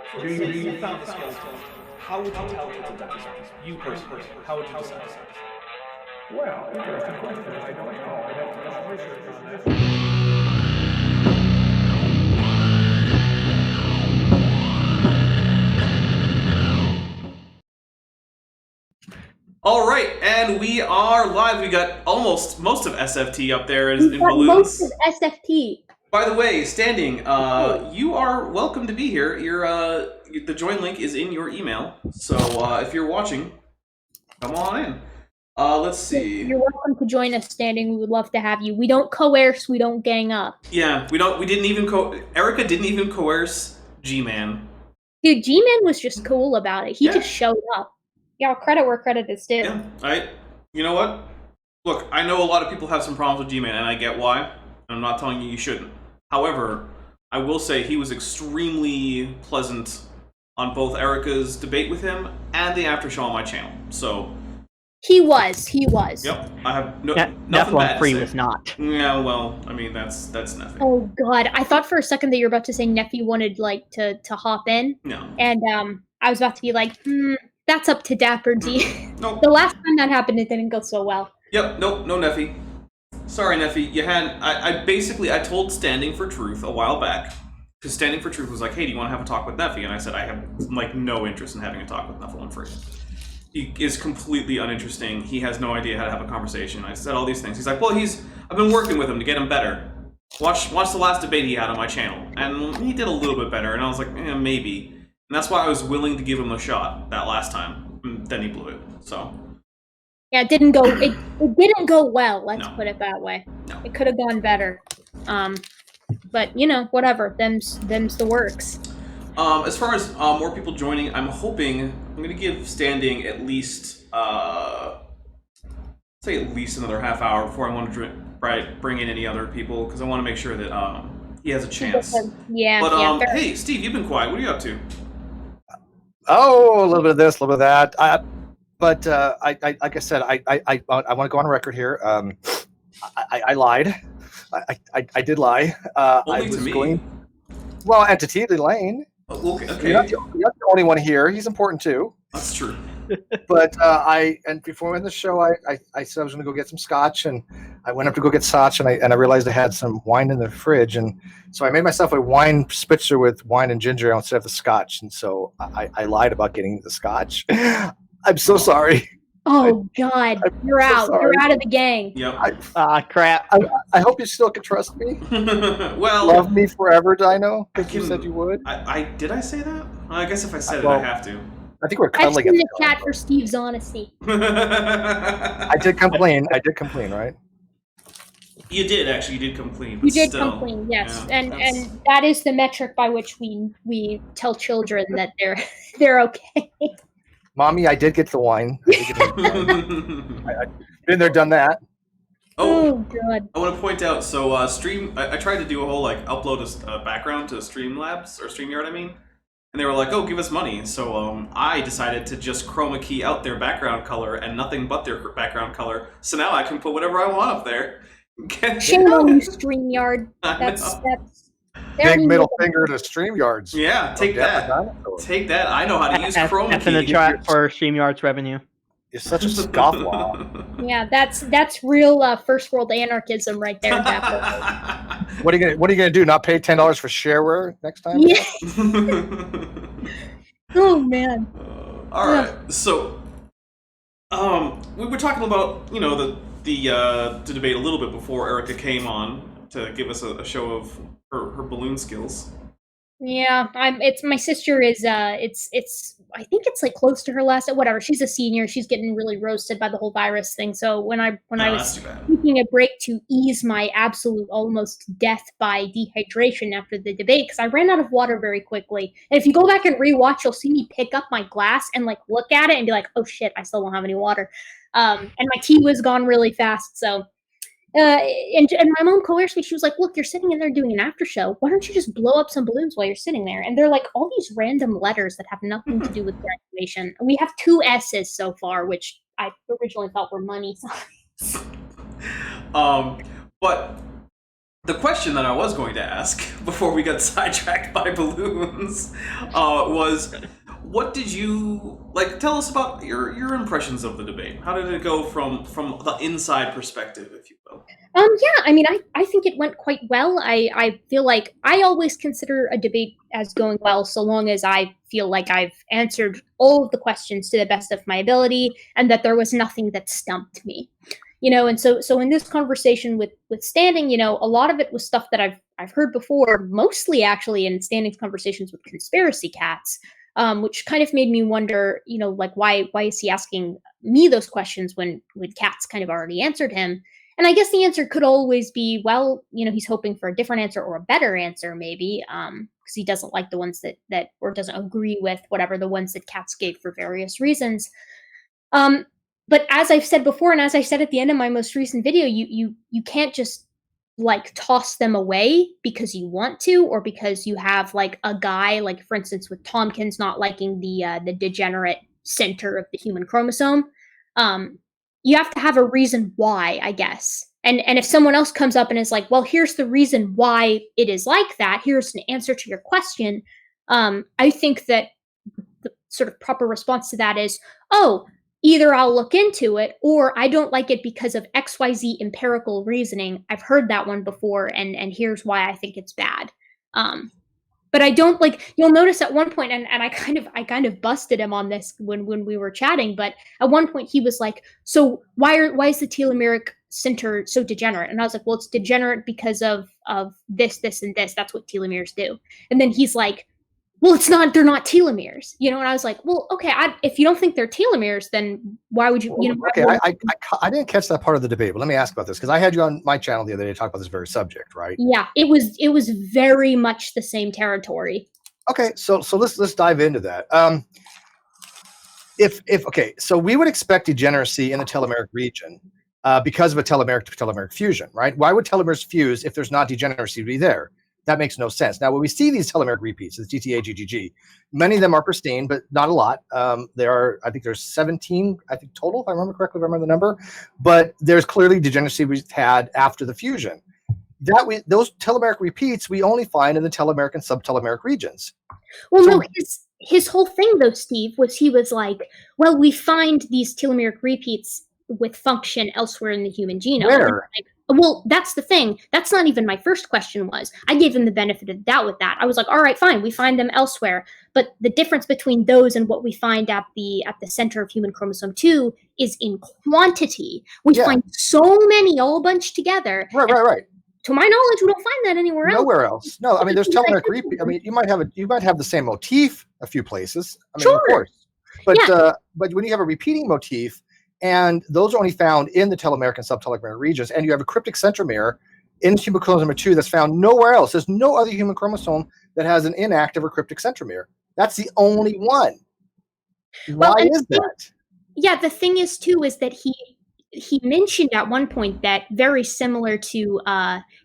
So let's say you found a skeleton. How would you tell it's a dinosaur? You personally, how would you decide? Well, interesting question. I don't know. I'd have to do some research on that. All right, and we are live. We got almost most of SFT up there in balloons. Most of SFT. By the way, Standing, you are welcome to be here. The join link is in your email, so if you're watching, come on in. Let's see. You're welcome to join us, Standing. We would love to have you. We don't coerce. We don't gang up. Yeah, we didn't even Erika didn't even coerce G-Man. Dude, G-Man was just cool about it. He just showed up. Yeah, credit where credit is due. Yeah, you know what? Look, I know a lot of people have some problems with G-Man, and I get why. I'm not telling you shouldn't. However, I will say he was extremely pleasant on both Erika's debate with him and the after show on my channel. So he was. Yep, I have nothing bad to say. Was not. Yeah, well, I mean that's nothing. Oh God, I thought for a second that you were about to say Neffy wanted to hop in. No. And I was about to be like, that's up to Dapper D. Nope. The last time that happened, it didn't go so well. Yep. Nope. No Neffy. Sorry, Neffy. You had. I told Standing for Truth a while back, because Standing for Truth was like, "Hey, do you want to have a talk with Neffy?" And I said, "I have like no interest in having a talk with Nephilim Free. He is completely uninteresting. He has no idea how to have a conversation." I said all these things. He's like, "Well, I've been working with him to get him better. Watch the last debate he had on my channel, and he did a little bit better." And I was like, maybe. And that's why I was willing to give him a shot that last time. And then he blew it. So. Yeah, it didn't go. It didn't go well. Let's put it that way. No. It could have gone better. But whatever. Them's the works. As far as more people joining, I'm going to give Standing at least say at least another half hour before I want to bring in any other people, because I want to make sure that he has a chance. Yeah. But hey, Steve, you've been quiet. What are you up to? Oh, a little bit of this, a little bit of that. But like I said, I want to go on record here. I lied. I did lie. Only I was to me. And to T. Lane. Okay. You're not the only one here. He's important too. That's true. But before we end the show, I said I was going to go get some scotch, and I went up to go get scotch, and I realized I had some wine in the fridge, and so I made myself a wine spitzer with wine and ginger instead of the scotch, and so I lied about getting the scotch. I'm so sorry. Oh God, you're out. sorry. You're out of the gang. Yep. Crap. I hope you still can trust me. Well, love me forever, Dino, because you said you would. Did I say that? I guess if I said it, I have to. I think we're I've cuddling seen at the the chat for Steve's honesty. I did complain, right? You did actually. You did complain. You But did still, complain, yes, yeah, and that is the metric by which we tell children that they're okay. Mommy, I did get the wine. I've been there, done that. Oh God. I want to point out. So I tried to do a whole upload a background to Streamlabs or StreamYard. I mean. And they were like, "Oh, give us money." So I decided to just chroma key out their background color and nothing but their background color. So now I can put whatever I want up there. Shame on you, StreamYard. That's big middle finger to StreamYards. Yeah, take that. Take that. I know how to use chroma F in the key. chat for StreamYard's revenue. You're such a scofflaw. Yeah, that's real first world anarchism right there. What are you gonna do? Not pay $10 for shareware next time? Yeah. Oh man. All right. So, we were talking about the debate a little bit before Erika came on to give us a show of her balloon skills. Yeah, it's my sister is it's I think it's like close to her last, whatever. She's a senior. She's getting really roasted by the whole virus thing. So when I was taking a break to ease my absolute almost death by dehydration after the debate, because I ran out of water very quickly. And if you go back and rewatch, you'll see me pick up my glass and look at it and be like, oh shit, I still don't have any water. And my tea was gone really fast. So and my mom coerced me. She was like, look, you're sitting in there doing an after show. Why don't you just blow up some balloons while you're sitting there? And they're like all these random letters that have nothing to do with graduation. We have 2 S's so far, which I originally thought were money signs. But The question that I was going to ask before we got sidetracked by balloons was, what did you like? Tell us about your impressions of the debate. How did it go from the inside perspective, if you will? Yeah, I mean, I think it went quite well. I feel like I always consider a debate as going well so long as I feel like I've answered all of the questions to the best of my ability and that there was nothing that stumped me. And so in this conversation with Standing, a lot of it was stuff that I've heard before, mostly actually in Standing's conversations with conspiracy cats, which kind of made me wonder, like why is he asking me those questions when Cats kind of already answered him? And I guess the answer could always be, well, he's hoping for a different answer or a better answer, maybe, because he doesn't like the ones that or doesn't agree with whatever the ones that Cats gave for various reasons. But as I've said before, and as I said at the end of my most recent video, you can't just like toss them away because you want to, or because you have like a guy, like for instance with Tompkins not liking the degenerate center of the human chromosome. You have to have a reason why, I guess. And if someone else comes up and is like, well, here's the reason why it is like that, here's an answer to your question, I think that the sort of proper response to that is, oh, either I'll look into it, or I don't like it because of XYZ empirical reasoning. I've heard that one before, and here's why I think it's bad. But I don't like. You'll notice at one point, and I kind of busted him on this when we were chatting. But at one point he was like, "So why is the telomeric center so degenerate?" And I was like, "Well, it's degenerate because of this, and this. That's what telomeres do." And then he's like, well, it's not, they're not telomeres, and I was like, well, okay, if you don't think they're telomeres, then why would you, Okay, I didn't catch that part of the debate, but let me ask about this, because I had you on my channel the other day to talk about this very subject, right? Yeah, it was very much the same territory. Okay, so let's dive into that. Okay, so we would expect degeneracy in the telomeric region because of a telomeric to telomeric fusion, right? Why would telomeres fuse if there's not degeneracy to be there? That makes no sense. Now, when we see these telomeric repeats, the TTA, GGG, many of them are pristine, but not a lot. I think there's 17, total, if I remember correctly, the number. But there's clearly degeneracy we've had after the fusion. Those telomeric repeats we only find in the telomeric and subtelomeric regions. Well, no, his whole thing, though, Steve, was he was like, well, we find these telomeric repeats with function elsewhere in the human genome. Where? Well, that's the thing. That's not even my first question was. I gave him the benefit of the doubt with that. I was like, all right, fine, we find them elsewhere. But the difference between those and what we find at the center of human chromosome 2 is in quantity. We find so many all bunched together. Right. To my knowledge, we don't find that anywhere else. Nowhere else. No, I mean, there's telomeric repeat. I mean, you might have the same motif a few places. I mean, sure. Of course. But when you have a repeating motif, and those are only found in the telomeric and subtelomeric regions, and you have a cryptic centromere in human chromosome 2 that's found nowhere else. There's no other human chromosome that has an inactive or cryptic centromere. That's the only one. Why is that? Yeah, the thing is, too, is that he mentioned at one point that very similar to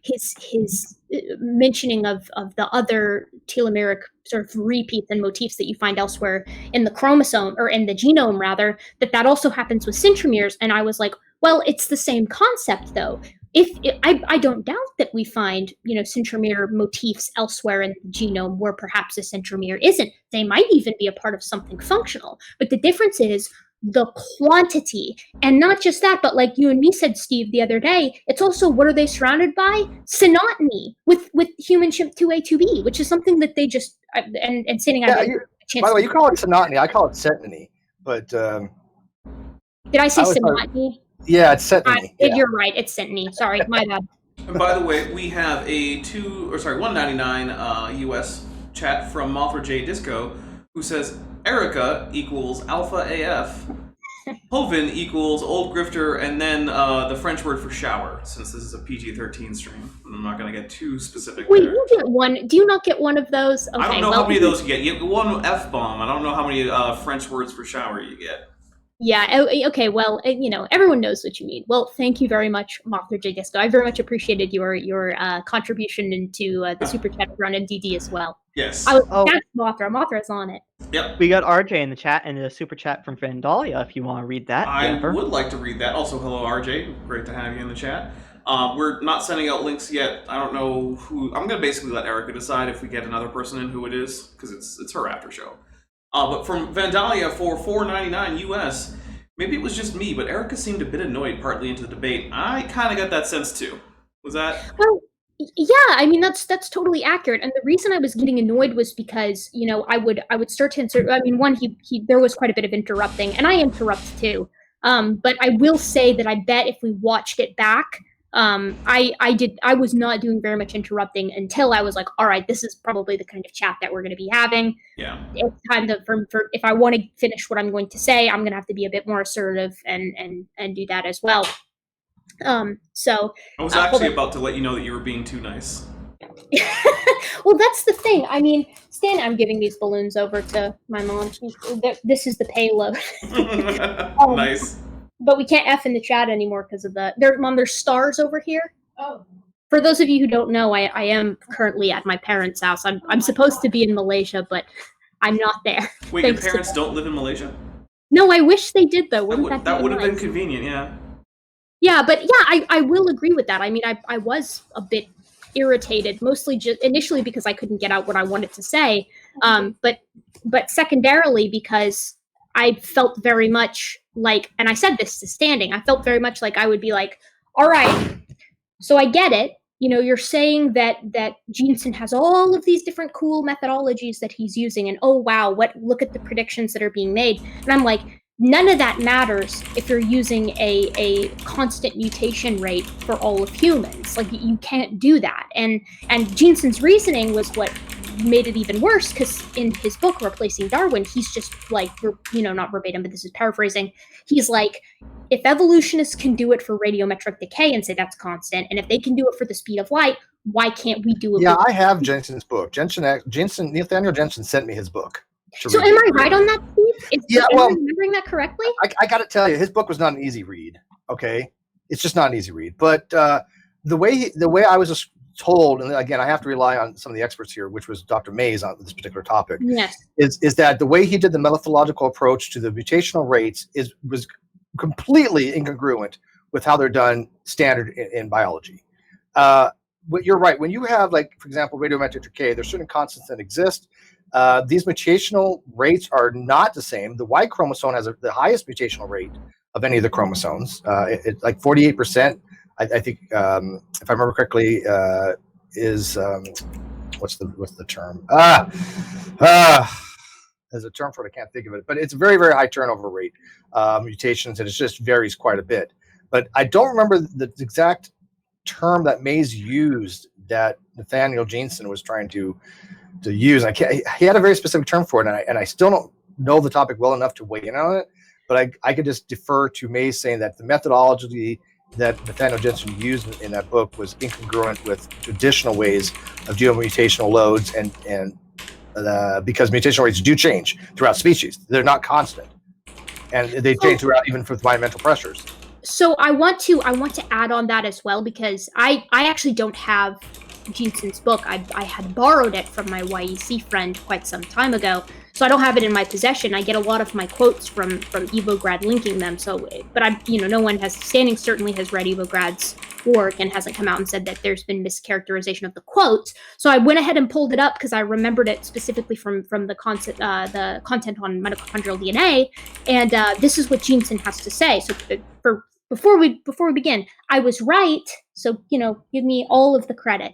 his mentioning of the other telomeric sort of repeats and motifs that you find elsewhere in the chromosome, or in the genome rather, that also happens with centromeres. And I was like, well, it's the same concept though. I don't doubt that we find centromere motifs elsewhere in the genome where perhaps a centromere isn't. They might even be a part of something functional. But the difference is the quantity. And not just that, but like you and me said, Steve, the other day, it's also, what are they surrounded by? Synotony with human chimp 2A, 2B, which is something that they just, and saying, by the way, you call it synotony, I call it centony, but did I say synotony? Yeah, it's centony. You're right, it's centony. Sorry, my bad. And by the way, we have a $1.99 US chat from Mothra J Disco, who says Erika equals alpha AF, Hovind equals old grifter, and then the French word for shower, since this is a PG-13 stream. I'm not going to get too specific. Wait, you get one. Do you not get one of those? Okay, I don't know how many of those you get. You get one F-bomb. I don't know how many French words for shower you get. Yeah, okay, well, everyone knows what you mean. Well, thank you very much, Mothra J Disco. I very much appreciated your contribution into the super chat around MDD as well. Yes. That's Mothra. Mothra's on it. Yep. We got RJ in the chat and a super chat from Vandalia if you want to read that. I Jennifer. would like to read that. Also, hello, RJ. Great to have you in the chat. We're not sending out links yet. I don't know who. I'm gonna basically let Erika decide if we get another person in who it is, because it's her after show. But from Vandalia for $4.99 US, maybe it was just me, but Erika seemed a bit annoyed partly into the debate. I kind of got that sense too. Was that? Well, yeah, I mean that's totally accurate. And the reason I was getting annoyed was because, you know, I would start to insert. I mean, one, he there was quite a bit of interrupting, and I interrupt too. But I will say that I bet if we watched it back, I was not doing very much interrupting until I was like, all right, this is probably the kind of chat that we're going to be having. Yeah. It's time to for if I want to finish what I'm going to say, I'm going to have to be a bit more assertive and do that as well. So I was actually about to let you know that you were being too nice. Well, that's the thing. I mean, Stan, I'm giving these balloons over to my mom. This is the payload. Nice. But we can't F in the chat anymore because of there's stars over here. Oh. For those of you who don't know, I am currently at my parents' house. I'm supposed to be in Malaysia, but I'm not there. Wait, your parents don't live in Malaysia? No, I wish they did though. That would have been convenient, yeah. Yeah, but yeah, I will agree with that. I mean, I was a bit irritated, mostly just initially because I couldn't get out what I wanted to say, but secondarily because I felt very much like, and I said this to Standing, I felt very much like I would be like, all right, so I get it. You know, you're saying that Jensen has all of these different cool methodologies that he's using, and oh wow, look at the predictions that are being made. And I'm like, none of that matters if you're using a constant mutation rate for all of humans. Like, you can't do that. And Jensen's reasoning was what made it even worse, because in his book Replacing Darwin, he's just like, you know, not verbatim, but this is paraphrasing, he's like, if evolutionists can do it for radiometric decay and say that's constant, and if they can do it for the speed of light, why can't we do it? Yeah, I have Jensen's book. Nathaniel Jensen sent me his book. So am I right on that, Steve? Am I remembering that correctly? I got to tell you, his book was not an easy read. Okay, it's just not an easy read. But the way I was told, and again, I have to rely on some of the experts here, which was Dr. Mays on this particular topic. Yes, is that the way he did the methodological approach to the mutational rates was completely incongruent with how they're done standard in biology. But you're right. When you have, like, for example, radiometric decay, there's certain constants that exist. These mutational rates are not the same. The Y chromosome has the highest mutational rate of any of the chromosomes. It's like 48%. I think, if I remember correctly, is what's the term? There's a term for it. I can't think of it, but it's a very, very high turnover rate, mutations, and it just varies quite a bit. But I don't remember the exact term that Mays used that Nathaniel Jensen was trying to use. He had a very specific term for it, and I still don't know the topic well enough to weigh in on it. But I could just defer to Mays saying that the methodology that Nathaniel Jensen used in that book was incongruent with traditional ways of dealing with mutational loads, and because mutational rates do change throughout species, they're not constant, and they change throughout even for environmental pressures. So I want to add on that as well, because I actually don't have Jensen's book. I had borrowed it from my YEC friend quite some time ago, so I don't have it in my possession. I get a lot of my quotes from Evograd linking them. So, but no one has Standing certainly has read Evograd's work and hasn't come out and said that there's been mischaracterization of the quotes. So I went ahead and pulled it up because I remembered it specifically from the content on mitochondrial DNA, and this is what Jensen has to say. So before we begin, I was right. So, give me all of the credit.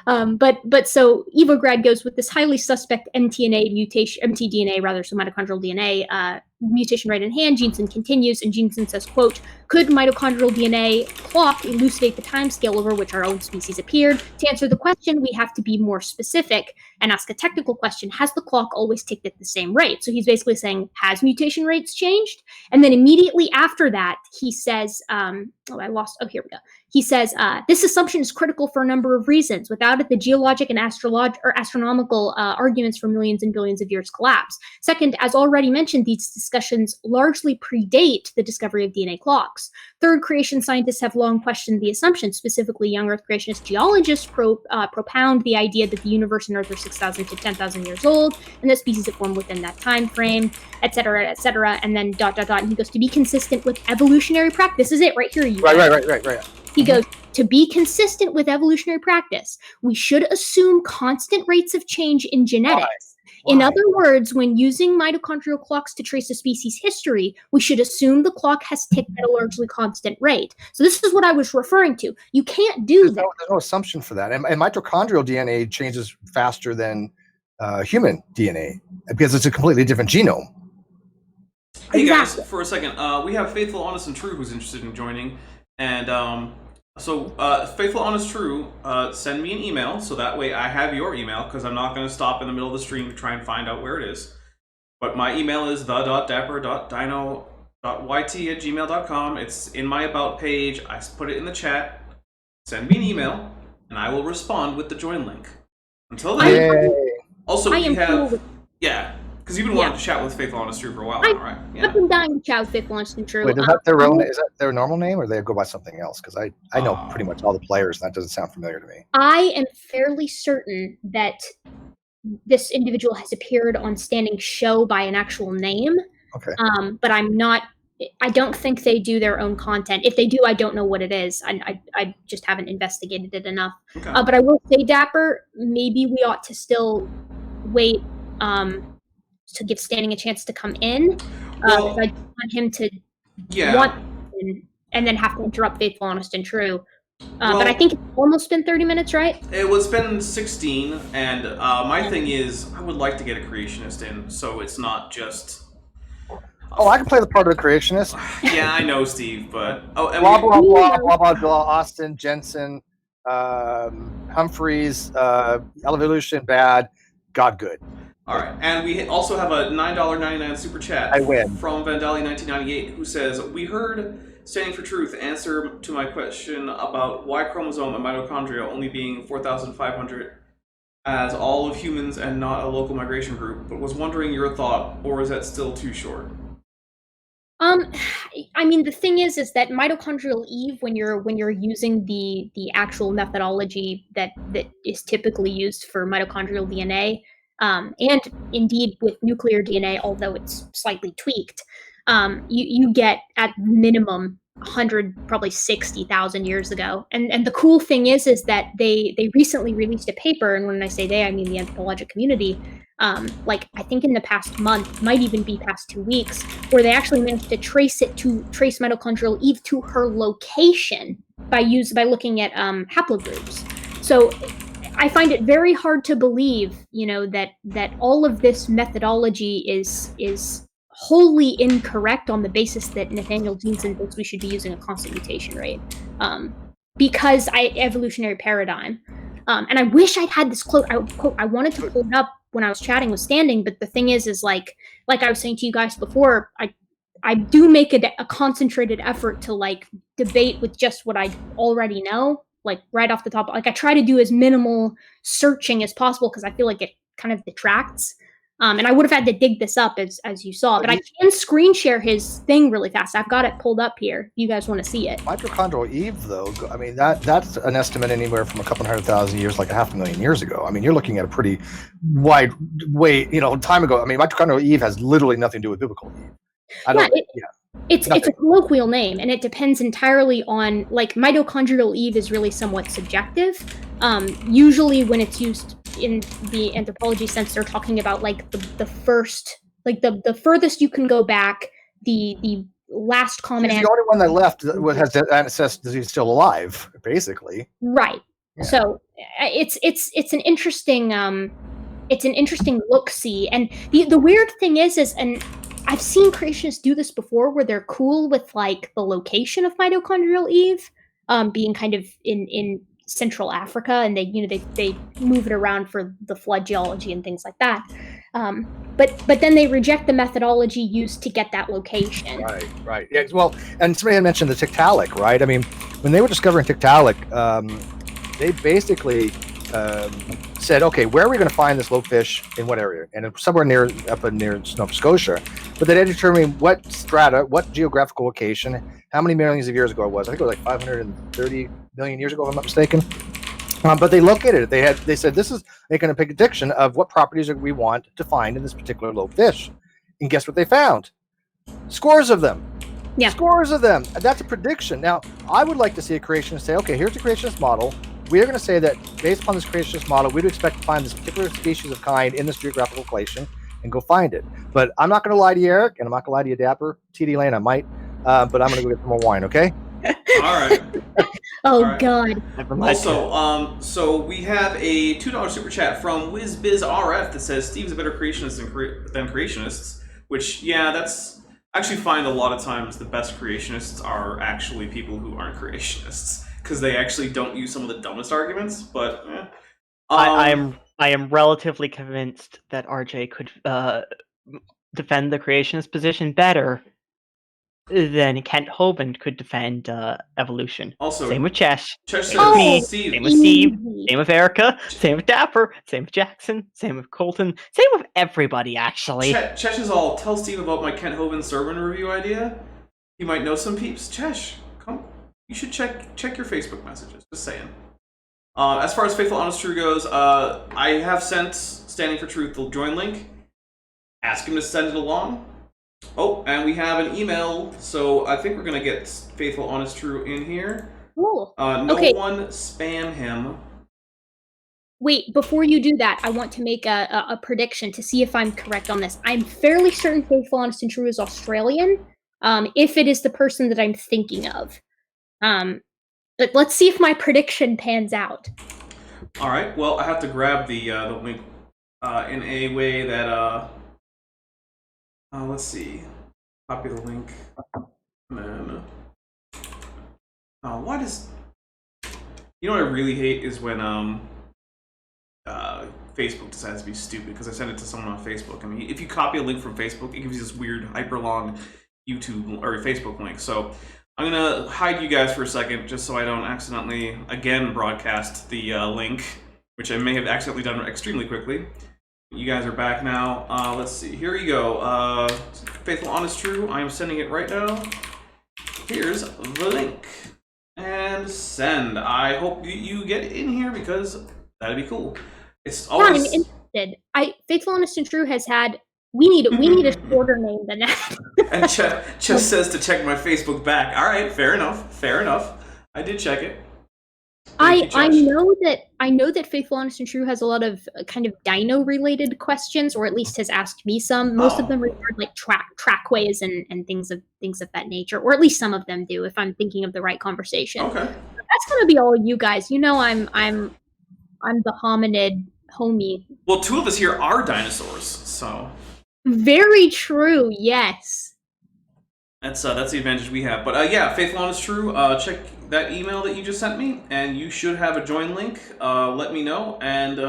But so Evograd goes with this highly suspect mtDNA, so mitochondrial DNA mutation rate in hand. Jensen continues, and Jensen says, quote, could mitochondrial DNA clock elucidate the timescale over which our own species appeared? To answer the question, we have to be more specific and ask a technical question. Has the clock always ticked at the same rate? So he's basically saying, has mutation rates changed? And then immediately after that, he says, here we go. He says, this assumption is critical for a number of reasons. Without it, the geologic and astronomical arguments for millions and billions of years collapse. Second, as already mentioned, these discussions largely predate the discovery of DNA clocks. Third, creation scientists have long questioned the assumption. Specifically, young Earth creationist geologists propound the idea that the universe and Earth are 6,000 to 10,000 years old, and that species have formed within that time frame, etc., etc. And then ... And he goes, to be consistent with evolutionary practice. This is it right here. Right. He goes, to be consistent with evolutionary practice, we should assume constant rates of change in genetics. In other words, when using mitochondrial clocks to trace a species' history, we should assume the clock has ticked at a largely constant rate. So this is what I was referring to. You can't do that. There's no assumption for that. And mitochondrial DNA changes faster than human DNA because it's a completely different genome. Hey guys, for a second, we have Faithful, Honest, and True who's interested in joining. And so Faithful, Honest, True, send me an email so that way I have your email, because I'm not going to stop in the middle of the stream to try and find out where it is. But my email is the.dapper.dino.yt@gmail.com. It's in my About page. I put it in the chat. Send me an email, and I will respond with the join link. Until then, also we have... Yeah. Because you've been wanting to chat with Faithful, Honest, True for a while now, right? Yeah. I've been dying to chat with Faithful, Honest, and True. Wait, is that their normal name, or they go by something else? Because I know pretty much all the players, and that doesn't sound familiar to me. I am fairly certain that this individual has appeared on Standing Show by an actual name. Okay. But I'm not... I don't think they do their own content. If they do, I don't know what it is. I just haven't investigated it enough. Okay. But I will say, Dapper, maybe we ought to still wait... to give Standing a chance to come in. Well, I don't want him to and then have to interrupt Faithful, Honest, and True. But I think it's almost been 30 minutes, right? It was been 16, and my thing is, I would like to get a creationist in, so it's not just... Oh, I can play the part of the creationist. Yeah, I know, Steve, but... Oh, and blah, blah, blah, blah, blah, blah, Austin, Jensen, Humphreys, Evolution, bad, God good. All right, and we also have a $9.99 super chat from Vandali1998 who says, we heard Standing for Truth answer to my question about why chromosome and mitochondria only being 4,500 as all of humans and not a local migration group, but was wondering your thought, or is that still too short? I mean, the thing is that mitochondrial Eve, when you're using the actual methodology that is typically used for mitochondrial DNA, and indeed with nuclear DNA, although it's slightly tweaked, you get at minimum 100, probably 60,000 years ago. And the cool thing is that they recently released a paper, and when I say they, I mean the anthropologic community, like I think in the past month, might even be past 2 weeks, where they actually managed to trace mitochondrial Eve to her location by looking at haplogroups. So I find it very hard to believe, that all of this methodology is wholly incorrect on the basis that Nathaniel Jeanson thinks we should be using a constant mutation rate, because evolutionary paradigm. And I wish I'd had this quote. I wanted to pull it up when I was chatting with Standing, but the thing is like I was saying to you guys before, I do make a concentrated effort to debate with just what I already know. Right off the top, I try to do as minimal searching as possible because I feel like it kind of detracts. And I would have had to dig this up as you saw, but I can screen share his thing really fast. I've got it pulled up here. If you guys want to see it. Mitochondrial Eve, though, I mean, that's an estimate anywhere from a couple 100,000 years, like 500,000 years ago. I mean, you're looking at a pretty wide time ago. I mean, mitochondrial Eve has literally nothing to do with biblical Eve. It's a colloquial name, and it depends entirely on, mitochondrial Eve is really somewhat subjective. Usually when it's used in the anthropology sense, they're talking about the first, the furthest you can go back, the last common ancestor. The only one that left has ancestors who's still alive, basically. Right. Yeah. So it's an interesting look-see, and the weird thing is and I've seen creationists do this before, where they're cool with the location of mitochondrial Eve, being kind of in Central Africa, and they move it around for the flood geology and things like that. But then they reject the methodology used to get that location. Right. Yeah. Well, and somebody had mentioned the Tiktaalik, right? I mean, when they were discovering Tiktaalik, they basically said, okay, where are we going to find this lobe-fish in what area? And it's somewhere near Nova Scotia. But they had to determine what strata, what geographical location, how many millions of years ago it was. I think it was 530 million years ago, if I'm not mistaken. But they located it. They said, this is making a prediction of what properties we want to find in this particular lobe-fish. And guess what they found? Scores of them. Yeah. Scores of them. That's a prediction. Now, I would like to see a creationist say, okay, here's a creationist model. We are going to say that based upon this creationist model, we'd expect to find this particular species of kind in this geographical location and go find it. But I'm not going to lie to you, Eric, and I'm not going to lie to you, Dapper. TD Lane, I might, but I'm going to go get some more wine, okay? All right. Oh, All right. God. Also, so we have a $2 super chat from WizBizRF that says Steve's a better creationist than creationists, which, yeah, that's... I actually find a lot of times the best creationists are actually people who aren't creationists, because they actually don't use some of the dumbest arguments, but... I am relatively convinced that RJ could defend the creationist position better than Kent Hovind could defend evolution. Also, same with Chesh. Chesh Same with me. Steve. Same with Steve. Same with Erika. Same with Dapper. Same with Jackson. Same with Colton. Same with everybody, actually. Chesh is all, tell Steve about my Kent Hovind sermon review idea. You might know some peeps. Chesh, come. You should check your Facebook messages. Just saying. As far as Faithful Honest True goes, I have sent Standing for Truth the join link. Ask him to send it along. Oh, and we have an email, so I think we're going to get Faithful Honest True in here. Cool. No Okay. one spam him. Wait, before you do that, I want to make a prediction to see if I'm correct on this. I'm fairly certain Faithful, Honest, and True is Australian, if it is the person that I'm thinking of. But let's see if my prediction pans out. All right, well, I have to grab the link in a way that... let's see. Copy the link. And then... why does... You know what I really hate is when Facebook decides to be stupid, because I sent it to someone on Facebook. I mean, if you copy a link from Facebook, it gives you this weird, hyper-long YouTube or Facebook link. So I'm going to hide you guys for a second, just so I don't accidentally, again, broadcast the link, which I may have accidentally done extremely quickly. You guys are back now. Let's see. Here you go. Faithful, Honest, True. I am sending it right now. Here's the link. And send. I hope you get in here, because that'd be cool. It's always... I'm interested. Faithful, Honest, and True has had... We need a shorter name than that. And just says to check my Facebook back. All right, fair enough. Fair enough. I did check it. I know that Faithful, Honest, and True has a lot of kind of dino related questions, or at least has asked me some. Most of them regard like trackways and things of that nature, or at least some of them do. If I'm thinking of the right conversation. Okay. That's gonna be all you guys. You know, I'm the hominid homie. Well, two of us here are dinosaurs, so. Very true. Yes. That's the advantage we have. But yeah, Faithful, Honest, True. Check that email that you just sent me, and you should have a join link. Let me know, and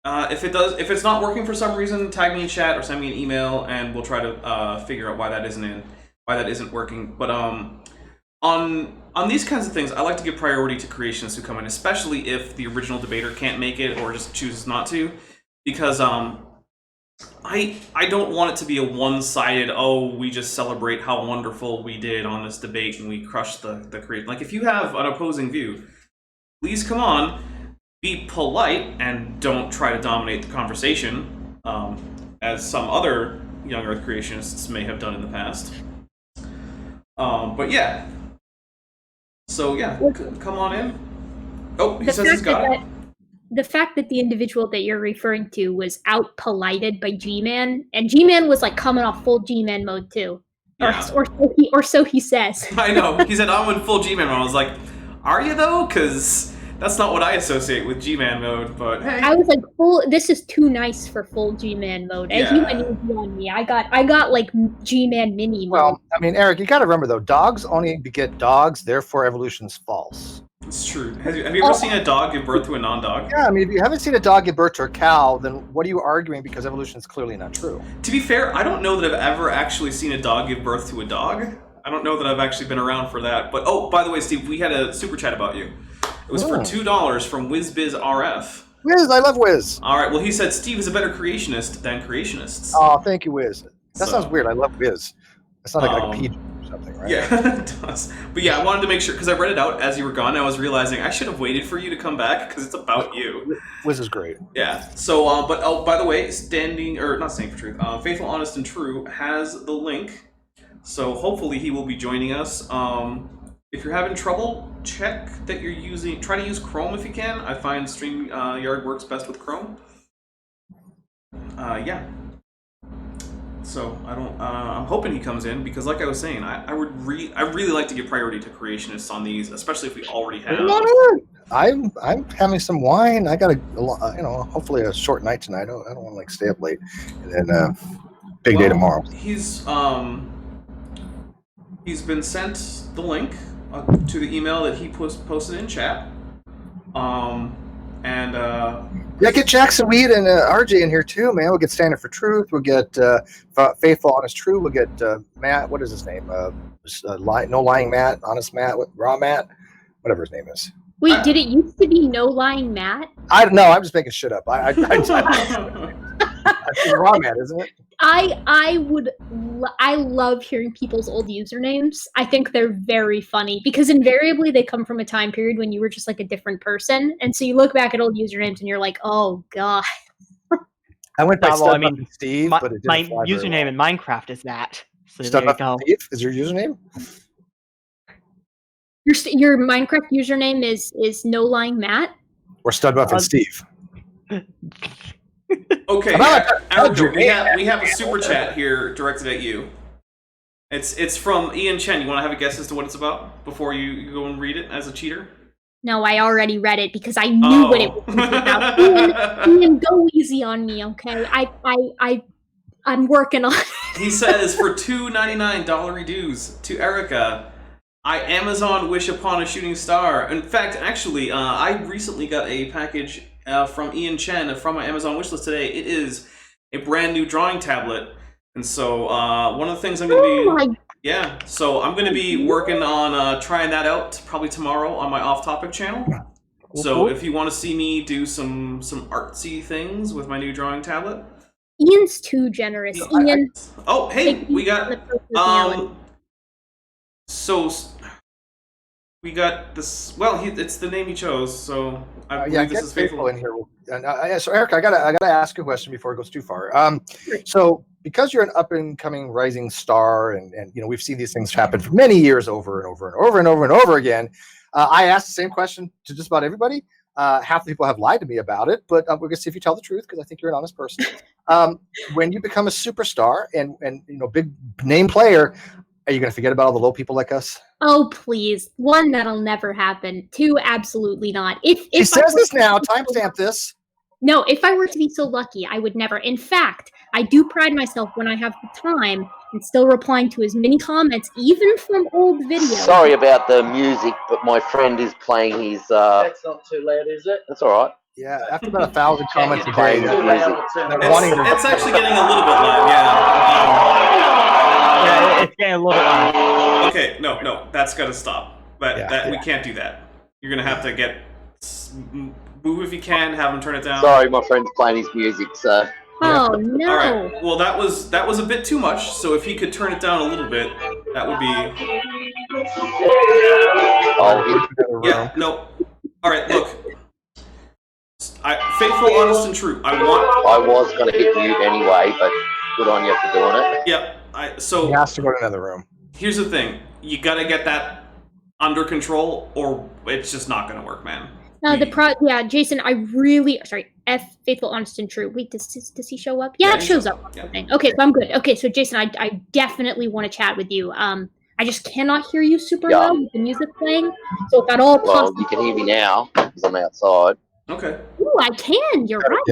if it's not working for some reason, tag me in chat or send me an email, and we'll try to figure out why that isn't working. But on these kinds of things, I like to give priority to creationists who come in, especially if the original debater can't make it or just chooses not to, because I don't want it to be a one-sided, oh, we just celebrate how wonderful we did on this debate and we crushed the creation. Like, if you have an opposing view, please come on, be polite, and don't try to dominate the conversation, as some other young Earth creationists may have done in the past. But yeah. So yeah, come on in. Oh, he says he's got it. The fact that the individual that you're referring to was out-polited by G-Man, and G-Man was like coming off full G-Man mode too. Yeah. Or so he says. I know. He said, I'm in full G-Man mode. I was like, are you though? Because that's not what I associate with G-Man mode, but hey. I was like, this is too nice for full G-Man mode. Yeah. And he went easy on me. I got like G-Man mini mode. Well, I mean, Eric, you got to remember though, dogs only beget dogs, therefore evolution's false. It's true. Have you ever seen a dog give birth to a non-dog? Yeah, I mean, if you haven't seen a dog give birth to a cow, then what are you arguing? Because evolution is clearly not true. To be fair, I don't know that I've ever actually seen a dog give birth to a dog. I don't know that I've actually been around for that. But oh, by the way, Steve, we had a super chat about you. It was for $2 from WizBizRF. Wiz, I love Wiz. All right, well, he said Steve is a better creationist than creationists. Oh, thank you, Wiz. That sounds weird. I love Wiz. It's not like a PG or something, right? Yeah, it does. But yeah, I wanted to make sure, because I read it out as you were gone, I was realizing I should have waited for you to come back, because it's about you. Wiz is great. Yeah, so, but by the way, Standing for Truth, Faithful, Honest, and True has the link So hopefully he will be joining us. If you're having trouble, check that you're using. Try to use Chrome if you can. I find StreamYard works best with Chrome. Yeah. So I'm hoping he comes in because, like I was saying, I really like to give priority to creationists on these, especially if we already have. I'm having some wine. I got hopefully a short night tonight. I don't want to like stay up late, and then big day tomorrow. He's been sent the link to the email that he posted in chat. Yeah, get Jackson Weed and RJ in here too, man. We'll get Standing for Truth. We'll get Faithful, Honest, True. We'll get Matt. What is his name? No Lying Matt, Honest Matt, Raw Matt, whatever his name is. Wait, did it used to be No Lying Matt? I don't know. I'm just making shit up. I think Raw Matt, isn't it? I love hearing people's old usernames. I think they're very funny because invariably they come from a time period when you were just like a different person, and so you look back at old usernames and you're like, oh god. I went by Steve, but it my username in Minecraft is that. So there you go. Steve is your username. Your Minecraft username is No Lying Matt? Or Studbuff and Steve. Okay, we have a super chat here directed at you. It's from Ian Chen. You want to have a guess as to what it's about before you go and read it as a cheater? No, I already read it because I knew what it was about. Ian, go easy on me, okay? I'm working on it. He says, for $2.99 dues to Erika, I Amazon wish upon a shooting star. In fact, actually, I recently got a package from Ian Chen from my Amazon wishlist today. It is a brand new drawing tablet, and so one of the things I'm going to be I'm going to be working on trying that out probably tomorrow on my off-topic channel. So if you want to see me do some artsy things with my new drawing tablet, Ian's too generous. Ian. We got we got this. Well, it's the name he chose, so I believe this is Faithful in here. So Eric, I gotta ask a question before it goes too far. So because you're an up and coming rising star, and we've seen these things happen for many years over and over and over and over and over again. I asked the same question to just about everybody. Half the people have lied to me about it, but we're gonna see if you tell the truth because I think you're an honest person. When you become a superstar and big name player, are you going to forget about all the low people like us? Oh, please. One, that'll never happen. Two, absolutely not. If he says this now, timestamp this. No, if I were to be so lucky, I would never. In fact, I do pride myself when I have the time and still replying to as many comments, even from old videos. Sorry about the music, but my friend is playing his... That's not too loud, is it? That's all right. Yeah, after about 1,000 comments a day. It's actually getting a little bit loud, yeah, it's getting a little bit loud. Okay, no, that's got to stop. We can't do that. You're going to have to move if you can, have him turn it down. Sorry, my friend's playing his music, so... Oh, no. All right, well, that was a bit too much, so if he could turn it down a little bit, that would be... Yeah, no. All right, look. Faithful, honest, and true. I was going to hit mute anyway, but good on you for doing it. Yep. He has to go to another room. Here's the thing: you got to get that under control, or it's just not going to work, man. No, Jason, Faithful, honest, and true. Wait, does he show up? Yeah, it shows up. Yeah. Okay, so I'm good. Okay, so Jason, I definitely want to chat with you. I just cannot hear you super well with the music playing. So if at all possible, you can hear me now because I'm outside. Okay. Ooh, I can. You're right.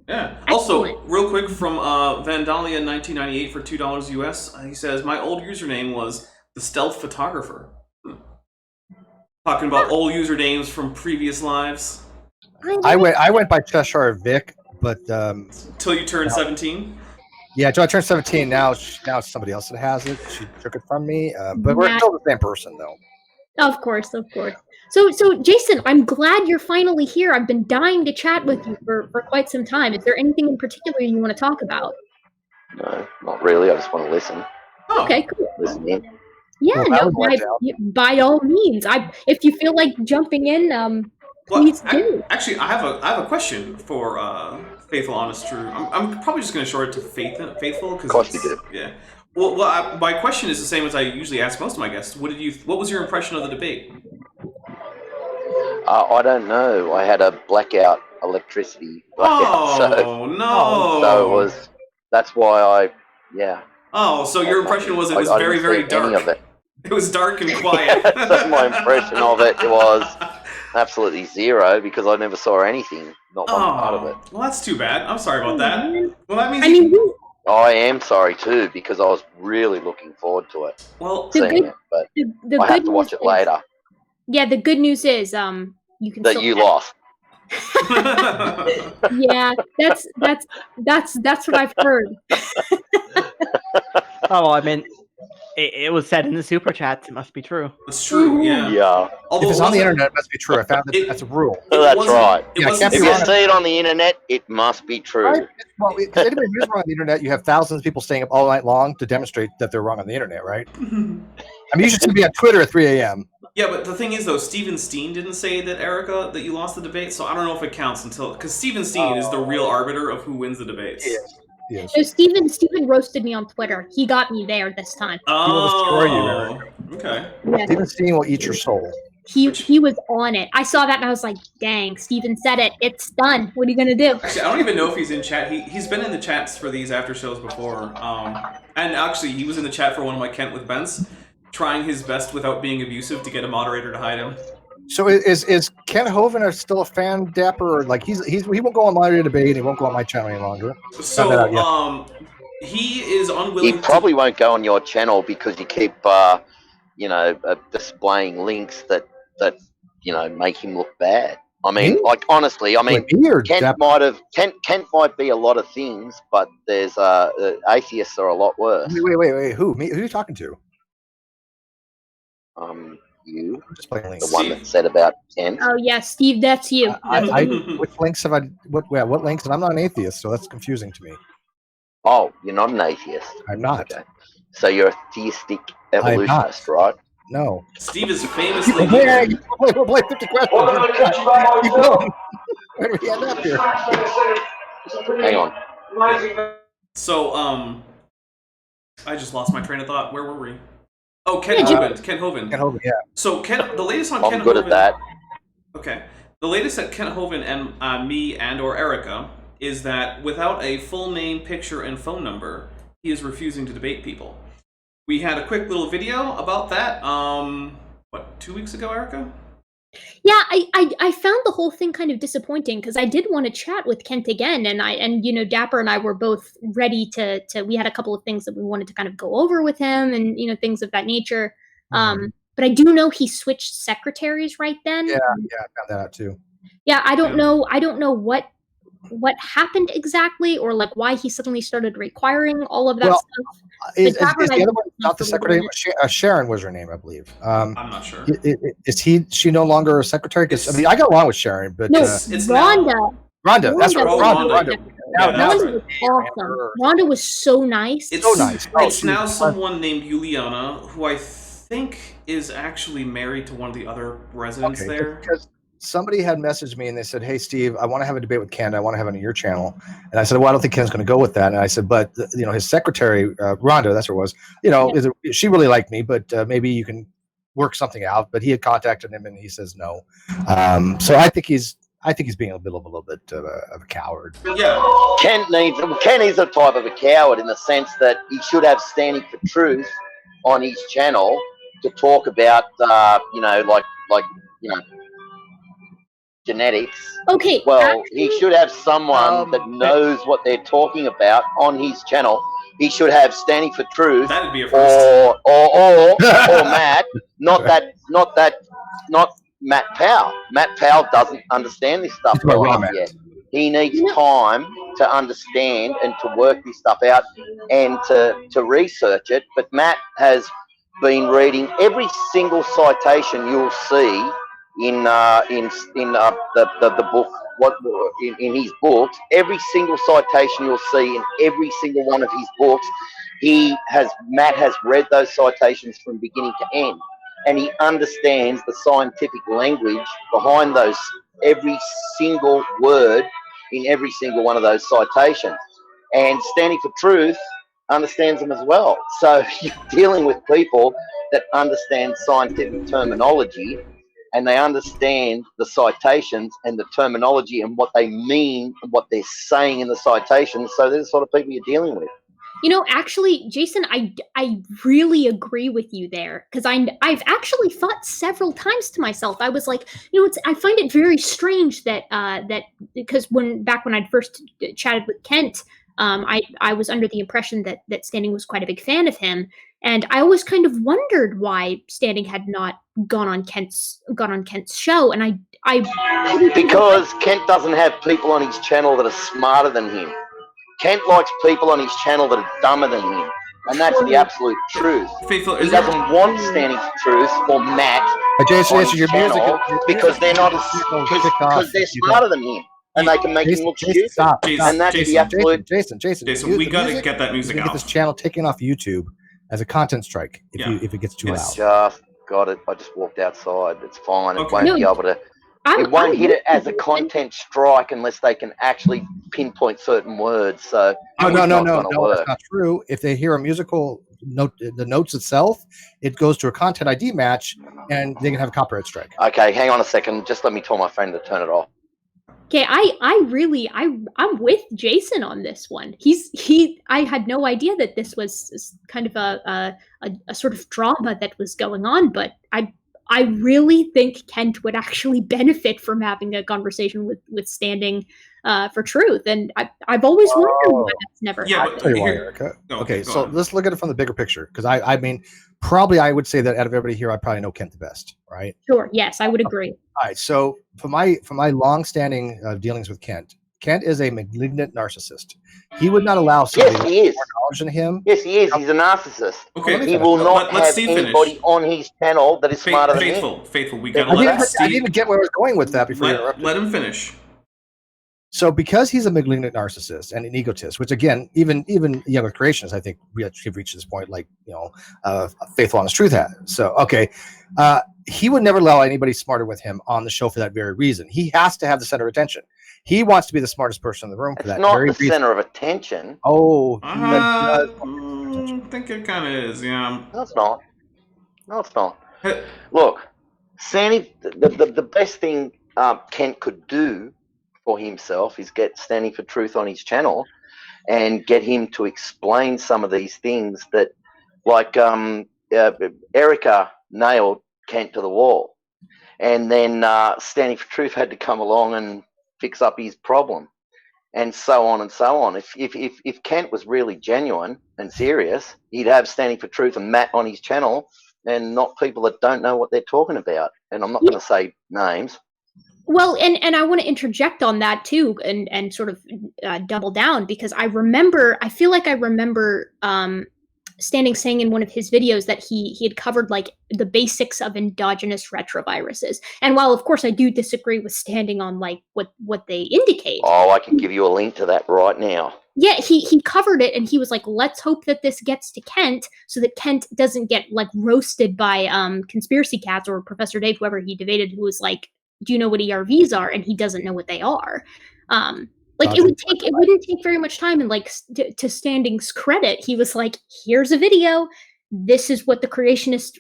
Yeah. Also, real quick from Vandalia 1998 for $2 US. He says my old username was the Stealth Photographer. Talking about old usernames from previous lives. I went by Cheshire Vic, but till you turned 17. Yeah, until I turned 17. Now it's somebody else that has it. She took it from me, but we're still the same person, though. Of course. So Jason, I'm glad you're finally here. I've been dying to chat with you for quite some time. Is there anything in particular you want to talk about? No, not really. I just want to listen. Oh. Okay, cool. Listen in. Yeah, by all means. If you feel like jumping in, please do. Actually, I have a question for Faithful, honest, true. I'm probably just going to short it to faithful. Of course you do. Yeah. Well, my question is the same as I usually ask most of my guests. What was your impression of the debate? I don't know. I had a blackout electricity blackout, No. So that's why yeah. Oh, so your impression was it was very, very dark. Any of it. It was dark and quiet. So my impression of it was absolutely zero because I never saw anything, not one part of it. Well, that's too bad. I'm sorry about that. Well, that means I am sorry too because I was really looking forward to it. Well, seeing it, but I have to watch it later. Yeah, the good news is you can that you lost. Yeah, that's what I've heard. Oh, I mean, it was said in the super chats. It must be true. It's true. Yeah. Yeah. If it's on the internet, it must be true. I found that's a rule. That's right. If you see it on the internet, it must be true. Right? Well, because anybody who's wrong on the internet, you have thousands of people staying up all night long to demonstrate that they're wrong on the internet, right? I mean, you should be on Twitter at 3 a.m. Yeah, but the thing is, though, Steven Steen didn't say that, Erika, that you lost the debate, so I don't know if it counts because Steven Steen is the real arbiter of who wins the debates. Yes. So Steven roasted me on Twitter. He got me there this time. He will destroy you, Erika. Okay. Yeah. Steven Steen will eat your soul. He was on it. I saw that and I was like, dang, Steven said it. It's done. What are you gonna do? Actually, I don't even know if he's in chat. He's been in the chats for these after shows before. And actually, he was in the chat for one of my Kent with Bents, trying his best without being abusive to get a moderator to hide him. So is Ken Hovind still a fan, Dapper? Or like he won't go on my debate. He won't go on my channel any longer. So he is unwilling. He probably won't go on your channel because you keep displaying links that make him look bad. I mean, like honestly, I mean, Kent might be a lot of things, but there's atheists are a lot worse. Wait, who? Me? Who are you talking to? You, the one that said about Kent. Oh yeah, Steve, that's you. Which links have I? What links? And I'm not an atheist, so that's confusing to me. Oh, you're not an atheist. I'm not. Okay. So you're a theistic evolutionist, right? No. Steve is famously. We'll play 50 questions. Keep going. Where do we end up here? Hang on. So, I just lost my train of thought. Where were we? Oh, Ken Hovind. Ken Hovind, yeah. So, the latest on Ken Hovind... I'm good at that. Okay. The latest at Ken Hovind and me or Erika is that without a full name, picture, and phone number, he is refusing to debate people. We had a quick little video about that, 2 weeks ago, Erika? Yeah, I found the whole thing kind of disappointing because I did want to chat with Kent again, and Dapper and I were both ready to we had a couple of things that we wanted to kind of go over with him and things of that nature. But I do know he switched secretaries right then. Yeah, I found that out too. Yeah, I don't know what happened exactly or like why he suddenly started requiring all of that stuff. Is the other one not the secretary? Sharon was her name, I believe. I'm not sure. Is she no longer a secretary? Because I got along with Sharon, but no, it's Rhonda. Rhonda, that's right. Rhonda. Rhonda was awesome. Rhonda was so nice. It's so nice. It's now someone named Juliana, who I think is actually married to one of the other residents there. Because somebody had messaged me and they said, "Hey, Steve, I want to have a debate with Ken. I want to have it on your channel." And I said, "Well, I don't think Ken's going to go with that." And I said, "But his secretary, Rhonda, that's what it was. She really liked me, but maybe you can work something out." But he had contacted him and he says no. So I think he's being a little bit of a coward. Yeah, Ken is a type of a coward in the sense that he should have standing for truth on his channel to talk about, genetics. Okay. Well, he should have someone that knows what they're talking about on his channel. He should have standing for truth. That'd be a first. Or Matt, not Matt Powell. Matt Powell doesn't understand this stuff yet. He needs time to understand and to work this stuff out and to research it. But Matt has been reading every single citation you'll see in the book, in his books. Every single citation you'll see in every single one of his books, Matt has read those citations from beginning to end, and he understands the scientific language behind those, every single word in every single one of those citations. And standing for truth understands them as well. So you're dealing with people that understand scientific terminology, and they understand the citations and the terminology and what they mean and what they're saying in the citations. So they're the sort of people you're dealing with. You know, actually, Jason, I really agree with you there, because I've actually thought several times to myself. I was like, you know, I find it very strange that because back when I'd first chatted with Kent, I was under the impression that Standing was quite a big fan of him, and I always kind of wondered why Standing had not gone on Kent's show, and because Kent doesn't have people on his channel that are smarter than him. Kent likes people on his channel that are dumber than him, and that's the absolute truth. Faithful, he doesn't want Standing for Truth or Matt Jason, on his your channel because they're not because they're smarter than him, and they can make him look stupid. Stop. And that's the absolute. Jason, we gotta get that music get out. this channel taken off YouTube as a content strike if it gets too loud. Just got it. I just walked outside. It's fine. It won't be able to. It won't I'm hit it as a content strike unless they can actually pinpoint certain words. So no, work. that's not true. If they hear a musical note, the notes itself, it goes to a content ID match, and they can have a copyright strike. Okay, hang on a second. Just let me tell my friend to turn it off. Okay, I'm with Jason on this one. I had no idea that this was kind of a sort of drama that was going on, but I really think Kent would actually benefit from having a conversation with Standing for Truth, and I've always wondered why that's never happened. I'll tell you why, Erika. Okay, so let's look at it from the bigger picture, because I mean, probably I would say that out of everybody here, I probably know Kent the best, right? Sure. Yes, I would agree. All right. So for my long-standing dealings with Kent is a malignant narcissist. He would not allow somebody Yes, he is. more knowledge than him. Yes, he is. He's a narcissist. Okay, He will not let's have see anybody finish. on his channel that is smarter than him. Faithful, we gotta I let didn't Steve. even get where I was going with that before you interrupted. Let him finish. So because he's a malignant narcissist and an egotist, which again, even younger creationists, I think we have reached this point, like, you know, Faithful Honest Truth had. So, okay. He would never allow anybody smarter with him on the show for that very reason. He has to have the center of attention. He wants to be the smartest person in the room for that very reason. It's not the center of attention. Oh, I think it kind of is, yeah. No, it's not. No, it's not. Look, Sandy, the best thing Kent could do for himself is get Standing for Truth on his channel and get him to explain some of these things that, like, Erika nailed Kent to the wall, and then Standing for Truth had to come along and fix up his problem, and so on and so on. If Kent was really genuine and serious, he'd have Standing for Truth and Matt on his channel, and not people that don't know what they're talking about. And I'm not going to say names. Well, and I want to interject on that too, and sort of double down, because I feel like I remember Standing saying in one of his videos that he had covered like the basics of endogenous retroviruses. And while of course I do disagree with Standing on like what they indicate. Oh, I can give you a link to that right now. Yeah, he covered it, and he was like, let's hope that this gets to Kent so that Kent doesn't get like roasted by conspiracy cats or Professor Dave, whoever he debated, who was like, do you know what ERVs are? And he doesn't know what they are. Like it wouldn't take very much time, and like to Standing's credit, he was like, here's a video. This is what the creationist,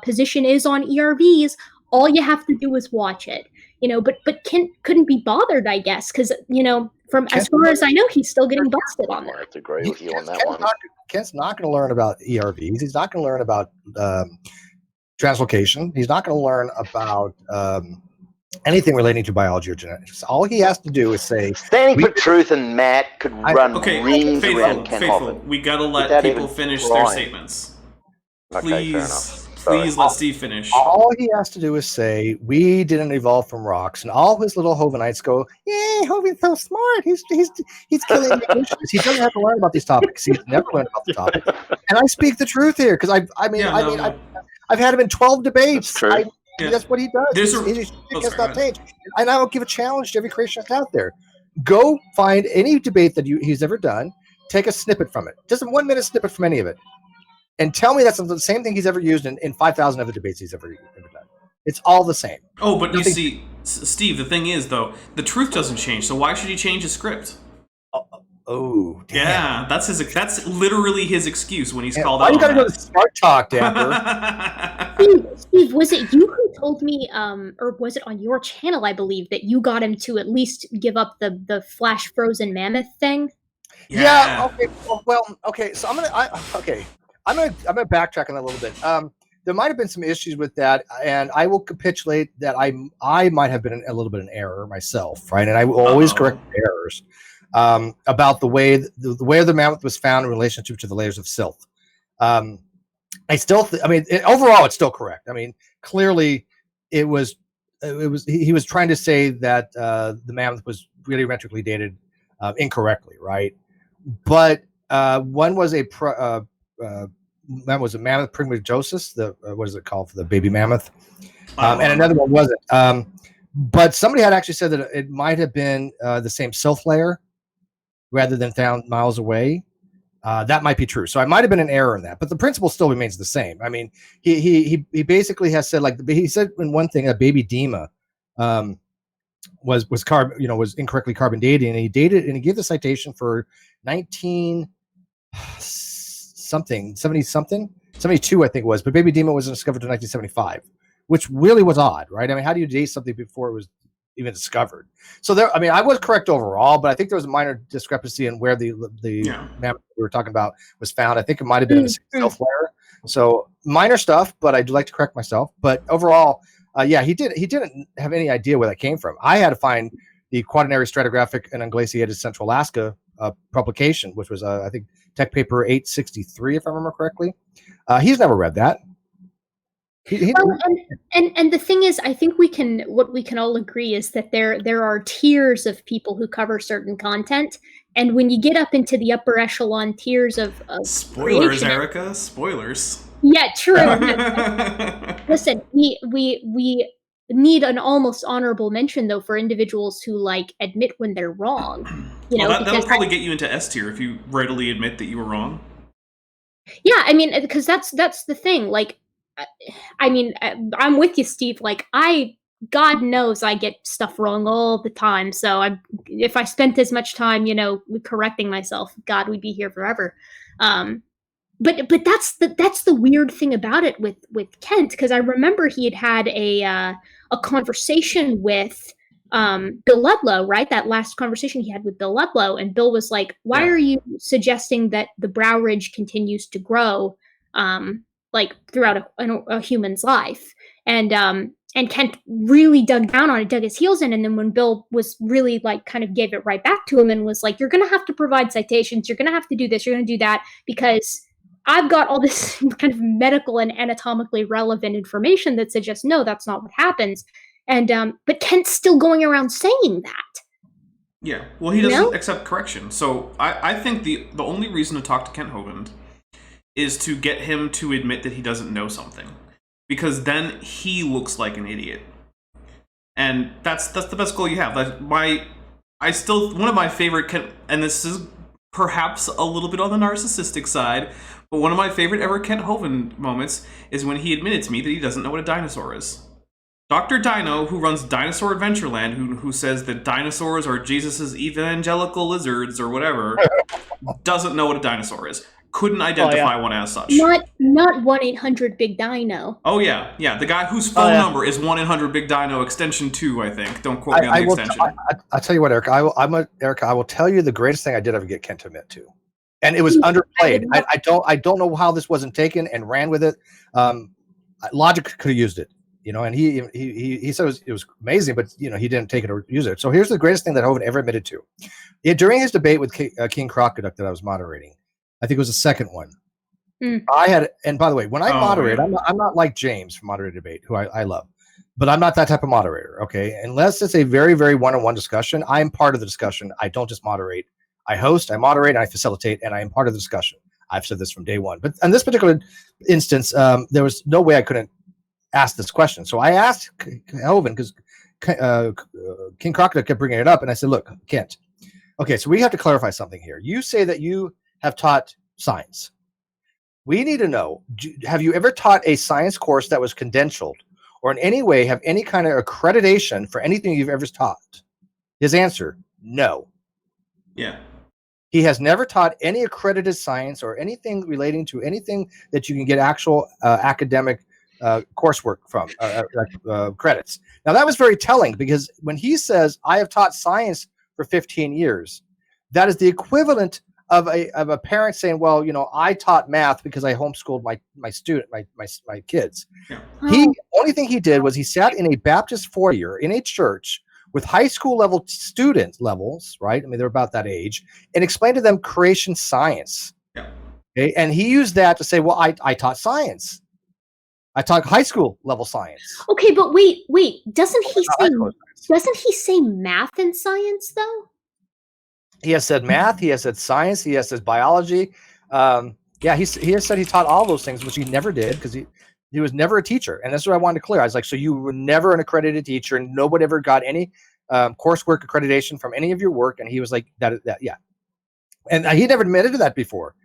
position is on ERVs. All you have to do is watch it, but Kent couldn't be bothered, I guess, because, from as far as I know, he's still getting busted on that. I have to agree with you on that one. Kent's not going to learn about ERVs. He's not going to learn about translocation. He's not going to learn about anything relating to biology or genetics. All he has to do is say, Standing for Truth and Matt could run rings around Ken Hovind. We got to let people finish their statements. Okay, fair enough. Please let Steve finish. All he has to do is say, we didn't evolve from rocks, and all his little Hovindites go, yay, Hovind's so smart. He's killing the evolution. He doesn't have to learn about these topics. He's never learned about the topics. And I speak the truth here, because I've had him in 12 debates. That's true. That's what he does. He does not change. And I will give a challenge to every creationist out there. Go find any debate that he's ever done, take a snippet from it. Just a 1 minute snippet from any of it. And tell me that's the same thing he's ever used in 5,000 other debates he's ever done. It's all the same. Oh, but you see, Steve, the thing is, though, the truth doesn't change, so why should he change his script? Oh, damn. Yeah, that's literally his excuse when he's called why out. You gotta on go that. to Smart Talk, Dapper. Steve, was it you who told me, or was it on your channel, I believe, that you got him to at least give up the flash frozen mammoth thing? Yeah. Okay. Well. Okay. So I'm gonna backtrack on that a little bit. There might have been some issues with that, and I will capitulate that I might have been a little bit in error myself, right? And I will always correct errors about the way the mammoth was found in relationship to the layers of silt. I still, overall, it's still correct. I mean, clearly, he was trying to say that the mammoth was really retrically dated incorrectly, right? But one was a mammoth primigiosus, what is it called for the baby mammoth, and another one wasn't. But somebody had actually said that it might have been the same silt layer rather than found miles away. That might be true. So I might have been an error in that, but the principle still remains the same. I mean, he basically has said, like, he said in one thing, a baby Dima was incorrectly carbon dated, and he dated, and he gave the citation for 72, I think it was, but baby Dima wasn't discovered until 1975, which really was odd, right? I mean, how do you date something before it was even discovered? So there, I mean, I was correct overall, but I think there was a minor discrepancy in where the mammoth we were talking about was found. I think it might have been in the self layer. So minor stuff, but I do like to correct myself. But overall, he didn't have any idea where that came from. I had to find the Quaternary Stratigraphic and Unglaciated Central Alaska publication, which was I think Tech Paper 863, if I remember correctly. He's never read that. And the thing is, I think what we can all agree is that there are tiers of people who cover certain content, and when you get up into the upper echelon tiers of spoilers, Erika, spoilers. Yeah, true. Listen, we need an almost honorable mention though for individuals who like admit when they're wrong. That'll probably get you into S tier if you readily admit that you were wrong. Yeah, I mean, because that's the thing. Like, I mean, I'm with you, Steve. Like, God knows I get stuff wrong all the time. So if I spent as much time, correcting myself, God, we'd be here forever. But that's the weird thing about it with Kent, because I remember he had a conversation with Bill Ludlow, right? That last conversation he had with Bill Ludlow, and Bill was like, "Why are you suggesting that the brow ridge continues to grow, like throughout a human's life?" And Kent really dug down on it, dug his heels in, and then when Bill was really like kind of gave it right back to him and was like, "You're going to have to provide citations. You're going to have to do this. You're going to do that because I've got all this kind of medical and anatomically relevant information that suggests no, that's not what happens." And but Kent's still going around saying that. Yeah, well, he doesn't accept correction. So I think the only reason to talk to Kent Hovind is to get him to admit that he doesn't know something, because then he looks like an idiot, and that's the best goal you have. One of my favorite, and this is perhaps a little bit on the narcissistic side, but one of my favorite ever Kent Hovind moments is when he admitted to me that he doesn't know what a dinosaur is. Dr. Dino, who runs Dinosaur Adventureland, who says that dinosaurs are Jesus's evangelical lizards or whatever, doesn't know what a dinosaur is. Couldn't identify one as such. Not 1-800-BIG-DINO. Oh yeah, the guy whose phone number is 1-800-BIG-DINO extension 2, I think. Don't quote me on the extension. I'll tell you what, Erika. Erika, I will tell you the greatest thing I did ever get Kent to admit to, and it was underplayed. I don't know how this wasn't taken and ran with it. Logic could have used it. And he said it was amazing, but he didn't take it or use it. So here's the greatest thing that Hovind ever admitted to. During his debate with King Crocoduck that I was moderating, I think it was the second one. I had, and by the way, when I moderate, I'm not like James from Moderated Debate, who I love, but I'm not that type of moderator. Okay, unless it's a very, very one-on-one discussion, I am part of the discussion. I don't just moderate. I host, I moderate, I facilitate, and I am part of the discussion. I've said this from day one. But in this particular instance, there was no way I couldn't ask this question. So I asked Hovind, because King Crocoduck kept bringing it up, and I said, "Look, Kent, okay, so we have to clarify something here. You say that you have taught science. We need to know, have you ever taught a science course that was credentialed, or in any way have any kind of accreditation for anything you've ever taught? His answer, no. Yeah. He has never taught any accredited science or anything relating to anything that you can get actual academic coursework from, credits. Now, that was very telling, because when he says, I have taught science for 15 years, that is the equivalent of a parent saying, well, I taught math because I homeschooled my kids. Yeah. The only thing he did was he sat in a Baptist foyer in a church with high school level levels, right? I mean, they're about that age, and explained to them creation science. Yeah. Okay. And he used that to say, well, I taught science. I taught high school level science. Okay, but wait. Doesn't he say math and science though? He has said math. He has said science. He has said biology. He has said he taught all those things, which he never did, because he was never a teacher. And that's what I wanted to clear. I was like, so you were never an accredited teacher, and nobody ever got any coursework accreditation from any of your work. And he was like, that yeah. And he never admitted to that before.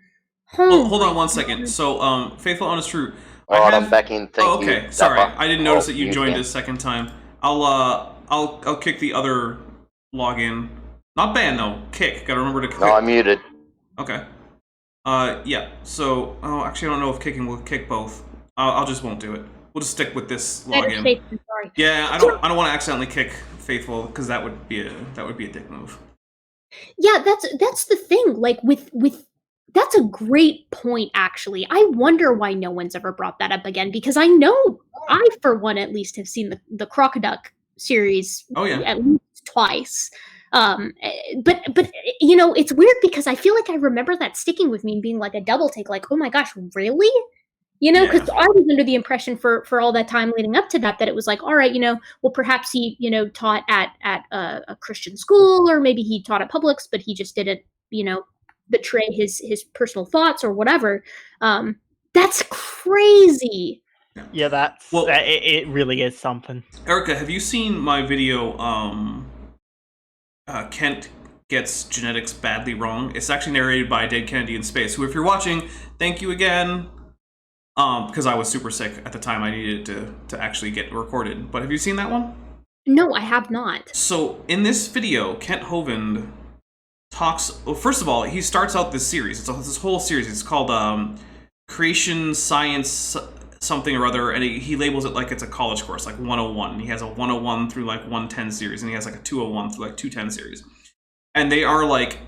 Well, hold on one second. So, Faithful, Honest, True. All right, I'm back in. Thank you. Okay, sorry. I didn't notice that you joined again. a second time. I'll kick the other login. Not ban though. Kick. Gotta remember to kick. No, I'm muted. Okay. Yeah. So, actually, I don't know if kicking will kick both. I'll just won't do it. We'll just stick with this login. Sorry. Yeah, I don't want to accidentally kick Faithful, because that would be a dick move. Yeah, that's the thing. Like with that's a great point, actually. I wonder why no one's ever brought that up again, because I know I, for one, at least have seen the Crocoduck series at least twice. But it's weird, because I feel like I remember that sticking with me and being like a double take, like, oh my gosh, really? Because I was under the impression for all that time leading up to that it was like, all right, well, perhaps he, taught at a Christian school, or maybe he taught at Publix, but he just didn't, betray his personal thoughts or whatever. That's crazy. Yeah, it really is something. Erika, have you seen my video, Kent Gets Genetics Badly Wrong? It's actually narrated by Dead Kennedy in Space, who, if you're watching, thank you again. Because I was super sick at the time. I needed to actually get recorded. But have you seen that one? No, I have not. So, in this video, Kent Hovind talks... Well, first of all, he starts out this series. It's this whole series. It's called Creation Science something or other, and he labels it like it's a college course, like 101. And he has a 101 through like 110 series, and he has like a 201 through like 210 series. And they are like...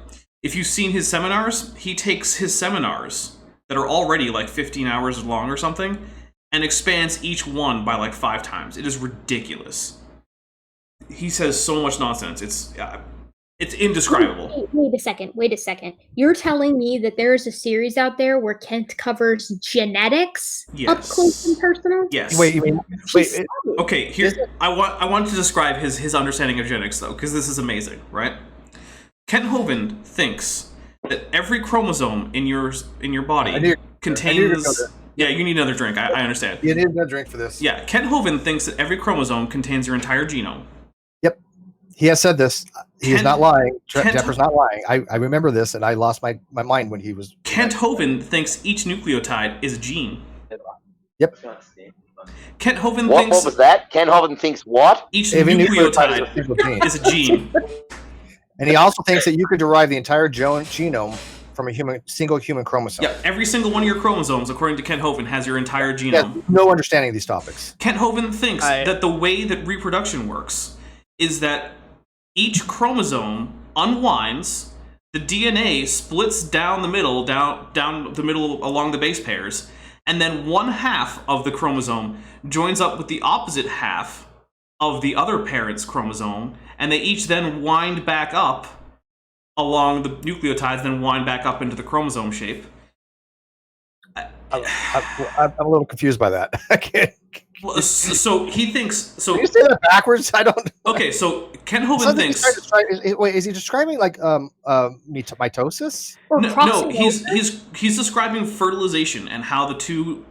If you've seen his seminars, he takes his seminars that are already like 15 hours long or something, and expands each one by like 5 times. It is ridiculous. He says so much nonsense. It's indescribable. Wait a second. You're telling me that there is a series out there where Kent covers genetics up close and personal? Yes. Wait, Okay, here I want to describe his understanding of genetics, though, because this is amazing, right? Kent Hovind thinks that every chromosome in your body contains... Yeah, you need another drink. I understand. You need another drink for this. Yeah, Kent Hovind thinks that every chromosome contains your entire genome. Yep. He has said this. He is not lying. Jepper's not lying. I remember this, and I lost my mind when he was... Kent Hovind thinks each nucleotide is a gene. Yep. Kent Hovind What thinks... was that? Kent Hovind thinks what? Each nucleotide is a gene. And he also thinks that you could derive the entire genome from a single human chromosome. Yeah, every single one of your chromosomes, according to Kent Hovind, has your entire genome. Yeah, no understanding of these topics. Kent Hovind thinks that the way that reproduction works is that each chromosome unwinds, the DNA splits down the middle, down the middle along the base pairs, and then one half of the chromosome joins up with the opposite half of the other parent's chromosome, and they each then wind back up along the nucleotides, then wind back up into the chromosome shape. I'm a little confused by that. I can't. So he thinks... So can you say that backwards? I don't... Okay, so Kent Hovind thinks... Wait, is he describing like mitosis? No, he's describing fertilization and how the two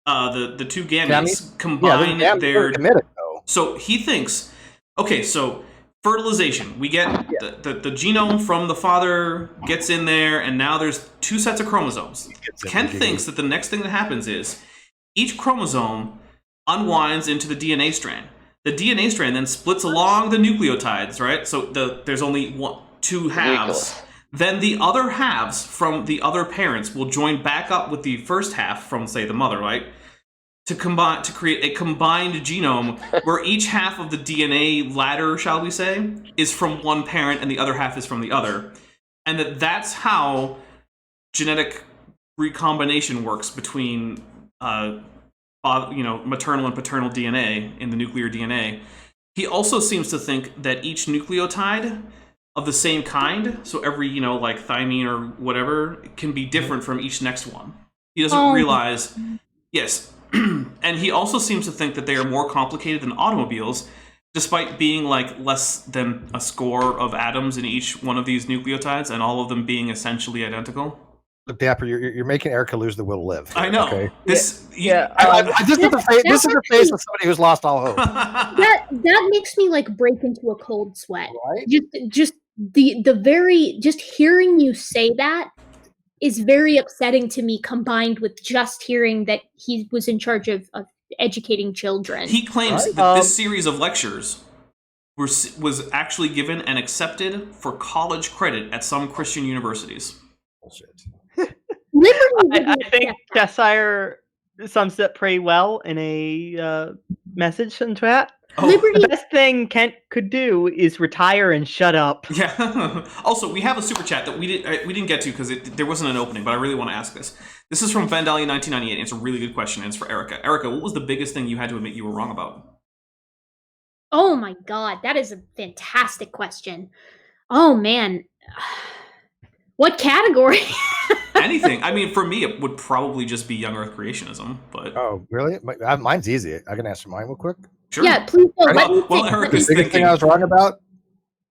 gametes combine their... Committed, though. So he thinks... Okay, so fertilization. We get the genome from the father gets in there, and now there's 2 sets of chromosomes. Kent thinks that the next thing that happens is each chromosome unwinds into the DNA strand. The DNA strand then splits along the nucleotides, right? So there's only two halves. Then the other halves from the other parents will join back up with the first half from, say, the mother, right? To create a combined genome where each half of the DNA ladder, shall we say, is from one parent and the other half is from the other. And that's how genetic recombination works between maternal and paternal DNA in the nuclear DNA. He also seems to think that each nucleotide of the same kind, so every, like thymine or whatever, can be different from each next one. He doesn't realize, yes. And he also seems to think that they are more complicated than automobiles, despite being like less than a score of atoms in each one of these nucleotides and all of them being essentially identical. Look, Dapper, you're making Erika lose the will to live. I know. Okay? This is the face of somebody who's lost all hope. That makes me like break into a cold sweat. Right? Just hearing you say that is very upsetting to me, combined with just hearing that he was in charge of educating children. He claims that this series of lectures was actually given and accepted for college credit at some Christian universities. Bullshit. I think Cheshire sums it pretty well in a message in chat. The best thing Kent could do is retire and shut up. Yeah. Also, we have a super chat that we didn't get to because there wasn't an opening, but I really want to ask this. This is from Vandalia 1998. It's a really good question, and it's for Erika. Erika, what was the biggest thing you had to admit you were wrong about? Oh my god, that is a fantastic question. Oh man. What category? Anything. I mean, for me, it would probably just be young Earth creationism, but... Oh, really? Mine's easy. I can answer mine real quick. Sure. Yeah, please go. Well, Erika's the biggest thing I was wrong about?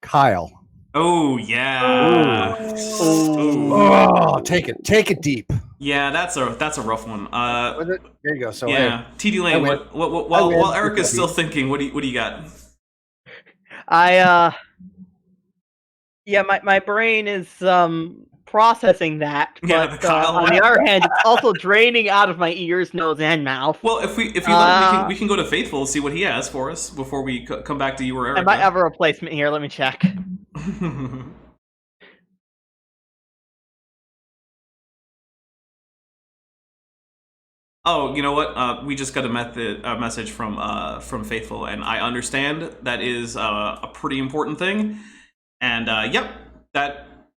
Kyle. Oh, yeah. Oh, take it deep. Yeah, that's a rough one. There you go. So yeah, TD Lane. While Erika's still thinking, what do you got? My brain is processing that, but Kyle, on the other hand, it's also draining out of my ears, nose, and mouth. Well, if you let, we can go to Faithful and see what he has for us before we come back to you or Erika. I might have a replacement here. Let me check. Oh, you know what? We just got a message from Faithful, and I understand that is a pretty important thing. And yep,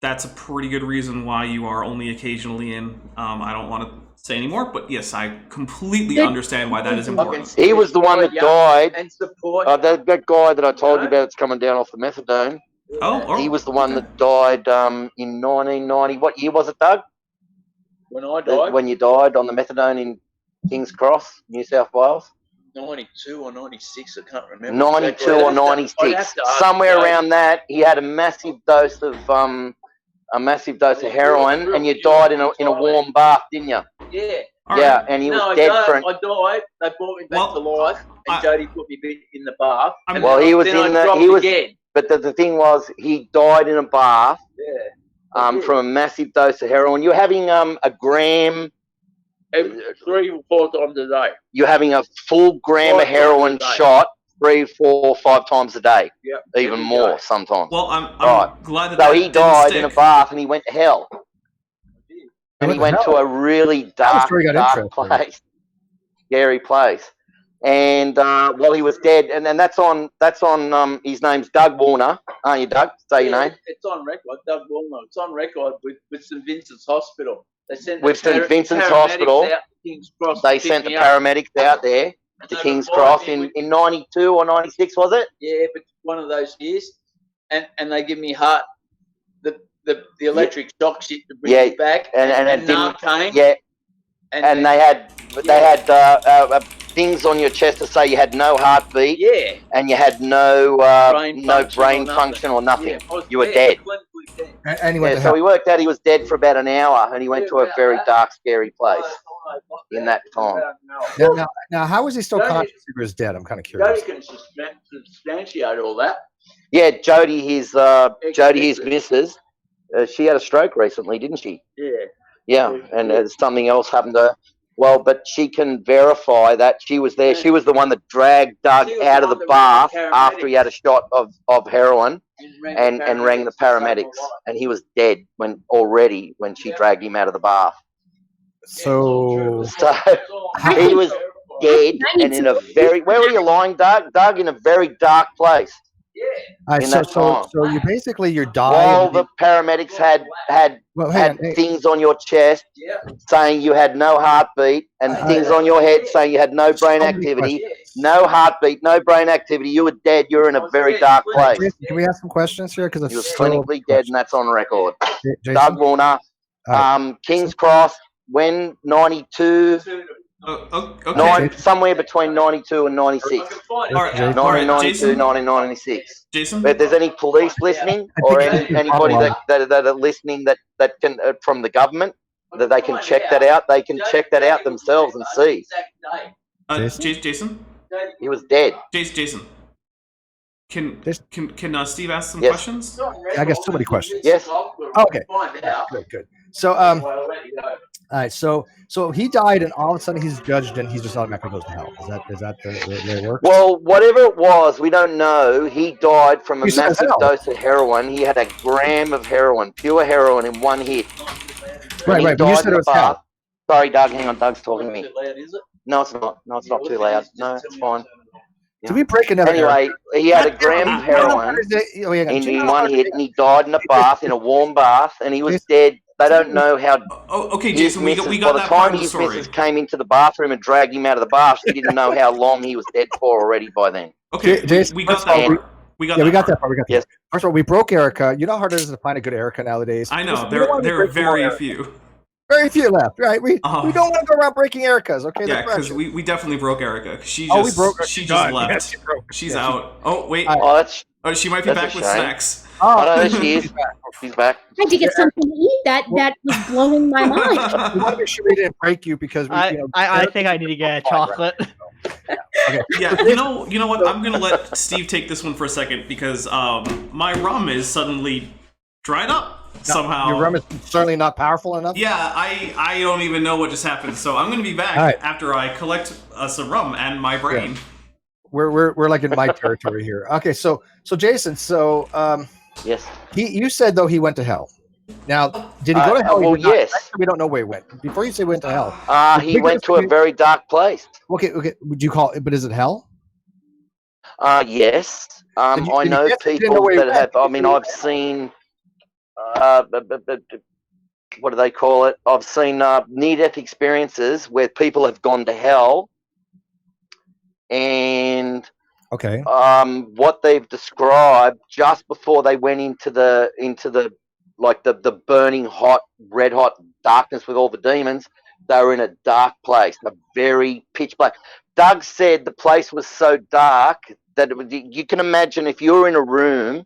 that's a pretty good reason why you are only occasionally in. I don't want to say anymore, but yes, I completely understand why that is important. He was the one that died. And support. That guy that I told you about that's coming down off the methadone. Oh, he was the one that died in 1990. What year was it, Doug? When I died? When you died on the methadone in King's Cross, New South Wales? 92 or 96, I can't remember. 92 or 96. Somewhere around that, he had a massive dose of heroin, and you died in a warm bath, didn't you? Yeah. Yeah, and he was dead for... I died. They brought me back to life, and Jody put me in the bath. Well, he was in the... He was again. But the thing was, he died in a bath from a massive dose of heroin. You're having a gram... 3 or 4 times a day. You're having a full gram of heroin shot 3, 4, 5 times a day. Yep. Even more sometimes. Well, I'm glad that. So he died in a bath and he went to hell. And he went to a really dark place, scary place. And well, he was dead. And then that's on. His name's Doug Warner, aren't you, Doug? Say your name. It's on record, Doug Warner. It's on record with St Vincent's Hospital. With St Vincent's Hospital, they sent the paramedics out there to King's Cross in 92 or 96, was it? Yeah, but one of those years. And they give me the electric shock shit to bring me back. And it didn't. Came, yeah. And they had things on your chest to say you had no heartbeat. Yeah. And you had no brain function or nothing. Yeah, you were dead. So he worked out he was dead for about an hour, and he went to a very dark, scary place in that time. Now, how is he still conscious if he was dead? I'm kind of curious. Jody can substantiate all that. Yeah, Jody, his missus, she had a stroke recently, didn't she? Yeah. Yeah, and something else happened to her. Well, but she can verify that she was there. She was the one that dragged Doug out of the bath after he had a shot of heroin and rang the paramedics. And he was dead when she dragged him out of the bath. So he was dead and in a very... Where were you lying, Doug? Doug, in a very dark place. So you basically you died. While the paramedics had things on your chest saying you had no heartbeat and things on your head saying you had no brain activity, no heartbeat, no brain activity. You were dead. You were in a very dark place. Can we ask some questions here? Because you were clinically dead, and that's on record. Jason? Doug Warner, King's Cross, when 92. Okay. Somewhere between 92 and 96. 1992, 1996. Jason? If there's any police listening or anybody that are listening that can from the government, that they can check that out, they can check that out themselves and see. Jason? He was dead. Jason. Can Steve ask some Yes. questions? I guess so many questions. Yes. Okay. Good. So all right. So he died, and all of a sudden he's judged, and he's just automatically goes to hell. Is that the way it works? Well, whatever it was, we don't know. He died from a massive dose of heroin. He had a gram of heroin, pure heroin, in one hit. Right. But you said it was hell. Sorry, Doug. Hang on. Doug's talking to me. No, it's not. No, it's not too loud. No, it's fine. Did we break another? Anyway, he had a gram of heroin in one hit, and he died in a bath, in a warm bath, and he was dead. They don't know how. Oh, okay, Jason. We got that part of the story. By the time his missus came into the bathroom and dragged him out of the bath, she didn't know how long he was dead for already by then. Okay, Jason, we got that. We got that part. Yes. First of all, we broke Erika. You know how hard it is to find a good Erika nowadays. I know. There are very few. Very few left, right? We don't want to go around breaking Erikas, okay? Yeah, because we definitely broke Erika. She we broke her. She just left. Yes, she's out. Oh wait. She might be back with snacks. Oh, no, she is. She's back. I had to get something to eat. That was blowing my mind. We want to make sure we didn't break you because I think I need to get a chocolate. Okay. Yeah, you know what? I'm gonna let Steve take this one for a second because my rum is suddenly dried up. Somehow your rum is certainly not powerful enough. Yeah, I don't even know what just happened. So I'm going to be back after I collect some rum and my brain. Yeah. We're like in my territory here. Okay, so Jason, yes, you said though he went to hell. Now, did he go to hell? Well, yes. We don't know where he went. Before you say he went to hell, he went to a very dark place. Okay. Would you call it? But is it hell? Yes. I know people that have. I mean, I've seen. What do they call it? I've seen near-death experiences where people have gone to hell, and what they've described just before they went into the burning hot, red hot darkness with all the demons, they were in a dark place, a very pitch black. Doug said the place was so dark that you can imagine if you were in a room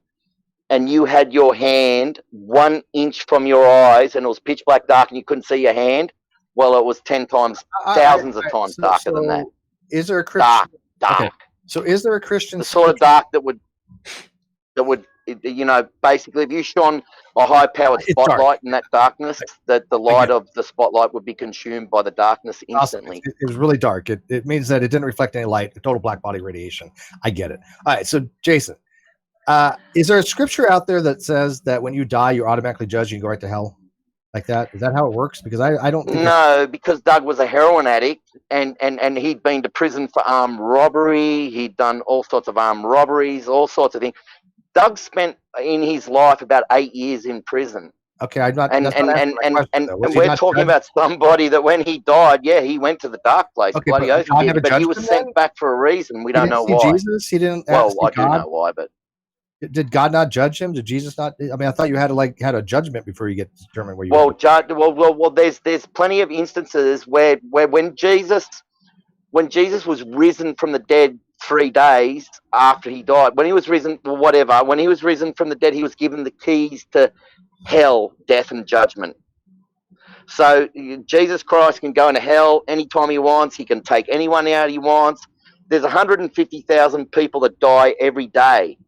and you had your hand 1 inch from your eyes and it was pitch black dark and you couldn't see your hand, well, it was 10 times, thousands of times darker than that. Is there a Christian? Dark. Okay. So is there a Christian? The sort of dark that would, basically if you shone a high-powered spotlight in that darkness, that the light of the spotlight would be consumed by the darkness instantly. It was really dark. It means that it didn't reflect any light, total black body radiation. I get it. All right, so Jason, is there a scripture out there that says that when you die, you're automatically judged and you go right to hell? Like that? Is that how it works? Because I don't think No, because Doug was a heroin addict and he'd been to prison for armed robbery. He'd done all sorts of armed robberies, all sorts of things. Doug spent in his life about 8 years in prison. Okay, I'm not. And we're talking about somebody that when he died, he went to the dark place. Okay, bloody oath he did, but he was sent back for a reason. We don't know why. Jesus, he didn't. Well, I do know why, but did God not judge him? Did Jesus not? I mean, I thought you had a judgment before you get to determine where you. Well, there's plenty of instances where when Jesus was risen from the dead 3 days after he died, when he was risen, when he was risen from the dead, he was given the keys to hell, death, and judgment. So Jesus Christ can go into hell anytime he wants. He can take anyone out he wants. There's 150,000 people that die every day.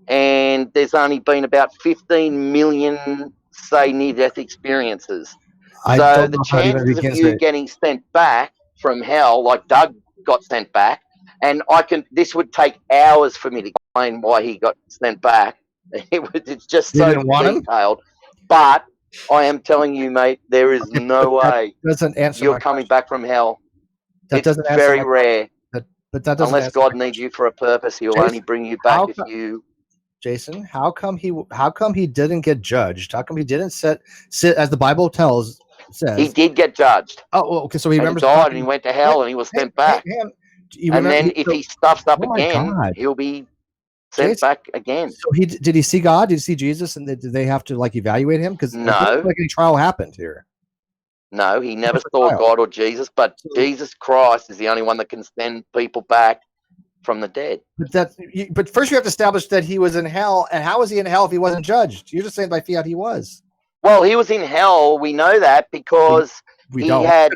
And there's only been about 15 million, say, near-death experiences. So the chances of you getting sent back from hell, like Doug got sent back, and this would take hours for me to explain why he got sent back. It's just You so didn't want him? detailed. But I am telling you, mate, there is no way doesn't answer you're my coming question. back from hell. That It's doesn't answer very my rare. But that doesn't Unless answer God my needs you for a purpose, He'll Jason, only bring you back if how you. Jason, how come he didn't get judged? How come he didn't sit as the Bible says? He did get judged. Oh, well, okay. So he And he remembers died, and he went to hell, and he was sent back. And then if he stuffs up again, he'll be sent Jason, back again. So did he see God? Did he see Jesus? And did they have to like evaluate him? Because No. it doesn't look like any trial happened here. No, he never saw God or Jesus, but Jesus Christ is the only one that can send people back from the dead. But first you have to establish that he was in hell, and how was he in hell if he wasn't judged? You're just saying by fiat he was. Well, he was in hell. We know that because he had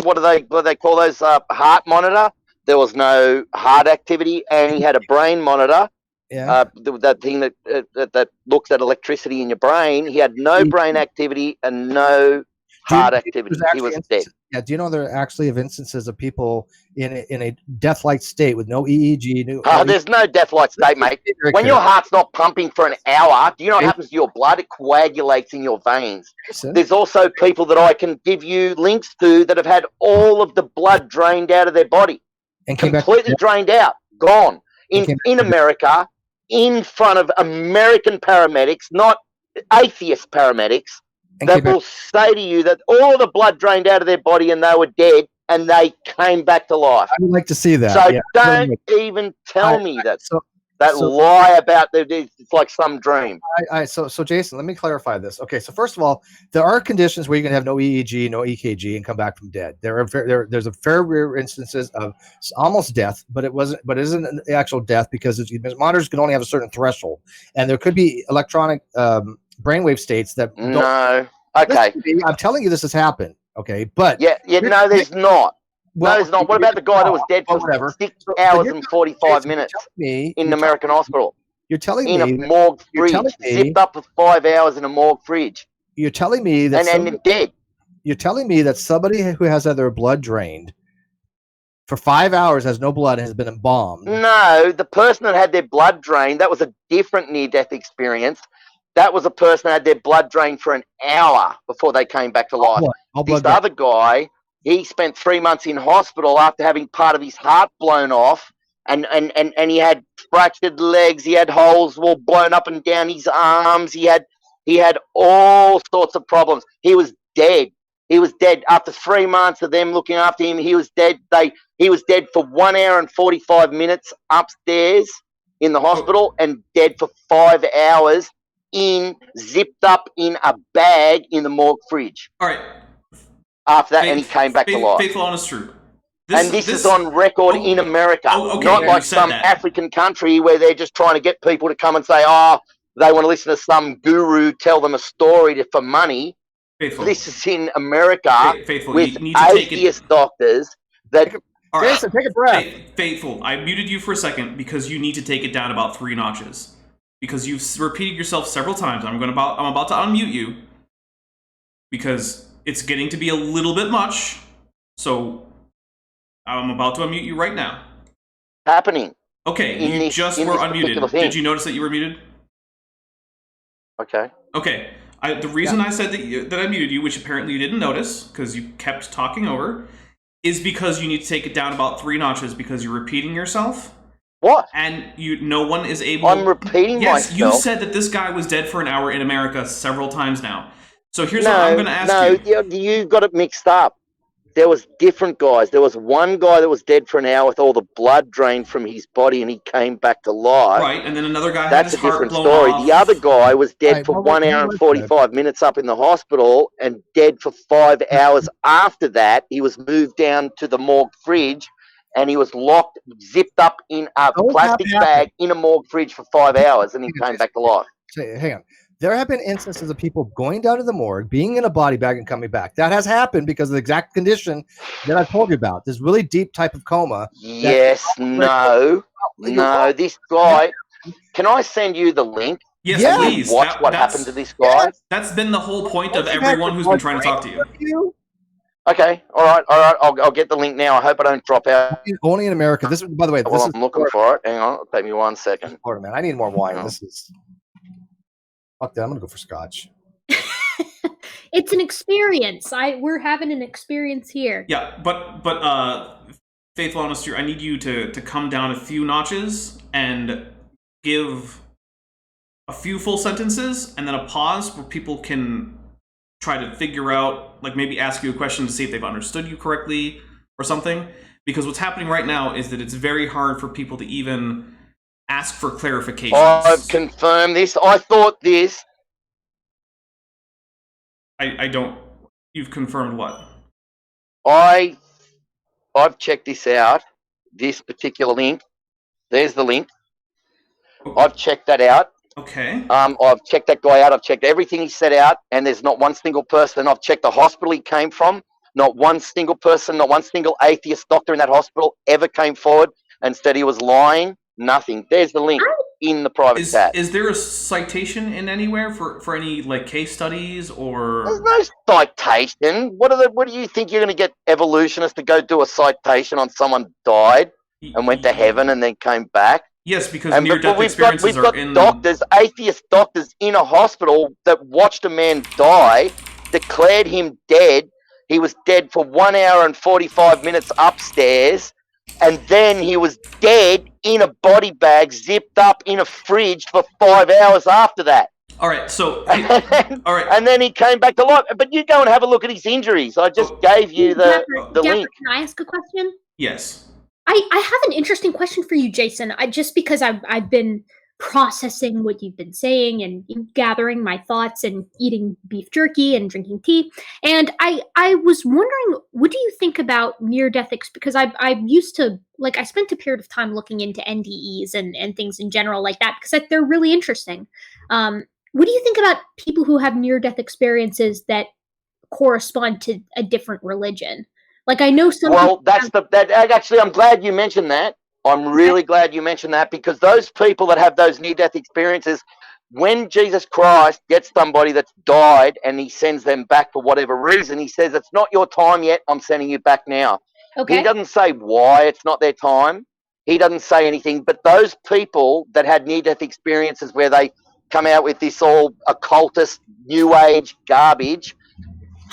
what do they call those heart monitor? There was no heart activity, and he had a brain monitor. Yeah. That thing that looks at electricity in your brain. He had no brain activity and no heart activity. He was dead. Yeah. Do you know there are actually instances of people in a death-like state with no EEG? There's no death-like state, mate. When your heart's not pumping for an hour, do you know what happens to your blood? It coagulates in your veins. There's also people that I can give you links to that have had all of the blood drained out of their body, and completely drained out, gone in America. In front of American paramedics, not atheist paramedics, that will say to you that all the blood drained out of their body and they were dead and they came back to life. I would like to see that. So don't even tell me that lie about it's like some dream. So Jason, let me clarify this. Okay, so first of all, there are conditions where you can have no EEG, no EKG, and come back from dead. There's a fair rare instances of almost death, but it isn't an actual death because monitors can only have a certain threshold, and there could be electronic brainwave states that. No, okay. I'm telling you, this has happened. Okay, but no, there's not. No, it's not. What about the guy that was dead for 6 hours and 45 minutes in an American hospital? You're telling me in a morgue fridge, zipped up for 5 hours in a morgue fridge. You're telling me that and dead. You're telling me that somebody who has had their blood drained for 5 hours, has no blood, and has been embalmed. No, the person that had their blood drained, that was a different near-death experience. That was a person that had their blood drained for an hour before they came back to life. This other guy, he spent 3 months in hospital after having part of his heart blown off, and he had fractured legs. He had holes all blown up and down his arms. He had all sorts of problems. He was dead. He was dead after 3 months of them looking after him. He was dead. He was dead for 1 hour and 45 minutes upstairs in the hospital, and dead for 5 hours zipped up in a bag in the morgue fridge. All right. After that, and he came back to life. Faithful, honest, true. This is on record in America, not like some African country where they're just trying to get people to come and say, they want to listen to some guru tell them a story for money. Faithful. This is in America Faithful. with atheist doctors that... All right. Jason, take a breath. Faithful, I muted you for a second because you need to take it down about 3 notches. Because you've repeated yourself several times. I'm about to unmute you because it's getting to be a little bit much. So I'm about to unmute you right now. Happening. Okay, you just were unmuted. Did you notice that you were muted? Okay. Okay. The reason I said that I muted you, which apparently you didn't notice because you kept talking over, is because you need to take it down about 3 notches because you're repeating yourself. What? And no one is able... I'm repeating myself. Yes, you said that this guy was dead for an hour in America several times now. So here's what I'm going to ask you. No, you got it mixed up. There was different guys. There was one guy that was dead for an hour with all the blood drained from his body, and he came back to life. Right, and then another guy had his heart blown story. off. The other guy was dead for 1 hour and 45 minutes up in the hospital, and dead for 5 hours after that. He was moved down to the morgue fridge, and he was locked, zipped up in a plastic bag in a morgue fridge for 5 hours, and he came back to life. Hang on. There have been instances of people going down to the morgue, being in a body bag, and coming back. That has happened because of the exact condition that I told you about. This really deep type of coma. Yes, no. This guy. Can I send you the link? Yes, please. Watch what happened to this guy. That's been the whole point of everyone who's been trying to talk to you. Okay, all right. I'll get the link now. I hope I don't drop out Only in America. This is, by the way, this while is I'm looking for it. Hang on, it'll take me 1 second. Florida, man. I need more wine. Oh. This is fuck that. I'm gonna go for scotch. It's an experience. We're having an experience here. Yeah, but Faithful Honest, I need you to come down a few notches and give a few full sentences and then a pause where people can try to figure out, like maybe ask you a question to see if they've understood you correctly or something. Because what's happening right now is that it's very hard for people to even ask for clarifications. I've confirmed this. I thought this. I don't. You've confirmed what? I've checked this out. This particular link. There's the link. I've checked that out. Okay. I've checked that guy out. I've checked everything he set out, and there's not one single person. I've checked the hospital he came from. Not one single person, not one single atheist doctor in that hospital ever came forward and said he was lying. Nothing. There's the link in the private chat. Is there a citation in anywhere for any like case studies or? There's no citation. What do you think you're going to get evolutionists to go do a citation on someone died and went to heaven and then came back? Yes, because near-death we've experiences got are in doctors, atheist doctors in a hospital that watched a man die, declared him dead. He was dead for 1 hour and 45 minutes upstairs, and then he was dead in a body bag, zipped up in a fridge for 5 hours after that. All right, so all right, and then he came back to life. But you go and have a look at his injuries. I just gave you the link. Can I ask a question? Yes. I have an interesting question for you, Jason. Just because I've been processing what you've been saying and gathering my thoughts and eating beef jerky and drinking tea, and I was wondering, what do you think about near-death because I used to, like, I spent a period of time looking into NDEs and things in general like that because they're really interesting. What do you think about people who have near-death experiences that correspond to a different religion? Like, I know some. Well, actually, I'm glad you mentioned that. I'm really glad you mentioned that, because those people that have those near-death experiences, when Jesus Christ gets somebody that's died and he sends them back for whatever reason, he says, "It's not your time yet. I'm sending you back now." Okay. He doesn't say why it's not their time. He doesn't say anything. But those people that had near-death experiences where they come out with this all occultist, new age garbage,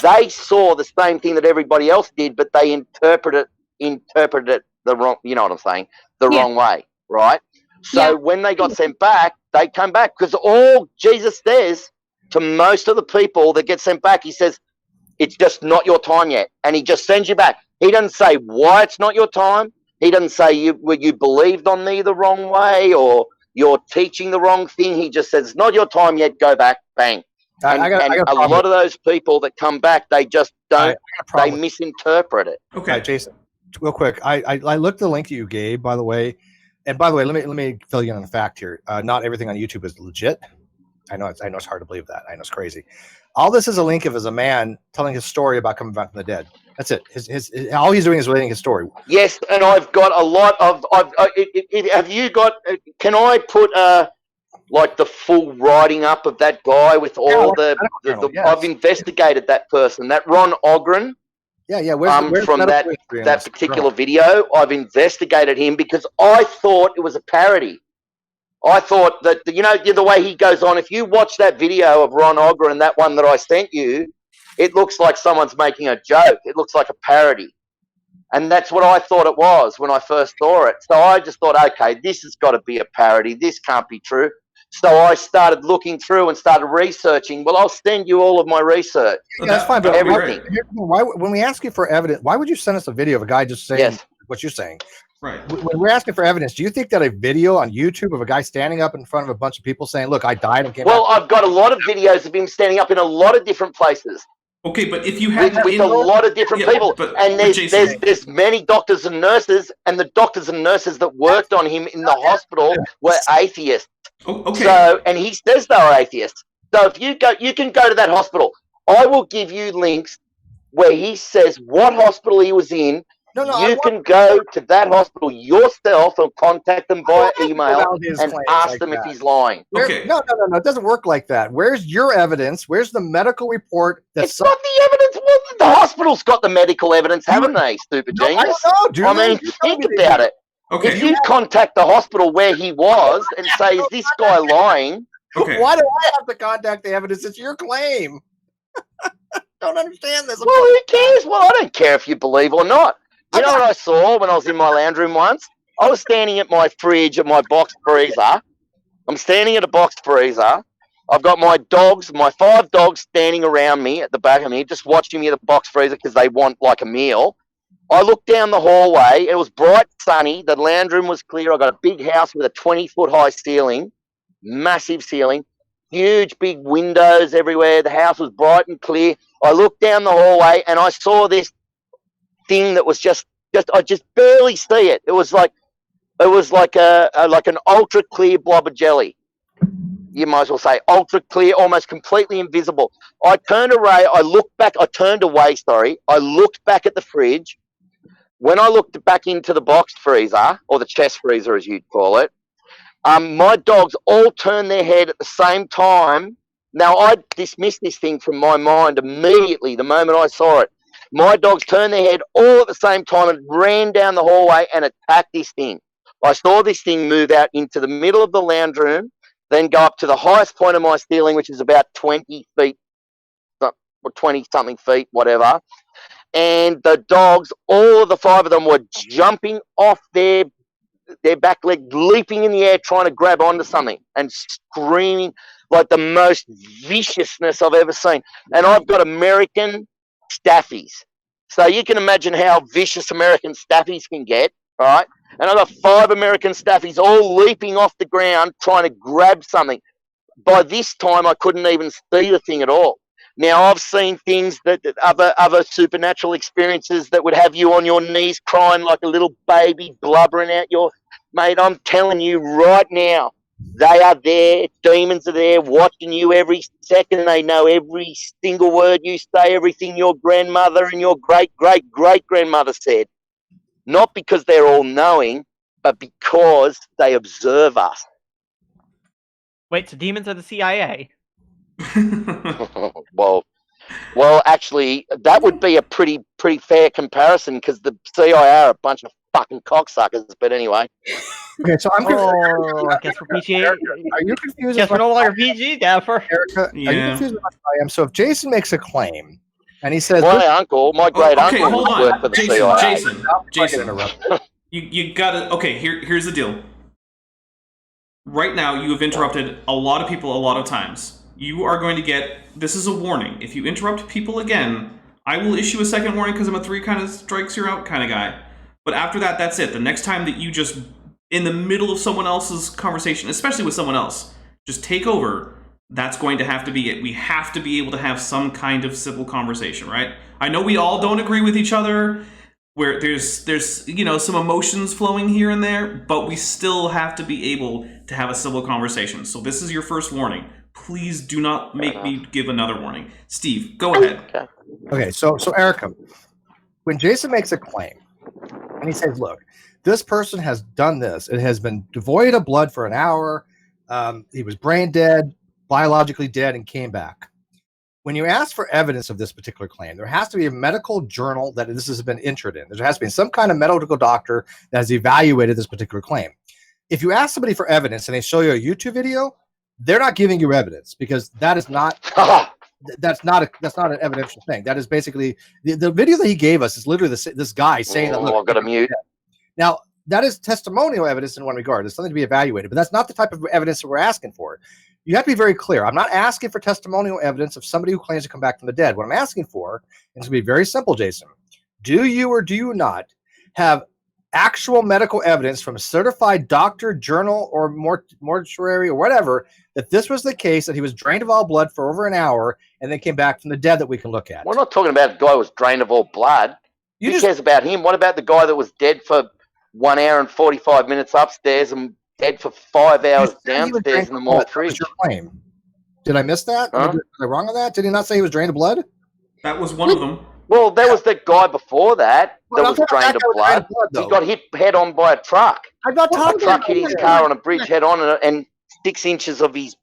they saw the same thing that everybody else did, but they interpreted it the wrong, you know what I'm saying, the wrong way, right? So when they got sent back, they come back, because all Jesus says to most of the people that get sent back, he says, "It's just not your time yet," and he just sends you back. He doesn't say why it's not your time. He doesn't say you believed on me the wrong way or you're teaching the wrong thing. He just says, "It's not your time yet. Go back." Bang. And a lot of those people that come back, they just don't. They misinterpret it. Okay, Jason, real quick. I looked at the link that you gave, by the way, and by the way, let me fill you in on the fact here. Not everything on YouTube is legit. I know it's hard to believe that. I know it's crazy. All this is a link of is a man telling his story about coming back from the dead. That's it. His all he's doing is relating his story. Yes, and I've got a lot of. Have you got? Can I put like the full writing up of that guy with all I've investigated that person, that Ron Ogren. Yeah. Where's from that particular video, I've investigated him because I thought it was a parody. I thought that the way he goes on. If you watch that video of Ron Ogren, that one that I sent you, it looks like someone's making a joke. It looks like a parody. And that's what I thought it was when I first saw it. So I just thought, okay, this has got to be a parody. This can't be true. So I started looking through and started researching. Well, I'll send you all of my research. Yeah, that's fine, but everything. Why, when we ask you for evidence, why would you send us a video of a guy just saying what you're saying? Right. When we're asking for evidence, do you think that a video on YouTube of a guy standing up in front of a bunch of people saying, "Look, I died and came back"? Well, I've got a lot of videos of him standing up in a lot of different places. Okay, but if you had with a lot of different people, and there's many doctors and nurses, and the doctors and nurses that worked on him in the hospital were atheists. Oh, okay. So, and he says they were atheists. So if you go, you can go to that hospital. I will give you links where he says what hospital he was in. You can go to that hospital yourself and contact them via email and ask them if he's lying. Okay. No. It doesn't work like that. Where's your evidence? Where's the medical report? It's not the evidence. the hospital's got the medical evidence, haven't they, stupid genius? I mean, think about it. Okay. If you contact the hospital where he was and say, is this guy lying? Okay. Why do I have to contact the evidence? It's your claim. Don't understand this. Well, who cares? Well, I don't care if you believe or not. You know what I saw when I was in my lounge room once? I was standing at my fridge, at my box freezer. I'm standing at a box freezer. I've got my dogs, my 5 dogs standing around me at the back of me, just watching me at the box freezer because they want like a meal. I looked down the hallway. It was bright, sunny. The lounge room was clear. I got a big house with a 20-foot high ceiling, massive ceiling, huge big windows everywhere. The house was bright and clear. I looked down the hallway and I saw this thing that was just I just barely see it. It was like an ultra clear blob of jelly. You might as well say ultra clear, almost completely invisible. I turned away. I looked back at the fridge. When I looked back into the box freezer, or the chest freezer as you'd call it, my dogs all turned their head at the same time. Now, I dismissed this thing from my mind immediately the moment I saw it. My dogs turned their head all at the same time and ran down the hallway and attacked this thing. I saw this thing move out into the middle of the lounge room, then go up to the highest point of my ceiling, which is about 20 feet, or 20-something feet, whatever. And the dogs, all of the 5 of them were jumping off their back leg, leaping in the air, trying to grab onto something and screaming like the most viciousness I've ever seen. And I've got American staffies. So you can imagine how vicious American staffies can get, right? And I've got 5 American staffies all leaping off the ground trying to grab something. By this time, I couldn't even see the thing at all. Now, I've seen things that other supernatural experiences that would have you on your knees crying like a little baby, blubbering out your... Mate, I'm telling you right now, they are there. Demons are there watching you every second. They know every single word you say, everything your grandmother and your great-great-great-grandmother said. Not because they're all-knowing, but because they observe us. Wait, so demons are the CIA? Well, actually, that would be a pretty fair comparison because the CIA are a bunch of fucking cocksuckers. But anyway. Okay, so I'm confused. I guess we're PG. Are you confused? Guess we're no longer PG, Dapper. Erica, Yeah. are you confused with what I am? So if Jason makes a claim and he says, my great okay, uncle hold worked on. for the CIA. Jason, you gotta... Okay, here's the deal. Right now, you have interrupted a lot of people a lot of times. You are going to get... This is a warning. If you interrupt people again, I will issue a second warning because I'm a 3 kind of strikes you're out kind of guy. But after that, that's it. The next time that you just, in the middle of someone else's conversation, especially with someone else, just take over, that's going to have to be it. We have to be able to have some kind of civil conversation, right? I know we all don't agree with each other, where there's you know, some emotions flowing here and there, but we still have to be able to have a civil conversation. So this is your first warning. Please do not make me give another warning. Steve, go ahead. Okay, so Erica, when Jason makes a claim and he says, look, this person has done this. It has been devoid of blood for an hour. He was brain dead, biologically dead, and came back. When you ask for evidence of this particular claim, there has to be a medical journal that this has been entered in. There has to be some kind of medical doctor that has evaluated this particular claim. If you ask somebody for evidence and they show you a YouTube video, they're not giving you evidence because that is not that's not an evidential thing. That is basically the video that he gave us is literally this guy saying that. Look, I've got to mute. Now that is testimonial evidence in one regard. It's something to be evaluated, but that's not the type of evidence that we're asking for. You have to be very clear. I'm not asking for testimonial evidence of somebody who claims to come back from the dead. What I'm asking for, and it's going to be very simple, Jason. Do you or do you not have actual medical evidence from a certified doctor, journal, or mortuary or whatever that this was the case, that he was drained of all blood for over an hour and then came back from the dead that we can look at? We're not talking about the guy who was drained of all blood. Who cares about him? What about the guy that was dead for 1 hour and 45 minutes upstairs and dead for 5 hours downstairs in the malt fridge? Your claim. Did I miss that? Huh? Am I wrong on that? Did he not say he was drained of blood? That was one of them. Well, there was the guy before that that was drained of blood. He He got hit head on by a truck. I'm not talking The truck about hit his car on a bridge head on, and 6 inches of his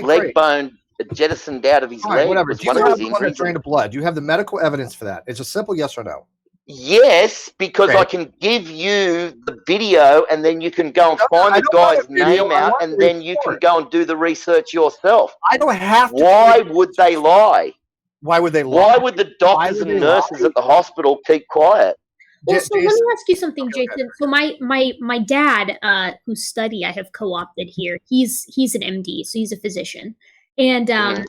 leg bone jettisoned out of his All right, leg. whatever. Was Do you one of have his the one that injuries. drained blood? Do you have the medical evidence for that? It's a simple yes or no. Yes, because Okay. I can give you the video, and then you can go and No, find I the don't want guy's a video. name I out, want and the then you can report. go and do the research yourself. I don't have to. Why would they lie? Why would they lie? Why would the doctors would and they nurses lie? at the hospital keep quiet? Well, so let me Jason- ask you something, Okay, Jason. So my dad, whose study I have co-opted here, he's an MD, so he's a physician, and Mhm.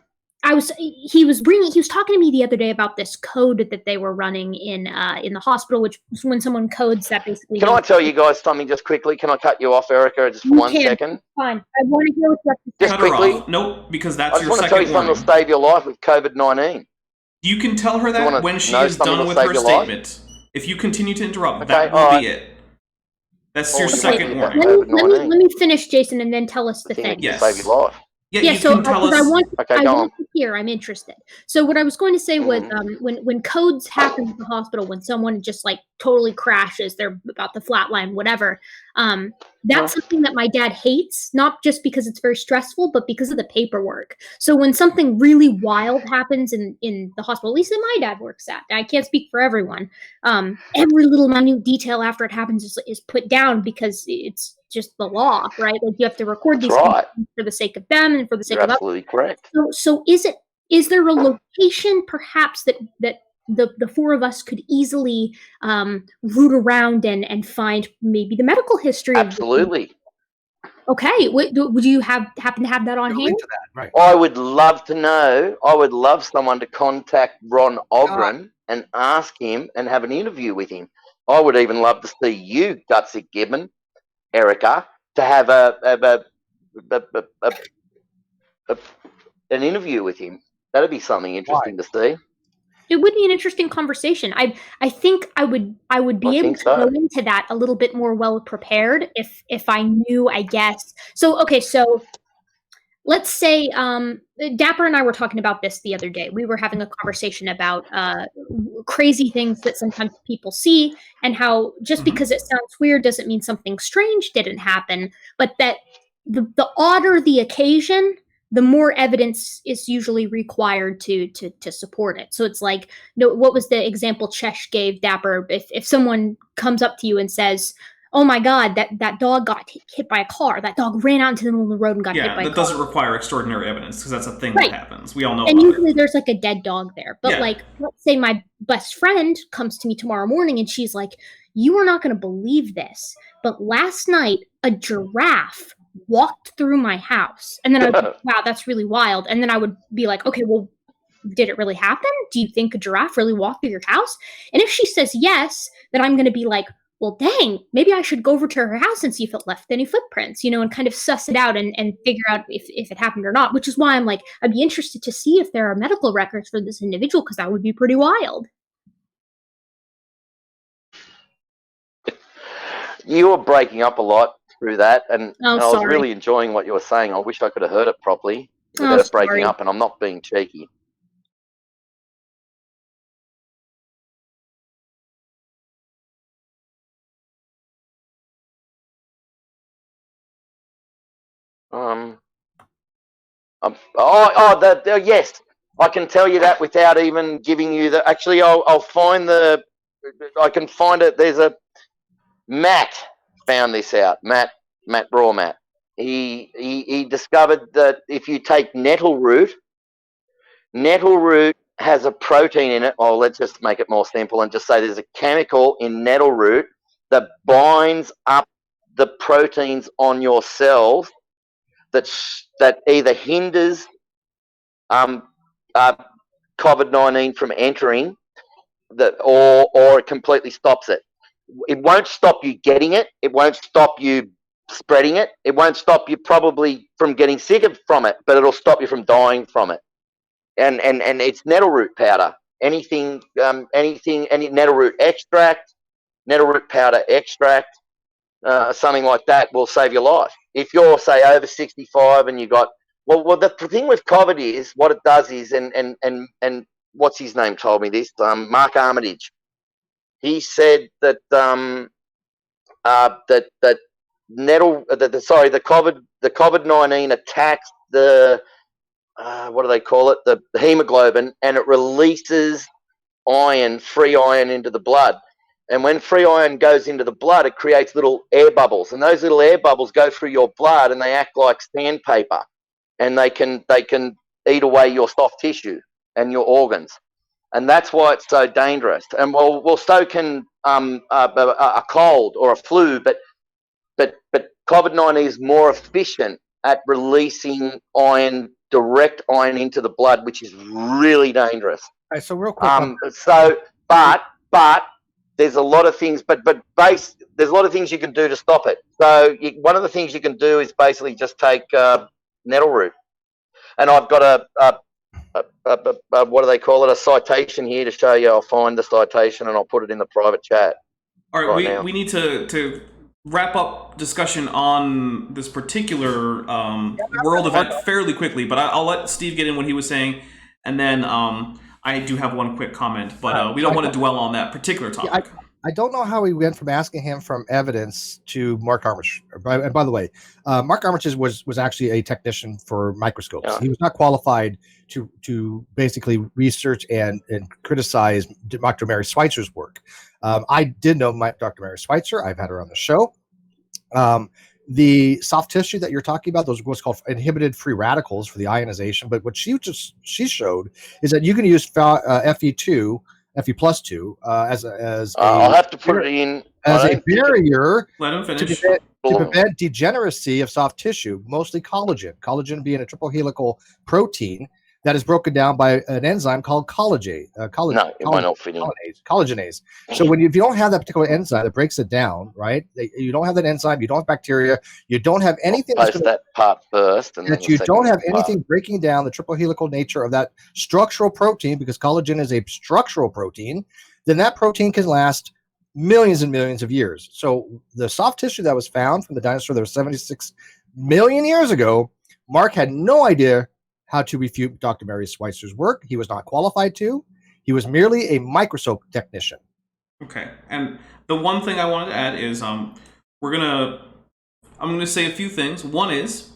he was talking to me the other day about this code that they were running in the hospital, which is when someone codes that basically. Can I tell you guys something just quickly? Can I cut you off, Erica, just for You 1 can. second? Fine. I want to hear what you have to say. Just Cut her quickly. off. Nope, because I that's just your want to tell you second something warning. that'll save your life with COVID-19. You can tell her You that wanna when she know is something done that'll with save her your life? statement. If you continue to interrupt, Okay, that will alright. be it. That's Oh, your you second want warning. COVID-19. Let me finish, Jason, and then tell us I the think thing. it Yes. can save your life. Yeah, Yeah, you so can tell I us. want Okay, go on. to hear. I'm interested. So what I was going to say was, Mhm. when codes happen at the hospital, when someone just like totally crashes, they're about to flatline, whatever. That's something that my dad hates, not just because it's very stressful, but because of the paperwork. So when something really wild happens in the hospital, at least that my dad works at, I can't speak for everyone. Every little minute detail after it happens is put down because it's just the law, right? Like you have to record That's these things right. for the sake of them and for the sake You're of others. absolutely correct. So is there a location perhaps that the four of us could easily root around and find maybe the medical history? Absolutely. Okay. Would you happen to have that on Go hand? into that, right? I would love to know. I would love someone to contact Ron Ogren and ask him and have an interview with him. I would even love to see you, Gutsy Gibbon, Erica, to have an interview with him. That'd be something interesting to see. It would be an interesting conversation. I think I would be I able think to so. go into that a little bit more well prepared if I knew, I guess. So okay, so let's say Dapper and I were talking about this the other day. We were having a conversation about crazy things that sometimes people see, and how just because it sounds weird doesn't mean something strange didn't happen, but that the odder the occasion, the more evidence is usually required to support it. So it's like, what was the example Chesh gave, Dapper? If someone comes up to you and says, "Oh my God, that dog got hit by a car. That dog ran out into the middle of the road and got hit by a car." Yeah, that doesn't require extraordinary evidence because that's a thing Right. that happens. We all know And about usually it. there's like a dead dog there. But Yeah. like, let's say my best friend comes to me tomorrow morning and she's like, "You are not going to believe this, but last night a giraffe walked through my house." And then I would be, wow, that's really wild. And then I would be like, okay, well, did it really happen? Do you think a giraffe really walked through your house? And if she says yes, then I'm going to be like, well, dang, maybe I should go over to her house and see if it left any footprints, and kind of suss it out and figure out if it happened or not, which is why I'm like, I'd be interested to see if there are medical records for this individual, because that would be pretty wild. You were breaking up a lot through that, and Oh, I was sorry. really enjoying what you were saying. I wish I could have heard it properly without it breaking Sorry. up, and I'm not being cheeky. Yes, I can tell you that without even giving you the. Actually, I'll find the. I can find it. There's a Matt found this out. Matt Raw. He discovered that if you take nettle root has a protein in it. Oh, let's just make it more simple and just say there's a chemical in nettle root that binds up the proteins on your cells that either hinders COVID-19 from entering, or it completely stops it. It won't stop you getting it. It won't stop you spreading it. It won't stop you probably from getting sick from it, but it'll stop you from dying from it. And it's nettle root powder. Any nettle root extract, nettle root powder extract, something like that will save your life. If you're, say, over 65 and you got, well, the thing with COVID is, what it does is, and what's his name told me this, Mark Armitage. He said that the COVID-19 attacks the what do they call it? The hemoglobin, and it releases iron, free iron, into the blood. And when free iron goes into the blood, it creates little air bubbles, and those little air bubbles go through your blood, and they act like sandpaper, and they can eat away your soft tissue and your organs, and that's why it's so dangerous. And well, so can a cold or a flu, but COVID-19 is more efficient at releasing iron, direct iron into the blood, which is really dangerous. All right, so real quick. But there's a lot of things, there's a lot of things you can do to stop it. So one of the things you can do is basically just take nettle root, and I've got a what do they call it? A citation here to show you. I'll find the citation and I'll put it in the private chat. All right, we need to wrap up discussion on this particular world event fairly quickly, but I'll let Steve get in what he was saying, and then I do have one quick comment, but we don't want to dwell on that particular topic. I don't know how he went from asking him from evidence to Mark Armitage. And by the way, Mark Armitage was actually a technician for microscopes. Yeah. He was not qualified to basically research and criticize Dr. Mary Schweitzer's work. I did know Dr. Mary Schweitzer. I've had her on the show. The soft tissue that you're talking about, those are what's called inhibited free radicals for the ionization. But what she showed is that you can use Fe2. Fe+2 as I'll have to put it in as a barrier to prevent degeneracy of soft tissue, mostly collagen. Collagen being a triple helical protein that is broken down by an enzyme called collagenase. So if you don't have that particular enzyme that breaks it down, right? You don't have that enzyme. You don't have bacteria. You don't have anything. That part first, and that you don't have anything breaking down the triple helical nature of that structural protein, because collagen is a structural protein. Then that protein can last millions and millions of years. So the soft tissue that was found from the dinosaur that was 76 million years ago, Mark had no idea how to refute Dr. Mary Schweitzer's work. He was not qualified to. He was merely a microscope technician. Okay, and the one thing I wanted to add is I'm gonna say a few things. One is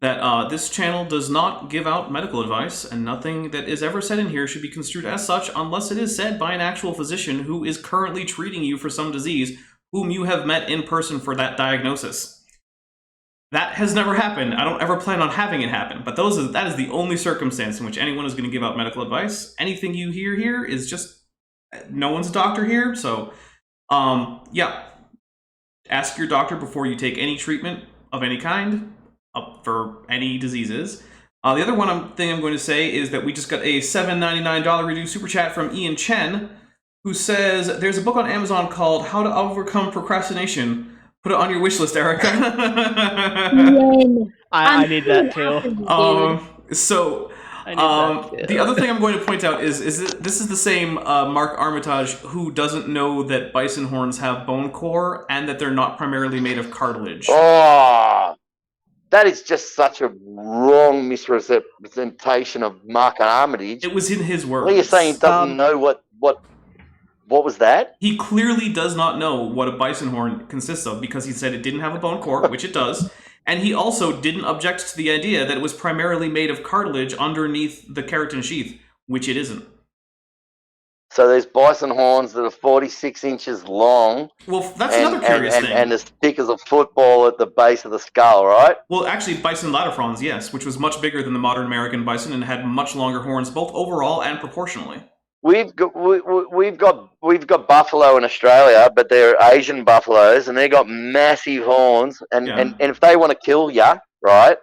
that this channel does not give out medical advice, and nothing that is ever said in here should be construed as such unless it is said by an actual physician who is currently treating you for some disease, whom you have met in person for that diagnosis. That has never happened. I don't ever plan on having it happen, but that is the only circumstance in which anyone is going to give out medical advice. Anything you hear here is just, no one's a doctor here, so yeah. Ask your doctor before you take any treatment of any kind for any diseases. The other thing I'm going to say is that we just got a $7.99 reduced super chat from Ian Chen, who says, there's a book on Amazon called How to Overcome Procrastination. Put it on your wish list, Erika. I need that too. The other thing I'm going to point out is that this is the same Mark Armitage who doesn't know that bison horns have bone core and that they're not primarily made of cartilage. Oh, that is just such a wrong misrepresentation of Mark Armitage. It was in his words. What are you saying? He doesn't know what was that? He clearly does not know what a bison horn consists of, because he said it didn't have a bone core, which it does, and he also didn't object to the idea that it was primarily made of cartilage underneath the keratin sheath, which it isn't. So there's bison horns that are 46 inches long. Well, that's another curious thing. And as thick as a football at the base of the skull, right? Well, actually, bison latifrons, yes, which was much bigger than the modern American bison and had much longer horns, both overall and proportionally. We've got buffalo in Australia, but they're Asian buffaloes, and they've got massive horns. And if they want to kill you, right,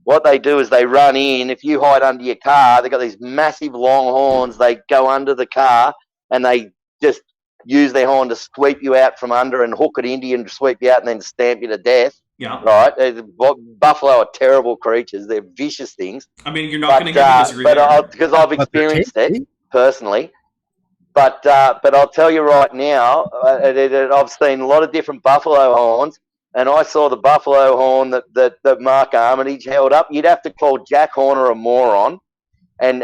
what they do is they run in. If you hide under your car, they've got these massive long horns. They go under the car, and they just use their horn to sweep you out from under and hook it into you and sweep you out and then stamp you to death. Yeah. Right? Buffalo are terrible creatures. They're vicious things. I mean, you're not going to get me disagree there. Because I've experienced it personally. But I'll tell you right now, I've seen a lot of different buffalo horns, and I saw the buffalo horn that Mark Armitage held up. You'd have to call Jack Horner a moron, and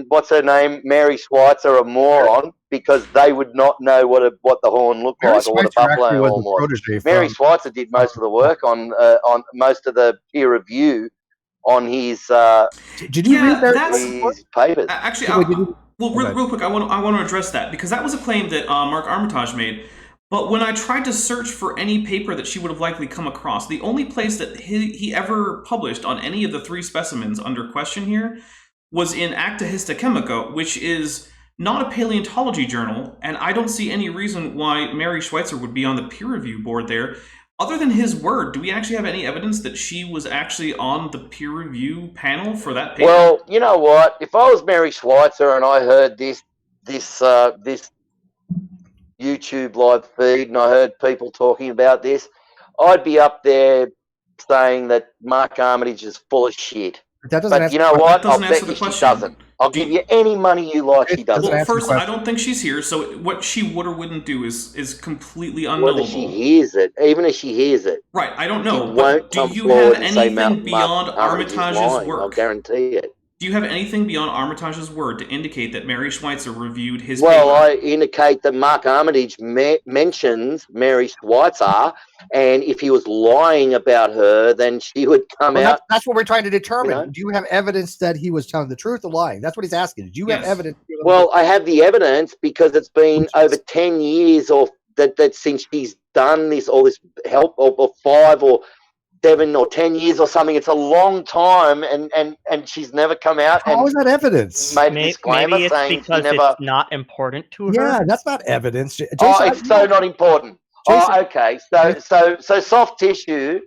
what's her name, Mary Schweitzer, a moron, because they would not know what the horn looked like or what a buffalo horn was. Mary Schweitzer did most of the work on most of the peer review on his Did you read his papers? Actually, real quick, I want to address that because that was a claim that Mark Armitage made. But when I tried to search for any paper that she would have likely come across, the only place that he ever published on any of the 3 specimens under question here was in Acta Histochemica, which is not a paleontology journal, and I don't see any reason why Mary Schweitzer would be on the peer review board there. Other than his word, do we actually have any evidence that she was actually on the peer review panel for that paper? Well, you know what? If I was Mary Schweitzer and I heard this YouTube live feed and I heard people talking about this, I'd be up there saying that Mark Armitage is full of shit. But you know what? I'll bet you she doesn't. I'll give you any money you like, she doesn't. Well, first, I don't think she's here, so what she would or wouldn't do is completely unknowable. Whether she hears it, even if she hears it. Right, I don't know. But do you have anything beyond Armitage's work? I'll guarantee it. Do you have anything beyond Armitage's word to indicate that Mary Schweitzer reviewed his paper? I indicate that Mark Armitage mentions Mary Schweitzer, and if he was lying about her, then she would come out. That's what we're trying to determine. You know? Do you have evidence that he was telling the truth or lying? That's what he's asking. Do you have evidence? Well, I have the evidence because it's been over 10 years or that since she's done this, all this help, or 5 or 7 or 10 years or something. It's a long time, and she's never come out. How is that evidence? Made a disclaimer maybe it's saying because never. It's not important to her. Yeah, that's not evidence. Jason, it's so not important. Jason, okay, so soft tissue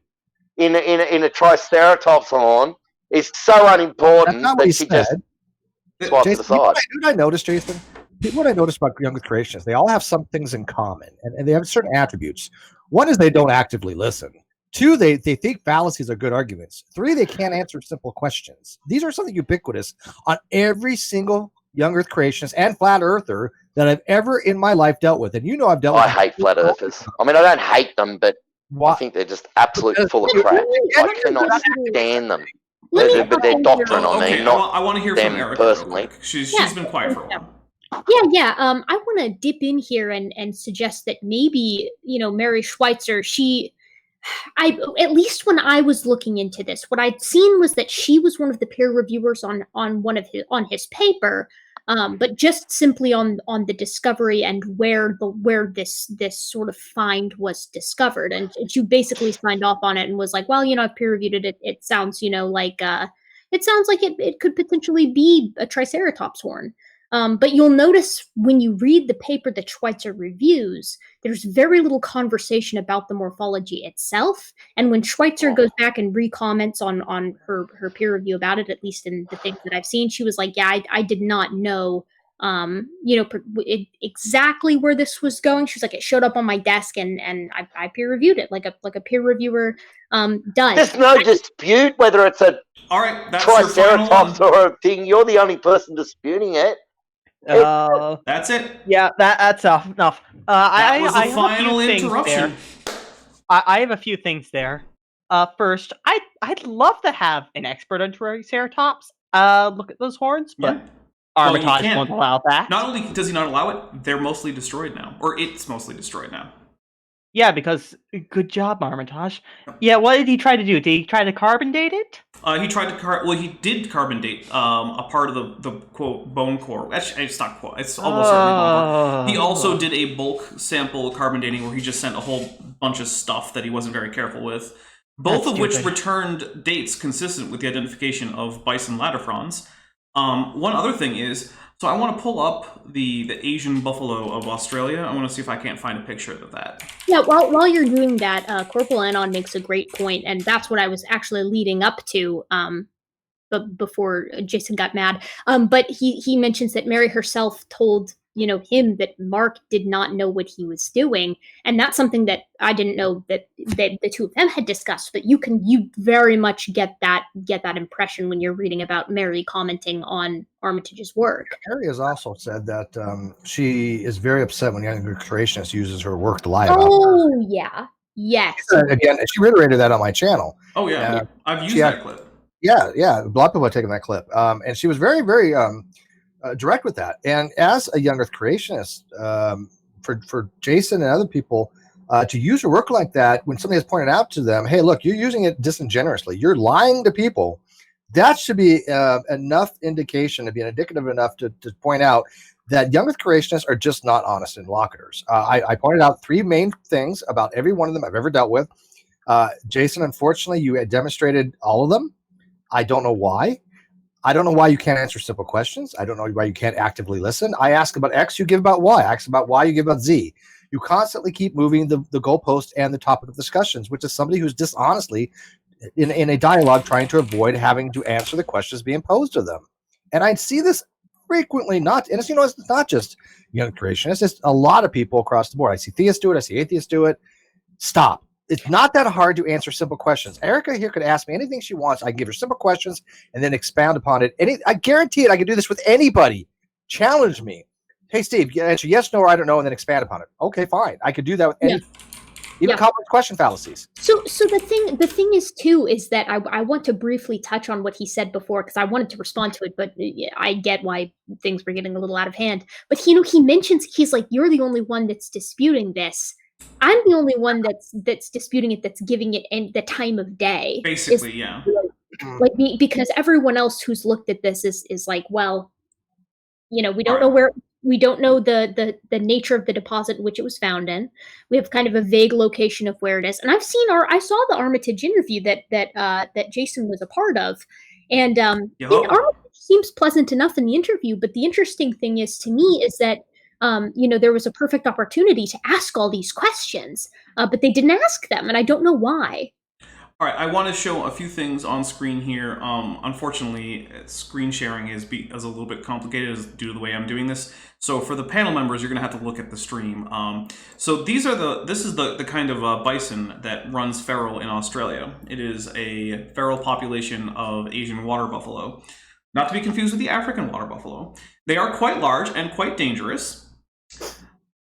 in a triceratops horn is so unimportant that she just swipes it aside. What I noticed, Jason? What I noticed about Young Creationists, they all have some things in common, and they have certain attributes. One is they don't actively listen. 2, they think fallacies are good arguments. 3, they can't answer simple questions. These are something ubiquitous on every single Young Earth Creationist and Flat Earther that I've ever in my life dealt with. And you know I've dealt with. I hate Flat Earthers. I mean, I don't hate them, but I think they're just absolutely full of crap. I cannot stand them. But their doctrine on me, I want to hear from Erika personally. She's been quiet for a while. Yeah. I want to dip in here and suggest that maybe, Mary Schweitzer, at least when I was looking into this, what I'd seen was that she was one of the peer reviewers on his paper, but just simply on the discovery and where this sort of find was discovered, and she basically signed off on it and was like, well, I've peer reviewed it. It sounds, like it could potentially be a triceratops horn. But you'll notice when you read the paper that Schweitzer reviews, there's very little conversation about the morphology itself. And when Schweitzer goes back and re-comments on her peer review about it, at least in the things that I've seen, she was like, yeah, I did not know, exactly where this was going. She was like, it showed up on my desk and I peer reviewed it like a peer reviewer does. There's no dispute whether it's a triceratops or a thing. You're the only person disputing it. That's it. Yeah, that's enough. That was the final interruption. I have a few things there. First, I'd love to have an expert on Triceratops look at those horns, but Armitage won't allow that. Not only does he not allow it, they're mostly destroyed now, or it's mostly destroyed now. Yeah, because good job, Armitage. Yeah, what did he try to do? Did he try to carbon date it? He tried to he did carbon date a part of the quote bone core. Actually, it's not quote. It's almost certainly bone core. He also did a bulk sample carbon dating where he just sent a whole bunch of stuff that he wasn't very careful with. Both of which returned dates consistent with the identification of bison latifrons. One other thing is, so I want to pull up the Asian buffalo of Australia. I want to see if I can't find a picture of that. Yeah, while you're doing that, Corporal Anon makes a great point, and that's what I was actually leading up to before Jason got mad. But he mentions that Mary herself told him that Mark did not know what he was doing, and that's something that I didn't know that the two of them had discussed. But you very much get that impression when you're reading about Mary commenting on Armitage's work. Mary has also said that she is very upset when Young Creationist uses her work to lie about her. Oh yeah, yes. Again, she reiterated that on my channel. Oh yeah, I've used that clip. Yeah, a lot of people have taken that clip, and she was very, very direct with that. And as a Young Earth Creationist, for Jason and other people to use your work like that when somebody has pointed out to them, hey, look, you're using it disingenuously. You're lying to people that should be enough indication to be indicative enough to point out that young Earth creationists are just not honest interlocutors. I pointed out 3 main things about every one of them I've ever dealt with. Jason, unfortunately, you had demonstrated all of them. I don't know why. I don't know why you can't answer simple questions. I don't know why you can't actively listen. I ask about X, you give about Y. I ask about Y, you give about Z. You constantly keep moving the goalpost and the topic of discussions, which is somebody who's dishonestly in a dialogue trying to avoid having to answer the questions being posed to them. And I see this frequently, and it's, it's not just young creationists, it's a lot of people across the board. I see theists do it, I see atheists do it. Stop. It's not that hard to answer simple questions. Erika here could ask me anything she wants. I can give her simple questions and then expound upon it. I guarantee it. I can do this with anybody. Challenge me. Hey, Steve, you answer yes, no, or I don't know, and then expand upon it. Okay, fine. I could do that with any, even complex question fallacies. So the thing is too is that I want to briefly touch on what he said before because I wanted to respond to it, but I get why things were getting a little out of hand. But he mentions, he's like, you're the only one that's disputing this. I'm the only one that's disputing it, that's giving it the time of day. Basically, like because everyone else who's looked at this is like, well, we don't know where. We don't know the nature of the deposit in which it was found in. We have kind of a vague location of where it is. And I saw the Armitage interview that Jason was a part of. And Armitage seems pleasant enough in the interview, but the interesting thing is to me is that there was a perfect opportunity to ask all these questions, but they didn't ask them, and I don't know why. All right, I want to show a few things on screen here. Unfortunately, screen sharing is a little bit complicated due to the way I'm doing this. So for the panel members, you're going to have to look at the stream. So this is the kind of bison that runs feral in Australia. It is a feral population of Asian water buffalo, not to be confused with the African water buffalo. They are quite large and quite dangerous,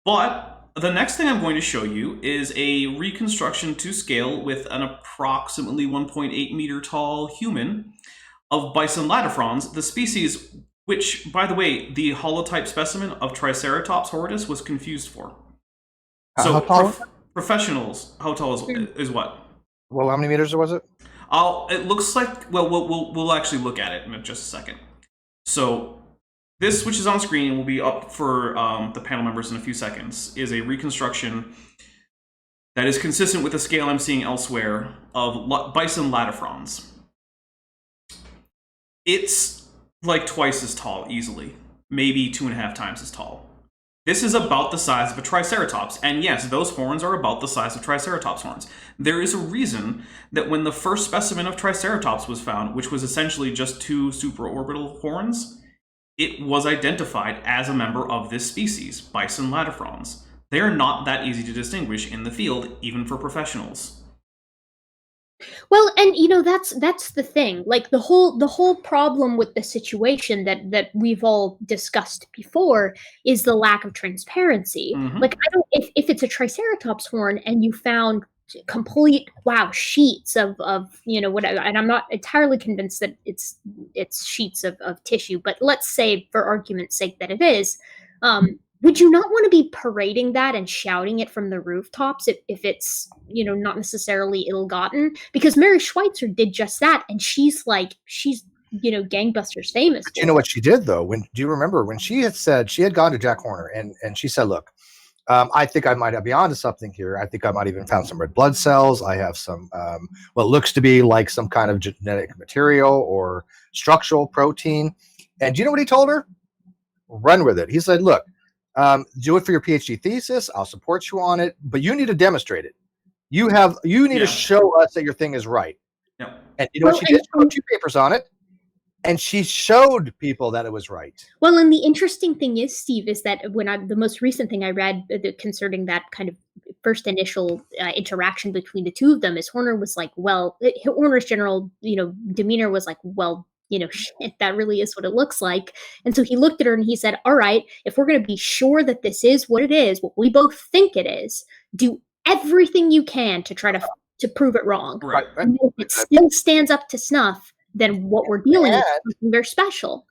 but the next thing I'm going to show you is a reconstruction to scale with an approximately 1.8 meter tall human of bison latifrons, the species which, by the way, the holotype specimen of Triceratops horridus was confused for. So professionals, how tall is what? Well, how many meters was it? It looks like, well, we'll actually look at it in just a second. So this, which is on screen, will be up for the panel members in a few seconds, is a reconstruction that is consistent with the scale I'm seeing elsewhere of bison latifrons. It's like twice as tall, easily. Maybe 2.5 times as tall. This is about the size of a Triceratops, and yes, those horns are about the size of Triceratops horns. There is a reason that when the first specimen of Triceratops was found, which was essentially just 2 supraorbital horns, it was identified as a member of this species, bison latifrons. They are not that easy to distinguish in the field, even for professionals. Well, and that's the thing. Like the whole problem with the situation that we've all discussed before is the lack of transparency. Mm-hmm. Like if it's a Triceratops horn and you found complete sheets of whatever, and I'm not entirely convinced that it's sheets of tissue, but let's say for argument's sake that it is, would you not want to be parading that and shouting it from the rooftops if it's not necessarily ill-gotten? Because Mary Schweitzer did just that, and she's gangbusters famous. But you know what she did though? Do you remember when she had said she had gone to Jack Horner and she said, look, I think I might be onto something here. I think I might even found some red blood cells. I have some what looks to be like some kind of genetic material or structural protein. And do you know what he told her? Run with it. He said, look, do it for your PhD thesis. I'll support you on it, but you need to demonstrate it. You need to show us that your thing is right. Yeah. And you know what she did? She wrote 2 papers on it. And she showed people that it was right. Well, and the interesting thing is, Steve, is that the most recent thing I read concerning that kind of first initial interaction between the two of them is Horner was like, well, Horner's general, demeanor was like, well, shit, that really is what it looks like. And so he looked at her and he said, all right, if we're going to be sure that this is what it is, what we both think it is, do everything you can to try to prove it wrong. Right. And if it still stands up to snuff, then what we're dealing with is something very special.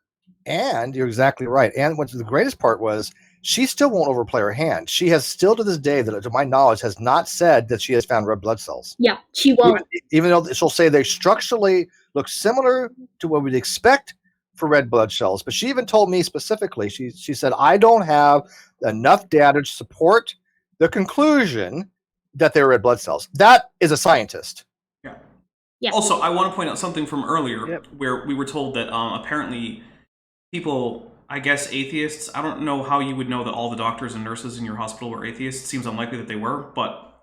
And you're exactly right. And what's the greatest part was she still won't overplay her hand. She has still to this day, that to my knowledge, has not said that she has found red blood cells. Yeah, she won't. Even though she'll say they structurally look similar to what we'd expect for red blood cells. But she even told me specifically, she said, I don't have enough data to support the conclusion that they're red blood cells. That is a scientist. Yeah. Yeah. Also, I want to point out something from earlier where we were told that apparently people, I guess atheists, I don't know how you would know that all the doctors and nurses in your hospital were atheists. It seems unlikely that they were, but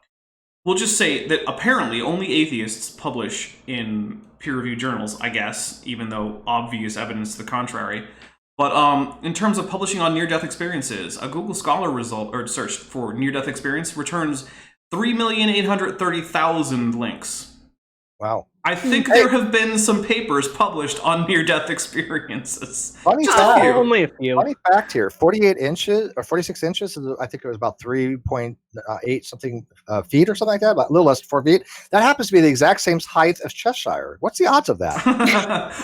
we'll just say that apparently only atheists publish in peer-reviewed journals, I guess, even though obvious evidence to the contrary. But in terms of publishing on near-death experiences, a Google Scholar result or search for near-death experience returns 3,830,000 links. Wow. I think there have been some papers published on near-death experiences. Funny fact, only a few. Funny fact here: 48 inches or 46 inches. I think it was about 3.8 something feet or something like that, about a little less than 4 feet. That happens to be the exact same height as Cheshire. What's the odds of that?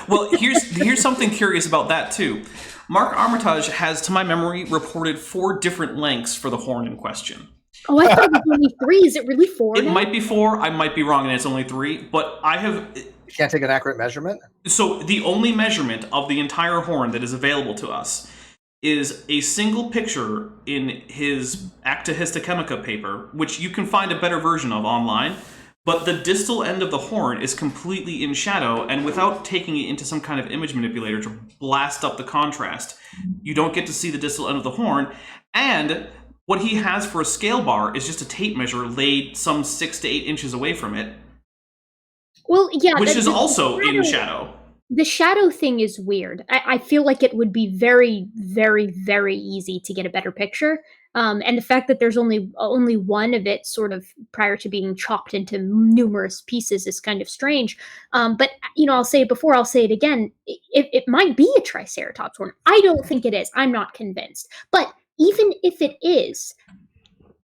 Well, here's something curious about that too. Mark Armitage has, to my memory, reported 4 different lengths for the horn in question. Oh, I thought it was only 3. Is it really 4? It might be 4. I might be wrong, and it's only 3. But I have. You can't take an accurate measurement. So the only measurement of the entire horn that is available to us is a single picture in his Acta Histochemica paper, which you can find a better version of online. But the distal end of the horn is completely in shadow, and without taking it into some kind of image manipulator to blast up the contrast, you don't get to see the distal end of the horn. And what he has for a scale bar is just a tape measure laid some 6 to 8 inches away from it. Well, yeah. Which is also in shadow. The shadow thing is weird. I feel like it would be very, very, very easy to get a better picture. And the fact that there's only one of it sort of prior to being chopped into numerous pieces is kind of strange. But, I'll say it before, I'll say it again. It might be a Triceratops horn. I don't think it is. I'm not convinced. But even if it is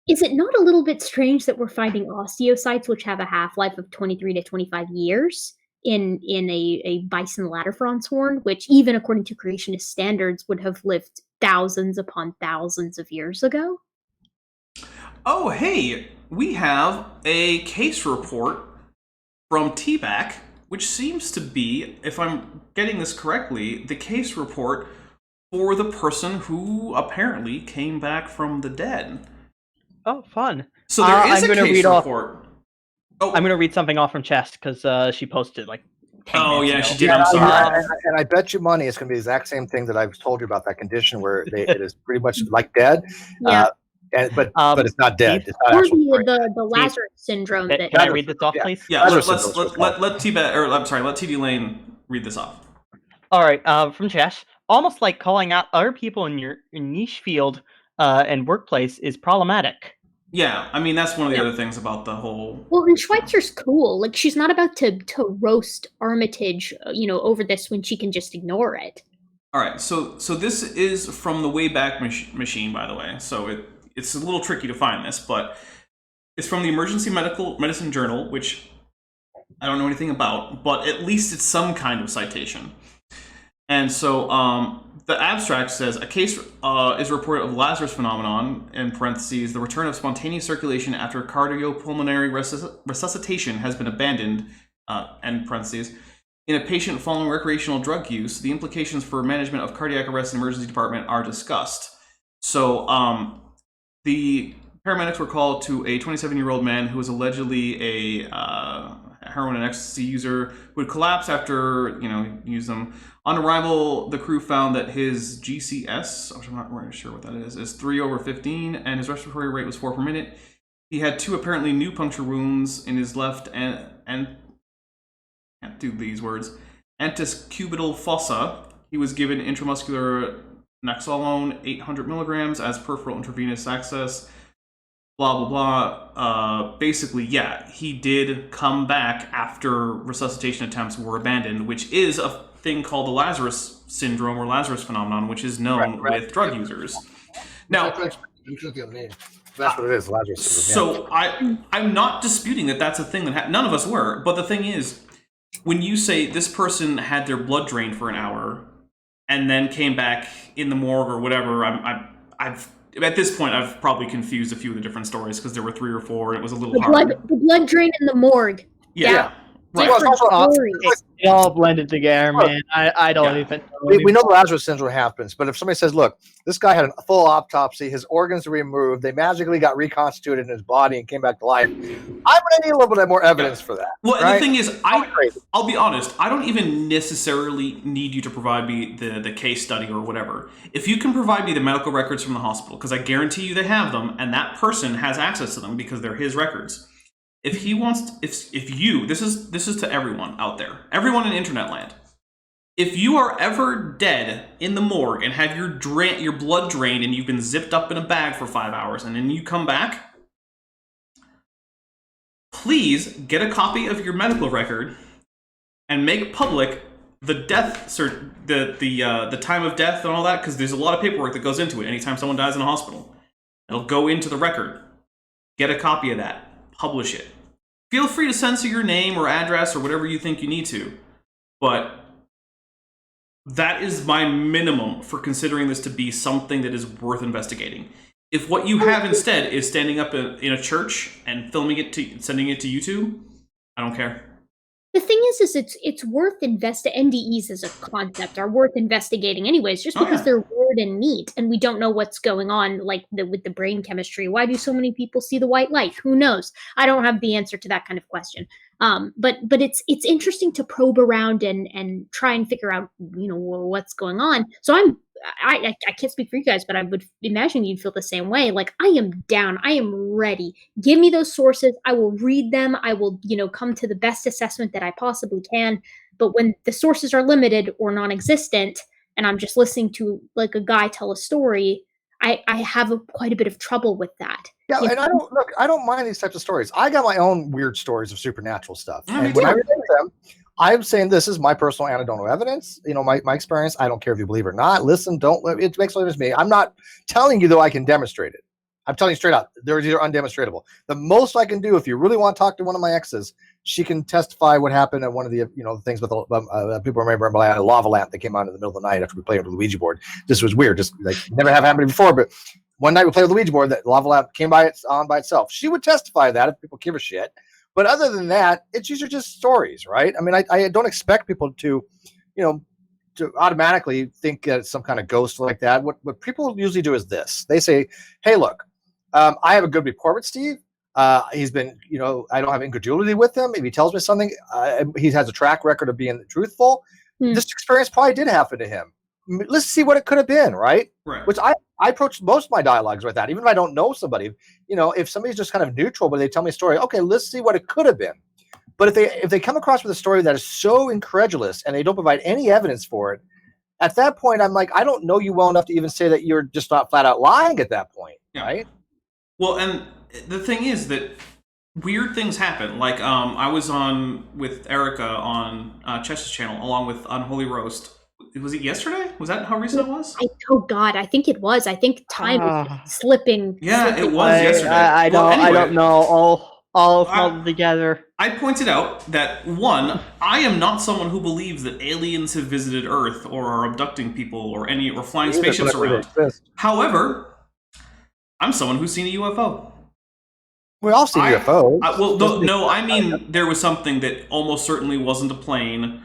it not a little bit strange that we're finding osteocytes which have a half-life of 23 to 25 years in a bison latifrons horn, which even according to creationist standards would have lived thousands upon thousands of years ago? Oh, hey, we have a case report from TBAC, which seems to be, if I'm getting this correctly, the case report for the person who apparently came back from the dead. Oh, fun. So there is a case report. I'm going to read something off from Chest because she posted like 10 minutes ago. She did. I'm sorry. And I bet you money it's going to be the exact same thing that I've told you about that condition where it is pretty much like dead. Yeah. But it's not dead. It's not or actually the Lazarus syndrome. Can I read this off, please? Yeah, let TD Lane read this off. All right, from Chess. Almost like calling out other people in your niche field and workplace is problematic. Yeah, I mean, that's one of the other things about the whole... Well, and Schweitzer's cool. Like, she's not about to roast Armitage, over this when she can just ignore it. All right, so this is from the Wayback Machine, by the way. So it's a little tricky to find this, but it's from the Emergency Medicine Journal, which I don't know anything about, but at least it's some kind of citation. And so the abstract says, a case is reported of Lazarus phenomenon, in parentheses, the return of spontaneous circulation after cardiopulmonary resuscitation has been abandoned, end parentheses, in a patient following recreational drug use. The implications for management of cardiac arrest in emergency department are discussed. So the paramedics were called to a 27-year-old man who was allegedly a heroin and ecstasy user who had collapsed after, used them. On arrival, the crew found that his GCS, which I'm not really sure what that is 3/15, and his respiratory rate was 4 per minute. He had 2 apparently new puncture wounds in his left and can't do these words, antecubital fossa. He was given intramuscular naxolone 800 milligrams as peripheral intravenous access. Blah, blah, blah. Basically, yeah, he did come back after resuscitation attempts were abandoned, which is a thing called the Lazarus syndrome or Lazarus phenomenon, which is known with drug users. Now, that's what it is, Lazarus syndrome. So I'm not disputing that that's a thing that none of us were, but the thing is, when you say this person had their blood drained for an hour and then came back in the morgue or whatever, at this point I've probably confused a few of the different stories because there were 3 or 4 and it was a little hard. The blood drain in the morgue. Yeah. Right. Different stories. It all blended together, man. I don't even know. We know the Lazarus syndrome happens, but if somebody says, look, this guy had a full autopsy, his organs were removed, they magically got reconstituted in his body and came back to life, I'm going to need a little bit more evidence for that. Well, right? The thing is, I'll be honest, I don't even necessarily need you to provide me the case study or whatever. If you can provide me the medical records from the hospital, because I guarantee you they have them, and that person has access to them because they're his records. If he wants, if you, this is to everyone out there, everyone in internet land. If you are ever dead in the morgue and have your blood drained and you've been zipped up in a bag for 5 hours and then you come back, please get a copy of your medical record and make public the death the time of death and all that, because there's a lot of paperwork that goes into it. Anytime someone dies in a hospital, it'll go into the record. Get a copy of that. Publish it. Feel free to censor your name or address or whatever you think you need to, but that is my minimum for considering this to be something that is worth investigating. If what you have instead is standing up in a church and filming it sending it to YouTube, I don't care. The thing is it's worth NDEs as a concept are worth investigating anyways, just because they're weird and neat, and we don't know what's going on, like with the brain chemistry. Why do so many people see the white light? Who knows? I don't have the answer to that kind of question. But it's interesting to probe around and try and figure out, what's going on. So I can't speak for you guys, but I would imagine you'd feel the same way. Like, I am down. I am ready. Give me those sources. I will read them. I will, come to the best assessment that I possibly can. But when the sources are limited or non-existent, and I'm just listening to like a guy tell a story, I have quite a bit of trouble with that. Yeah, and I don't mind these types of stories. I got my own weird stories of supernatural stuff. And when I relate them, I'm saying this is my personal anecdotal evidence. My experience. I don't care if you believe it or not. Listen, it makes no difference to me. I'm not telling you, though, I can demonstrate it. I'm telling you straight out, they're either undemonstratable. The most I can do, if you really want to talk to one of my exes, she can testify what happened at one of the things with people remember a lava lamp that came out in the middle of the night after we played with the Ouija board. This was weird, just like never have happened before. But one night we played with the Ouija board, that lava lamp came by itself. She would testify that if people give a shit. But other than that, it's usually just stories, right? I mean, I don't expect people to automatically think that it's some kind of ghost like that. What people usually do is this. They say, hey, look, I have a good rapport with Steve. He's been, I don't have incredulity with him. If he tells me something, he has a track record of being truthful. This experience probably did happen to him. Let's see what it could have been, right? Which I approach most of my dialogues with that. Even if I don't know somebody, if somebody's just kind of neutral, but they tell me a story, okay, let's see what it could have been. But if they come across with a story that is so incredulous and they don't provide any evidence for it, at that point, I'm like, I don't know you well enough to even say that you're just not flat out lying at that point, right? Well, and the thing is that weird things happen. Like, I was on with Erika on Chess's channel, along with Unholy Roast. Was it yesterday? Was that how recent it was? Oh God, I think it was. I think time is slipping. Yeah, it was yesterday. I don't know. All held together. I pointed out that, one, I am not someone who believes that aliens have visited Earth or are abducting people or flying spaceships around. However, I'm someone who's seen a UFO. We all see UFOs. I mean there was something that almost certainly wasn't a plane,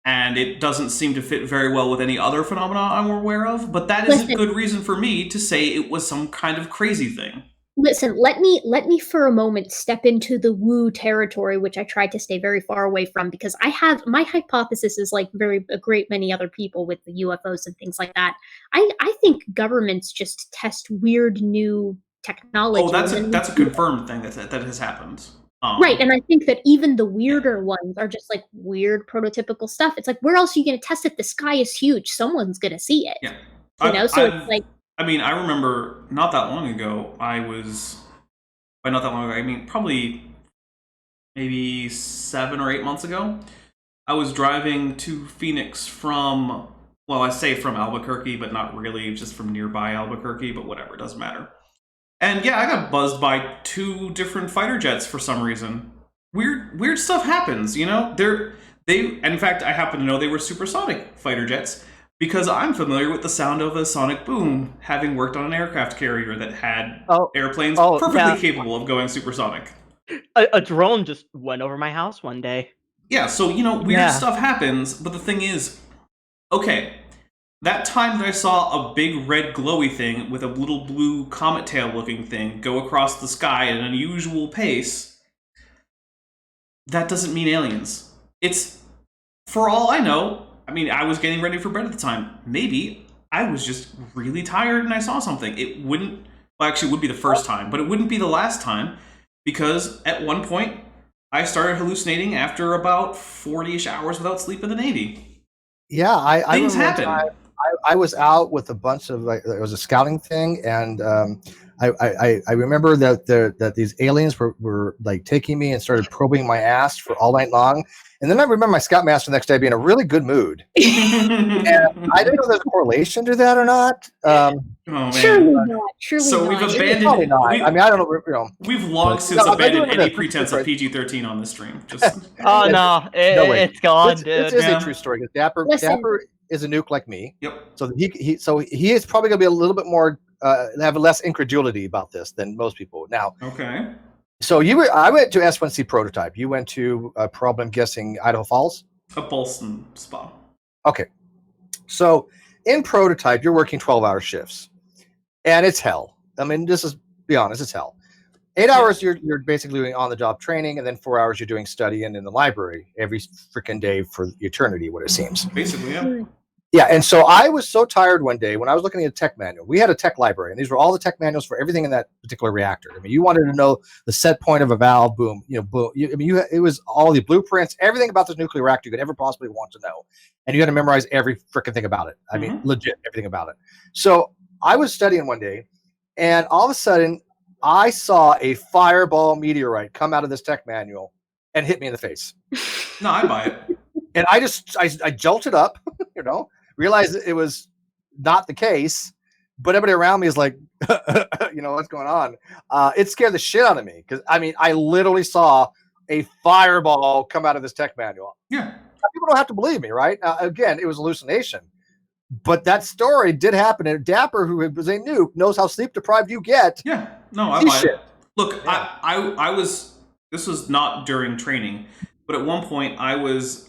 and it doesn't seem to fit very well with any other phenomena I'm aware of, but that is a good reason for me to say it was some kind of crazy thing. Listen, let me for a moment step into the woo territory, which I try to stay very far away from, because my hypothesis is like a great many other people with the UFOs and things like that. I think governments just test weird new technology. Oh, that's a confirmed thing that has happened. Right, and I think that even the weirder ones are just like weird prototypical stuff. It's like, where else are you going to test it? The sky is huge. Someone's going to see it. Yeah. It's like... I mean, I remember not that long ago, probably maybe 7 or 8 months ago, I was driving to Phoenix from Albuquerque, but not really, just from nearby Albuquerque, but whatever, it doesn't matter. And yeah, I got buzzed by 2 different fighter jets for some reason. Weird stuff happens, In fact, I happen to know they were supersonic fighter jets, Because I'm familiar with the sound of a sonic boom, having worked on an aircraft carrier that had airplanes perfectly capable of going supersonic. A drone just went over my house one day. Yeah, so, weird stuff happens, but the thing is, okay, that time that I saw a big red glowy thing with a little blue comet tail looking thing go across the sky at an unusual pace, that doesn't mean aliens. It's, for all I know, I was getting ready for bed at the time. Maybe I was just really tired and I saw something. It wouldn't, well, actually, it would be the first time, but it wouldn't be the last time, because at one point, I started hallucinating after about 40-ish hours without sleep in the Navy. Yeah, Things happen. I was out with a bunch of, it was a scouting thing, and I remember that these aliens were like taking me and started probing my ass for all night long. And then I remember my scoutmaster the next day being in a really good mood. And I didn't know there's a correlation to that or not. Surely not. Surely so not. we've abandoned. Probably not. I don't know. We've long since abandoned any pretense of PG-13 on this stream. Just oh no, it's gone, dude. This is a true story. Dapper is a nuke like me. Yep. So he is probably going to be a little bit more have less incredulity about this than most people. Now, okay. So I went to S1C Prototype. You went to I'm guessing Idaho Falls. A Bolson spa. Okay. So in Prototype, you're working 12-hour shifts, and it's hell. Be honest, it's hell. 8 hours you're basically doing on-the-job training, and then 4 hours you're doing studying in the library every freaking day for eternity, what it seems. Basically, yeah. Yeah, and so I was so tired one day when I was looking at a tech manual. We had a tech library, and these were all the tech manuals for everything in that particular reactor. You wanted to know the set point of a valve, boom, boom. It was all the blueprints, everything about this nuclear reactor you could ever possibly want to know, and you had to memorize every freaking thing about it. Legit everything about it. So I was studying one day, and all of a sudden, I saw a fireball meteorite come out of this tech manual and hit me in the face. No, I buy it. And I jolted up, realized it was not the case, but everybody around me is like, what's going on? It scared the shit out of me because I literally saw a fireball come out of this tech manual. Yeah. People don't have to believe me, right? Again, it was hallucination, but that story did happen. And Dapper, who was a nuke, knows how sleep deprived you get. Yeah. No, I buy it. Look, yeah. I was. This was not during training, but at one point I was.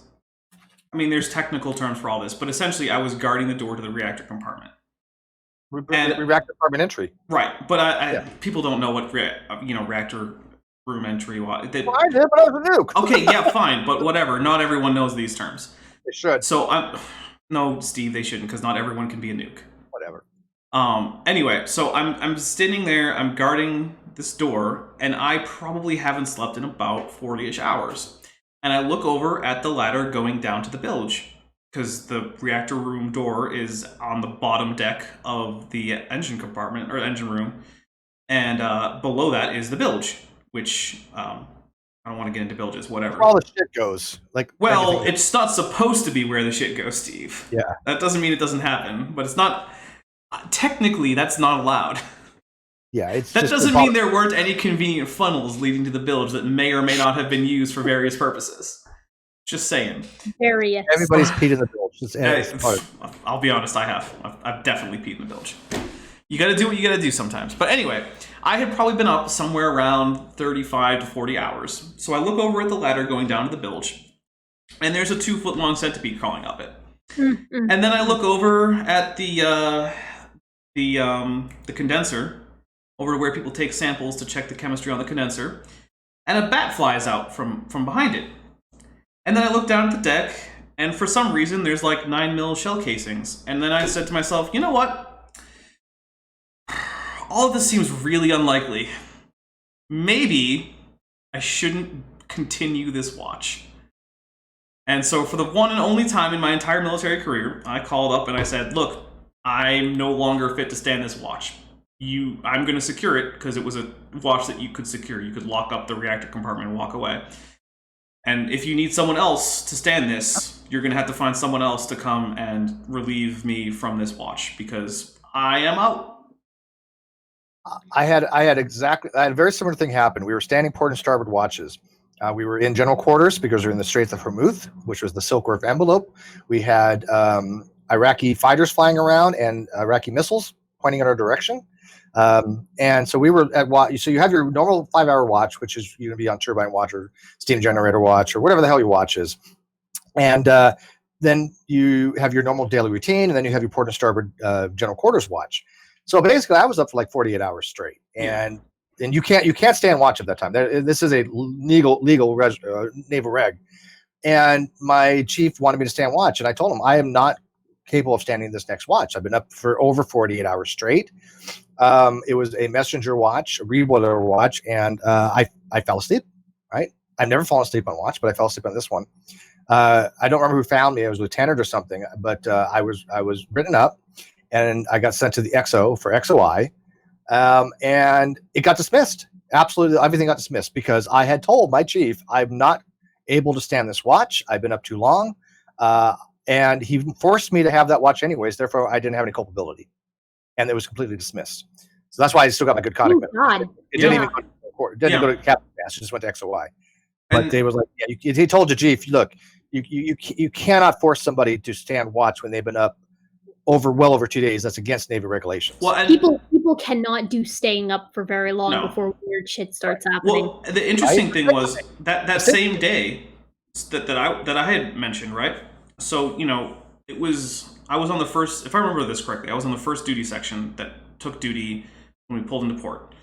There's technical terms for all this, but essentially I was guarding the door to the reactor compartment. Reactor compartment entry. Right, but people don't know what reactor room entry was. I did, but I was a nuke. Okay, yeah, fine, but whatever. Not everyone knows these terms. They should. So no, Steve, they shouldn't, because not everyone can be a nuke. Whatever. Anyway, so I'm standing there, I'm guarding this door, and I probably haven't slept in about 40-ish hours. And I look over at the ladder going down to the bilge, because the reactor room door is on the bottom deck of the engine compartment, or engine room, and below that is the bilge, which I don't want to get into bilges, whatever. Where all the shit goes. It's not supposed to be where the shit goes, Steve. Yeah. That doesn't mean it doesn't happen, but it's not. Technically, that's not allowed. Yeah, that doesn't mean there weren't any convenient funnels leading to the bilge that may or may not have been used for various purposes. Just saying. Various. Everybody's peed in the bilge. I'll be honest, I have. I've definitely peed in the bilge. You gotta do what you gotta do sometimes. But anyway, I had probably been up somewhere around 35 to 40 hours. So I look over at the ladder going down to the bilge, and there's a 2-foot-long centipede crawling up it. Mm-hmm. And then I look over at the condenser, over to where people take samples to check the chemistry on the condenser, and a bat flies out from behind it. And then I look down at the deck, and for some reason there's like 9mm shell casings. And then I said to myself, you know what? All of this seems really unlikely. Maybe I shouldn't continue this watch. And so for the one and only time in my entire military career, I called up and I said, look, I'm no longer fit to stand this watch. I'm going to secure it because it was a watch that you could secure. You could lock up the reactor compartment and walk away. And if you need someone else to stand this, you're going to have to find someone else to come and relieve me from this watch because I am out. I had a very similar thing happen. We were standing port and starboard watches. We were in general quarters because we were in the Straits of Hormuz, which was the Silk Road envelope. We had Iraqi fighters flying around and Iraqi missiles pointing in our direction. And so we were at watch. So you have your normal 5-hour watch, which is you're gonna be on turbine watch or steam generator watch or whatever the hell your watch is. And then you have your normal daily routine, and then you have your port and starboard general quarters watch. So basically, I was up for like 48 hours straight, and you can't stay and watch at that time. This is a legal naval reg, and my chief wanted me to stay and watch, and I told him I am not capable of standing this next watch. I've been up for over 48 hours straight. It was a messenger watch, a reboiler watch, and I fell asleep. Right, I've never fallen asleep on watch, but I fell asleep on this one. I don't remember who found me. I was a lieutenant or something, but I was written up, and I got sent to the XO for XOI, and it got dismissed. Absolutely, everything got dismissed because I had told my chief I'm not able to stand this watch. I've been up too long, and he forced me to have that watch anyways. Therefore, I didn't have any culpability, and it was completely dismissed. So that's why I still got my good conduct. God. It didn't even go to court. It didn't go to captain pass. It just went to XOI. But they was like, yeah, he told the chief, look, you cannot force somebody to stand watch when they've been up well over 2 days. That's against Navy regulations. Well, people cannot do staying up for very long before weird shit starts happening. Well, the interesting thing was that same day that I had mentioned, right? So I was on the first, if I remember this correctly, I was on the first duty section that took duty when we pulled into port,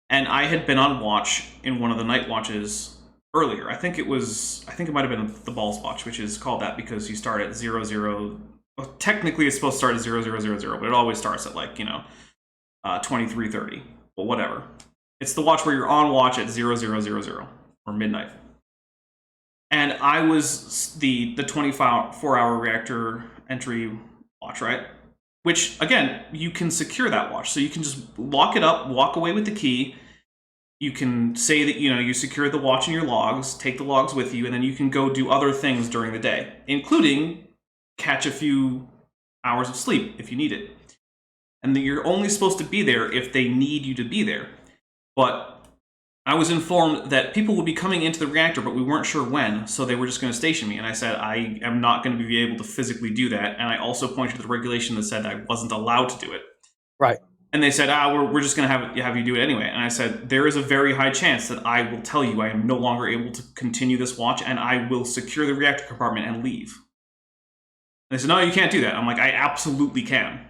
and I had been on watch in one of the night watches earlier. I think it might have been the balls watch, which is called that because you start at 00. Well, technically it's supposed to start at 0000, but it always starts at 23:30. Well, whatever. It's the watch where you're on watch at 0000 or midnight. And I was the 24-hour reactor entry watch, right? Which again, you can secure that watch, so you can just lock it up, walk away with the key. You can say that you secured the watch in your logs, take the logs with you, and then you can go do other things during the day, including catch a few hours of sleep if you need it. And then you're only supposed to be there if they need you to be there. But I was informed that people would be coming into the reactor, but we weren't sure when, so they were just going to station me. And I said, I am not going to be able to physically do that. And I also pointed to the regulation that said I wasn't allowed to do it. Right. And they said, we're just going to have you do it anyway. And I said, there is a very high chance that I will tell you I am no longer able to continue this watch, and I will secure the reactor compartment and leave. And they said, no, you can't do that. I'm like, I absolutely can.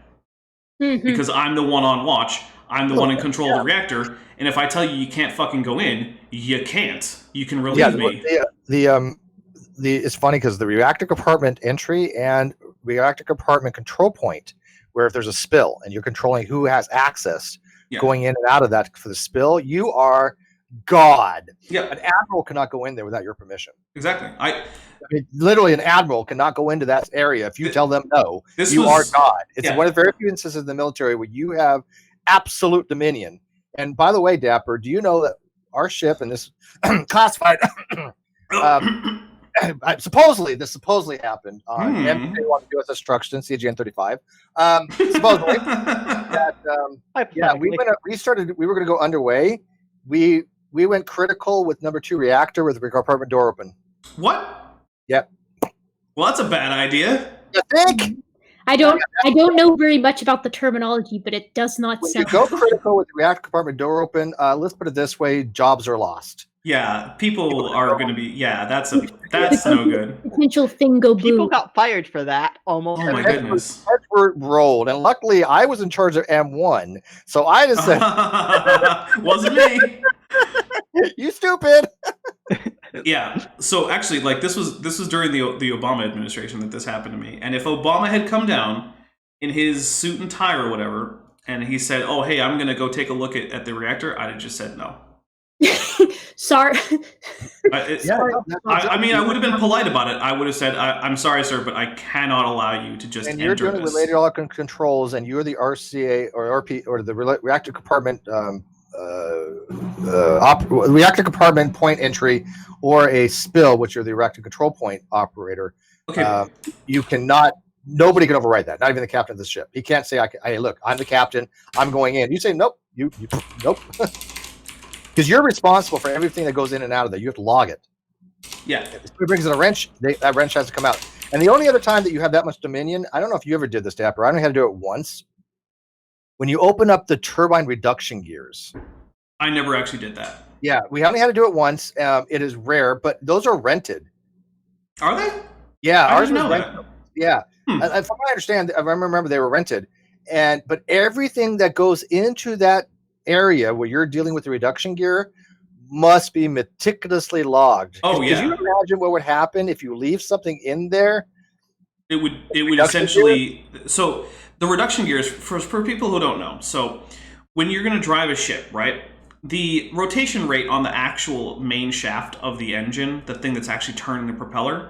Because I'm the one on watch. I'm the one in control of the reactor. And if I tell you can't fucking go in, you can't. You can relieve me. It's funny because the reactor compartment entry and reactor compartment control point, where if there's a spill and you're controlling who has access going in and out of that for the spill, you are God. Yeah. An admiral cannot go in there without your permission. Exactly. I mean, literally, an admiral cannot go into that area if you tell them no. You are God. It's one of the very few instances in the military where you have absolute dominion. And by the way, Dapper, do you know that our ship and this classified supposedly happened on MK1 USS Truxton, CGN-35. Supposedly, that we were going to go underway. We went critical with number 2 reactor with the compartment door open. What? Yep. Well, that's a bad idea. You think? I don't know very much about the terminology, but it does not sound. You go critical with the reactor compartment door open. Let's put it this way: jobs are lost. Yeah, people are going to be. Yeah, that's no good. Potential thing go boom. People got fired for that almost. Oh my goodness. Heads were rolled, and luckily I was in charge of M1, so I just said, "Wasn't me." You stupid. Yeah. So actually, this was during the Obama administration that this happened to me. And if Obama had come down in his suit and tie or whatever, and he said, "Oh, hey, I'm going to go take a look at the reactor," I'd have just said no. Sorry. I mean, I would have been polite about it. I would have said, "I'm sorry, sir, but I cannot allow you to just." And you're doing related all controls, and you're the RCA or RP or the reactor compartment. Reactor compartment point entry or a spill, which are the reactor control point operator. Okay. You cannot. Nobody can override that. Not even the captain of the ship. He can't say, "Hey, look, I'm the captain. I'm going in." You say, "Nope." You nope. Because you're responsible for everything that goes in and out of there. You have to log it. Yeah. If it brings in a wrench, that wrench has to come out. And the only other time that you have that much dominion, I don't know if you ever did this, Dapper. I only had to do it once. When you open up the turbine reduction gears. I never actually did that. Yeah, we only had to do it once. It is rare, but those are rented. Are they? Yeah, I ours didn't was know rented. that. Yeah, and from what I understand, I remember they were rented, but everything that goes into that area where you're dealing with the reduction gear must be meticulously logged. Oh, Could yeah. you imagine what would happen if you leave something in there? It would essentially so the reduction gears for people who don't know. So when you're going to drive a ship, right? The rotation rate on the actual main shaft of the engine, the thing that's actually turning the propeller,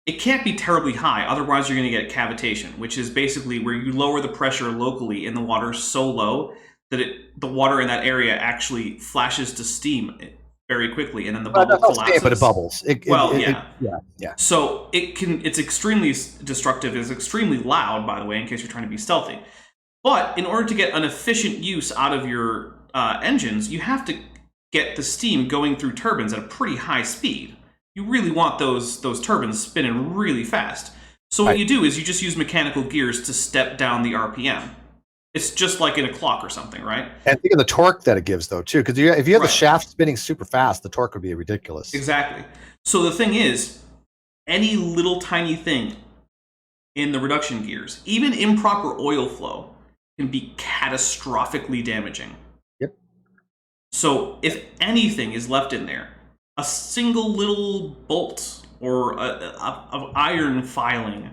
it can't be terribly high. Otherwise, you're going to get cavitation, which is basically where you lower the pressure locally in the water so low that the water in that area actually flashes to steam very quickly, and then the bubble collapses. But it bubbles. Yeah. So it's extremely destructive. It's extremely loud, by the way, in case you're trying to be stealthy. But in order to get an efficient use out of your engines, you have to get the steam going through turbines at a pretty high speed. You really want those turbines spinning really fast. So what you do is you just use mechanical gears to step down the RPM. It's just like in a clock or something, right? And think of the torque that it gives, though, too. Because if you have the shaft spinning super fast, the torque would be ridiculous. Exactly. So the thing is, any little tiny thing in the reduction gears, even improper oil flow, can be catastrophically damaging. Yep. So if anything is left in there, a single little bolt or of iron filing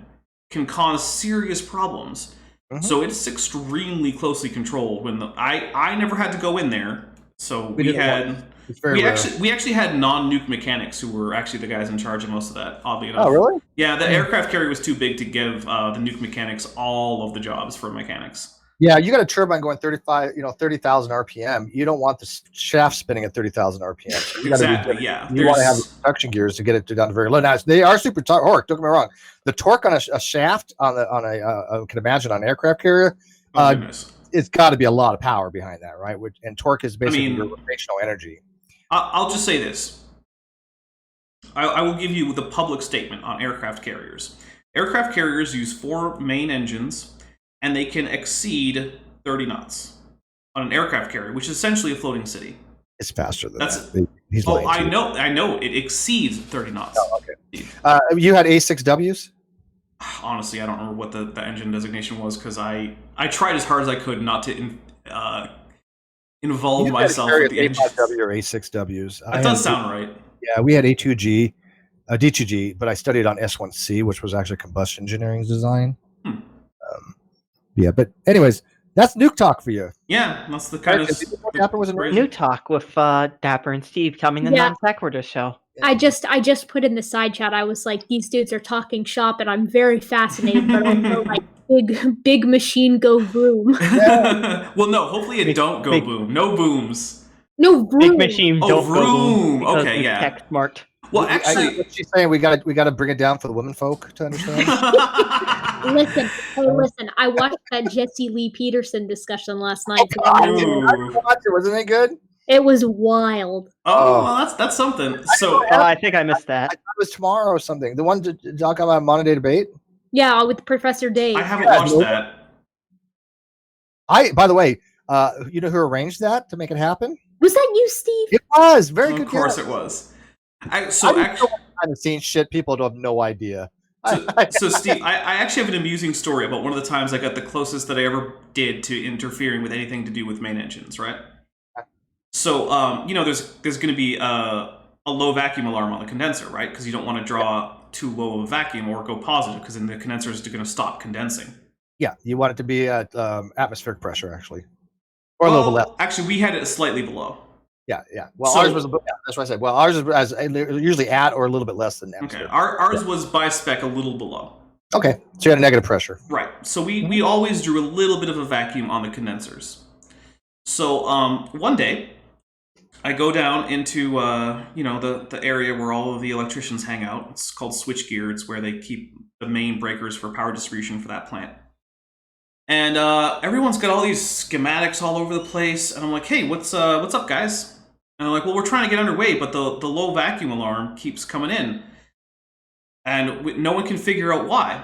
can cause serious problems. Mm-hmm. So it's extremely closely controlled. When I never had to go in there, so we actually had non-nuke mechanics who were actually the guys in charge of most of that. Oddly enough. Oh, really? Yeah, the aircraft carrier was too big to give the nuke mechanics all of the jobs for mechanics. Yeah, you got a turbine going 30,000 RPM. You don't want the shaft spinning at 30,000 RPM. So you exactly. You want to have reduction gears to get it down to very low. Now they are super torque. Don't get me wrong. The torque on a shaft I can imagine on an aircraft carrier. It's got to be a lot of power behind that, right? And torque is basically your rotational energy. I'll just say this. I will give you the public statement on aircraft carriers. Aircraft carriers use 4 main engines, and they can exceed 30 knots on an aircraft carrier, which is essentially a floating city. It's faster than that. I know. It exceeds 30 knots. Oh, okay. You had A6Ws? Honestly, I don't remember what the engine designation was, because I tried as hard as I could not to involve myself with the engine. A5W or A6Ws. That does sound right. Yeah, we had A2G, D2G, but I studied on S1C, which was actually combustion engineering design. Yeah, but anyways, that's Nuke Talk for you. Yeah, that's the kind of Dapper was Nuke Talk with Dapper and Steve coming in the Non Sequitur show. I just put in the side chat. I was like, these dudes are talking shop, and I'm very fascinated. But also like big machine go boom. Yeah. Well, no, hopefully it don't go boom. No booms. No boom. Big machine don't vroom. go boom. Okay, yeah. Tech smart. Well, actually, what she's saying, we got to bring it down for the women folk to understand. Listen. I watched that Jesse Lee Peterson discussion last night. I watched it. Wasn't it good? It was wild. Oh, well, that's something. So I think I missed that. It was tomorrow or something. The one to talk about modern day debate. Yeah, with Professor Dave. I haven't watched that. By the way, you know who arranged that to make it happen? Was that you, Steve? It was very good. Of course, it was. Actually, behind the scenes shit, people don't have no idea. So Steve, I actually have an amusing story about one of the times I got the closest that I ever did to interfering with anything to do with main engines, right? So, there's going to be a low vacuum alarm on the condenser, right? Because you don't want to draw too low of a vacuum or go positive, because then the condenser is going to stop condensing. Yeah, you want it to be at atmospheric pressure, actually. Or a little bit less. Actually, we had it slightly below. Yeah. Well, ours was that's what I said. Well, ours is usually at or a little bit less than atmosphere. Okay, ours was by spec a little below. Okay, so you had a negative pressure. Right. So we always drew a little bit of a vacuum on the condensers. So one day, I go down into the area where all of the electricians hang out. It's called switchgear. It's where they keep the main breakers for power distribution for that plant. And everyone's got all these schematics all over the place. And I'm like, hey, what's up, guys? And I'm like, well, we're trying to get underway, but the low vacuum alarm keeps coming in. And no one can figure out why.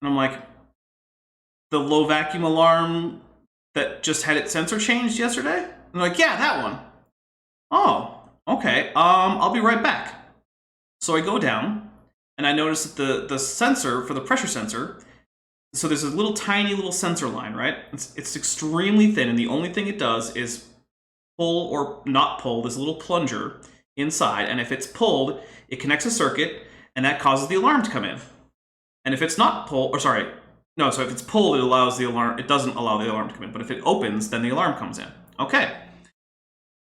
And I'm like, the low vacuum alarm that just had its sensor changed yesterday? And they're like, yeah, that one. Oh, okay. I'll be right back. So I go down, and I notice that the sensor, for the pressure sensor, so there's a tiny little sensor line, right? It's extremely thin, and the only thing it does is pull or not pull this little plunger inside, and if it's pulled, it connects a circuit, and that causes the alarm to come in. And if it's not pulled, so if it's pulled, it doesn't allow the alarm to come in, but if it opens, then the alarm comes in. Okay.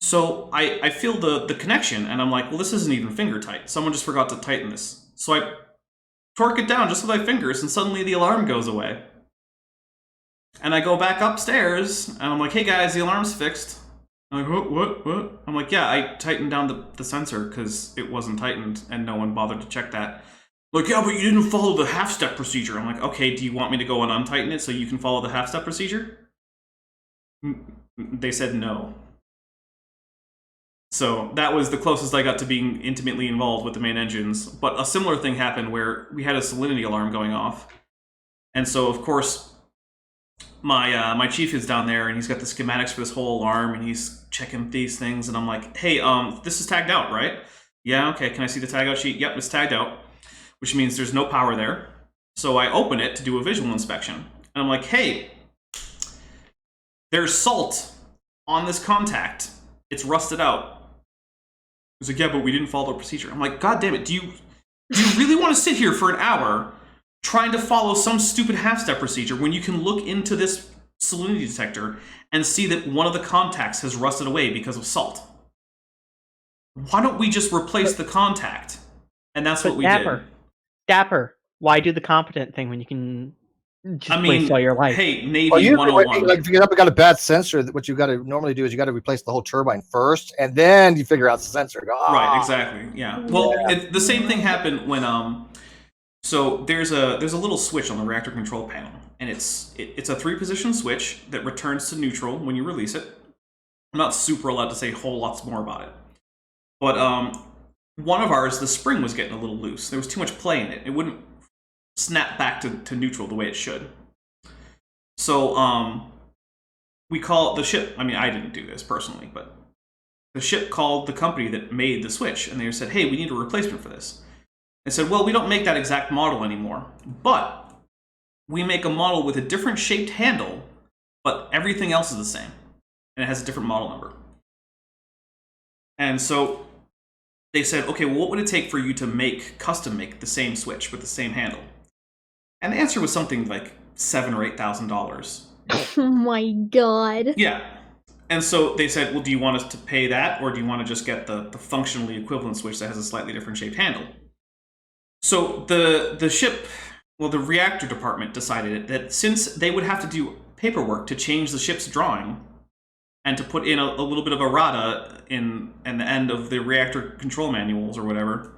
So I feel the connection, and I'm like, well, this isn't even finger tight. Someone just forgot to tighten this. So I torque it down just with my fingers, and suddenly the alarm goes away. And I go back upstairs, and I'm like, hey guys, the alarm's fixed. I'm like, what? I'm like, yeah, I tightened down the sensor because it wasn't tightened, and no one bothered to check that. Like, yeah, but you didn't follow the half-step procedure. I'm like, okay, do you want me to go and untighten it so you can follow the half-step procedure? They said no. So that was the closest I got to being intimately involved with the main engines. But a similar thing happened where we had a salinity alarm going off. And so, of course, my chief is down there, and he's got the schematics for this whole alarm, and he's checking these things. And I'm like, hey, this is tagged out, right? Yeah, okay, can I see the tag out sheet? Yep, it's tagged out, which means there's no power there. So I open it to do a visual inspection. And I'm like, hey, there's salt on this contact. It's rusted out. He's like, yeah, but we didn't follow the procedure. I'm like, God damn it, do you really want to sit here for an hour trying to follow some stupid half-step procedure when you can look into this salinity detector and see that one of the contacts has rusted away because of salt? Why don't we just replace the contact? And that's what we did. Dapper, why do the competent thing when you can just waste all your life? Hey, Navy 101. Like, if you got a bad sensor, what you got to normally do is you got to replace the whole turbine first, and then you figure out the sensor. Go, right, exactly. Yeah. Well, the same thing happened when so there's a little switch on the reactor control panel, and it's a 3-position switch that returns to neutral when you release it. I'm not super allowed to say whole lots more about it, but one of ours, the spring was getting a little loose. There was too much play in it. It wouldn't snap back to neutral the way it should. So we call the ship. I mean, I didn't do this personally, but the ship called the company that made the switch, and they said, hey, we need a replacement for this. They said, well, we don't make that exact model anymore, but we make a model with a different shaped handle, but everything else is the same, and it has a different model number. And so they said, okay, well, what would it take for you to custom make the same switch with the same handle? And the answer was something like $7,000 or $8,000. Oh my god. Yeah. And so they said, well, do you want us to pay that, or do you want to just get the functionally equivalent switch that has a slightly different shaped handle? So the ship, well, the reactor department decided that since they would have to do paperwork to change the ship's drawing and to put in a little bit of errata in the end of the reactor control manuals or whatever,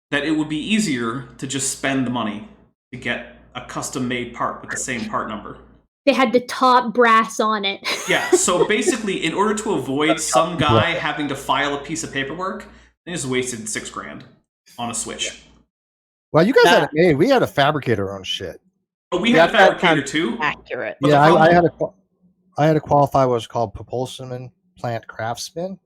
that it would be easier to just spend the money to get a custom-made part with the same part number. They had the top brass on it. Yeah, so basically, in order to avoid some guy having to file a piece of paperwork, they just wasted $6,000 on a switch. Well, you guys had we had to fabricate our own shit. Oh, we had a fabricator too? Accurate. Yeah, I had to qualify what's called propulsion plant craftsman,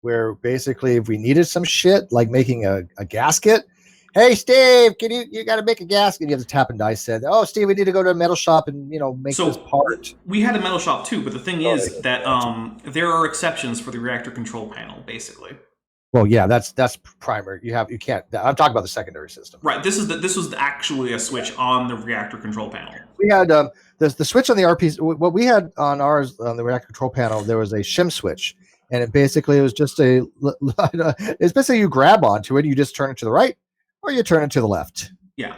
where basically if we needed some shit, like making a gasket, hey, Steve, can you got to make a gasket? You have to tap and dice said, oh, Steve, we need to go to a metal shop and, make this part. We had a metal shop too, but the thing is that there are exceptions for the reactor control panel, basically. Well, yeah, that's primary. You can't. I'm talking about the secondary system. Right. This was actually a switch on the reactor control panel. We had the switch on the RP. What we had on ours on the reactor control panel, there was a shim switch, and it was just it's basically you grab onto it, you just turn it to the right, or you turn it to the left. Yeah.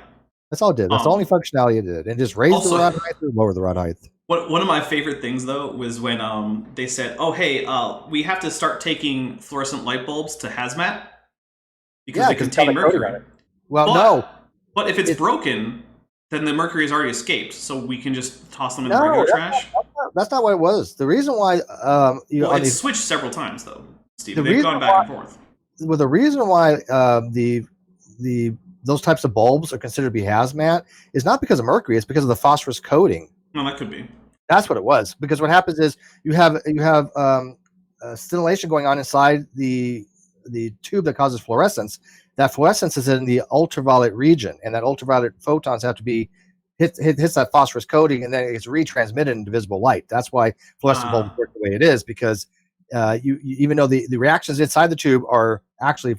That's all it did. That's the only functionality it did, and just raise the rod height or lower the rod height. One of my favorite things, though, was when they said, oh, hey, we have to start taking fluorescent light bulbs to hazmat because they contain mercury. Well, But if it's broken, then the mercury has already escaped, so we can just toss them in the regular trash? That's not what it was. The reason why... it's switched several times, though, Steve. They've gone back and forth. Well, the reason why the those types of bulbs are considered to be hazmat is not because of mercury; it's because of the phosphorus coating. No, that could be. That's what it was. Because what happens is you have scintillation going on inside the tube that causes fluorescence. That fluorescence is in the ultraviolet region, and that ultraviolet photons have to be hits that phosphorus coating, and then it gets retransmitted into visible light. That's why fluorescent bulbs work the way it is, because you even though the reactions inside the tube are actually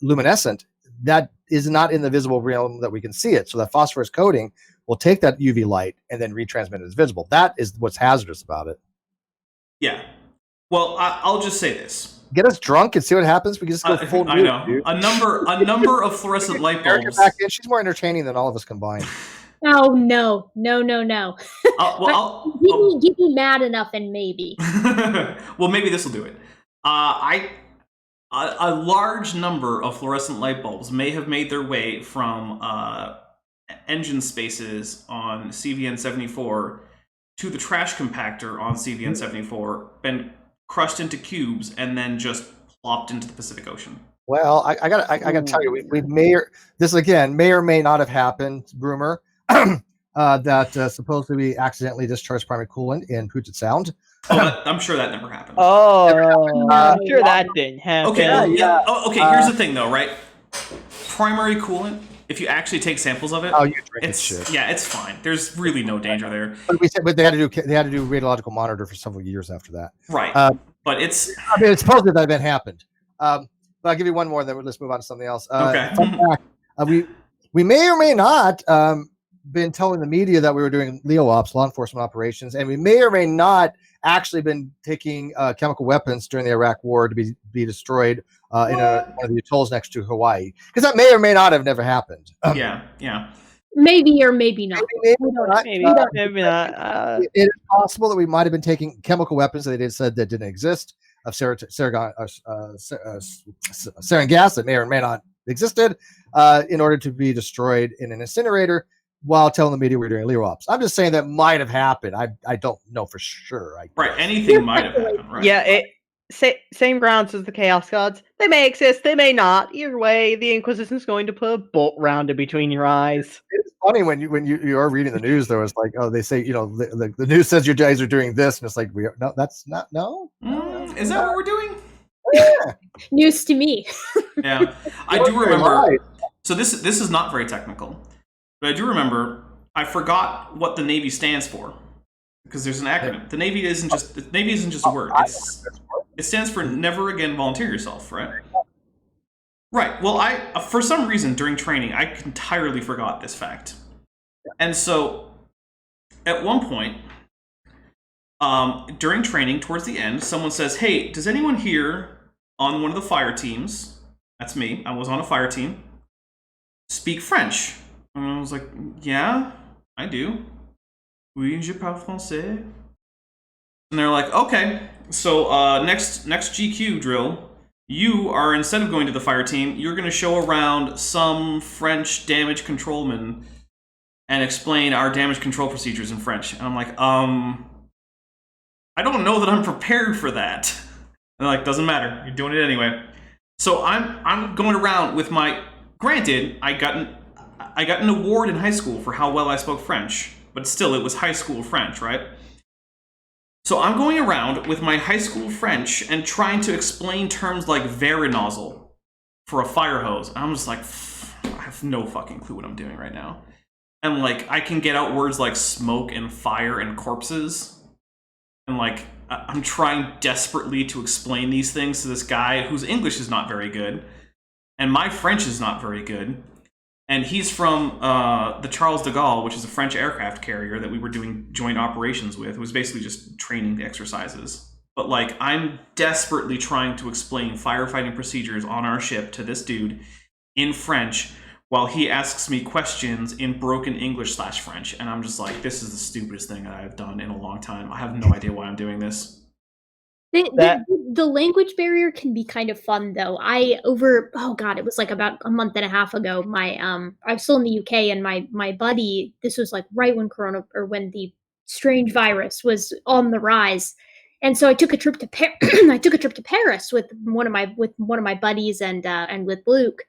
luminescent, that is not in the visible realm that we can see it. So that phosphorus coating will take that UV light and then retransmit it as visible. That is what's hazardous about it. Yeah. Well, I'll just say this. Get us drunk and see what happens. We can just go full. I know. Dude. A number of fluorescent light bulbs. Back in. She's more entertaining than all of us combined. Oh no. Get me mad enough and maybe. Well, maybe this will do it. A large number of fluorescent light bulbs may have made their way from engine spaces on CVN-74 to the trash compactor on CVN-74, been crushed into cubes, and then just plopped into the Pacific Ocean. Well, I gotta tell you, we may or may not have happened, rumor, that supposedly we accidentally discharged primary coolant in Puget Sound. Oh, I'm sure that never happened. I'm sure that didn't happen. Okay, well, yeah. Okay, here's the thing, though, right? Primary coolant, if you actually take samples of it, you drink shit. Yeah, it's fine. There's really no danger there. But they had to do radiological monitor for several years after that. Right. But it's. I mean, it's supposed that event happened. But I'll give you one more, then let's move on to something else. Okay. We may or may not been telling the media that we were doing LEO ops, law enforcement operations, and we may or may not actually been taking chemical weapons during the Iraq War to be destroyed in one of the atolls next to Hawaii, because that may or may not have never happened. Yeah. Maybe or maybe not. Maybe not. It is possible that we might have been taking chemical weapons that they said that didn't exist, of sarin gas that may or may not existed, in order to be destroyed in an incinerator, while telling the media we're doing LEO ops. I'm just saying that might have happened. I don't know for sure. Right, anything might have happened. Right. Yeah, same grounds as the Chaos Gods. They may exist, they may not. Either way, the Inquisition is going to put a bolt round in between your eyes. It's funny when you are reading the news, though. It's like, they say, the news says you guys are doing this, and it's like, no, that's not, no. Is that what we're doing? Yeah. News to me. Yeah, I do remember. So this is not very technical, but I do remember. I forgot what the Navy stands for, because there's an acronym. The Navy isn't just a word. It stands for Never Again Volunteer Yourself, right? Right. Well, for some reason during training, I entirely forgot this fact. And so at one point, during training, towards the end, someone says, "Hey, does anyone here on one of the fire teams," that's me, I was on a fire team, "speak French?" And I was like, "Yeah, I do. Oui, je parle français." And they're like, "Okay, so next GQ drill, you are, instead of going to the fire team, you're going to show around some French damage controlman and explain our damage control procedures in French." And I'm like, I don't know that I'm prepared for that. And they're like, "Doesn't matter, you're doing it anyway." So I'm going around with my. Granted, I got an award in high school for how well I spoke French, but still, it was high school French, right? So I'm going around with my high school French and trying to explain terms like varinozzle for a fire hose. And I'm just like, I have no fucking clue what I'm doing right now. And like, I can get out words like smoke and fire and corpses. And like, I'm trying desperately to explain these things to this guy whose English is not very good. And my French is not very good. And he's from the Charles de Gaulle, which is a French aircraft carrier that we were doing joint operations with. It was basically just training the exercises. But like, I'm desperately trying to explain firefighting procedures on our ship to this dude in French while he asks me questions in broken English/French. And I'm just like, this is the stupidest thing that I've done in a long time. I have no idea why I'm doing this. The language barrier can be kind of fun, though. It was like about a month and a half ago. I'm still in the UK, and my buddy, this was like right when when the strange virus was on the rise, and so I took a trip to Paris with one of my buddies and with Luke,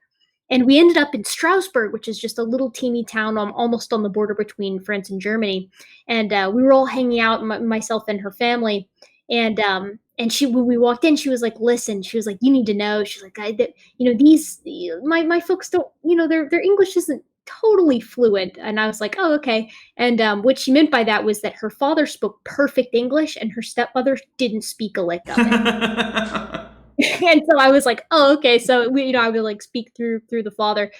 And we ended up in Strasbourg, which is just a little teeny town almost on the border between France and Germany. And we were all hanging out, myself and her family. And she, when we walked in, she was like, "Listen," she was like, "you need to know." She's like, these my folks don't, their English isn't totally fluent." And I was like, "Oh, okay." And what she meant by that was that her father spoke perfect English and her stepmother didn't speak a lick of it. And so I was like, "Oh, okay." So I would like speak through the father.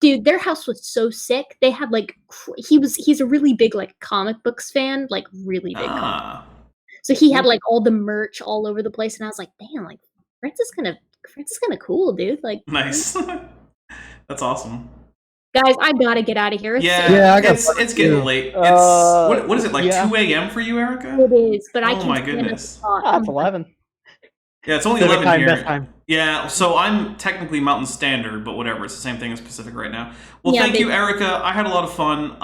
Dude, their house was so sick. They had like he's a really big like comic books fan, like really big comic. So he had like all the merch all over the place, and I was like, "Damn, like France is kind of cool, dude." Like, nice. That's awesome. Guys, I gotta get out of here. It's getting late. It's what is it, like 2 a.m. for you, Erica? It is, but I can't. Oh my goodness. It's 11. Yeah, it's only Pacific 11 here. Best time. Yeah, so I'm technically Mountain Standard, but whatever. It's the same thing as Pacific right now. Well, Yeah, thank you, Erica. I had a lot of fun.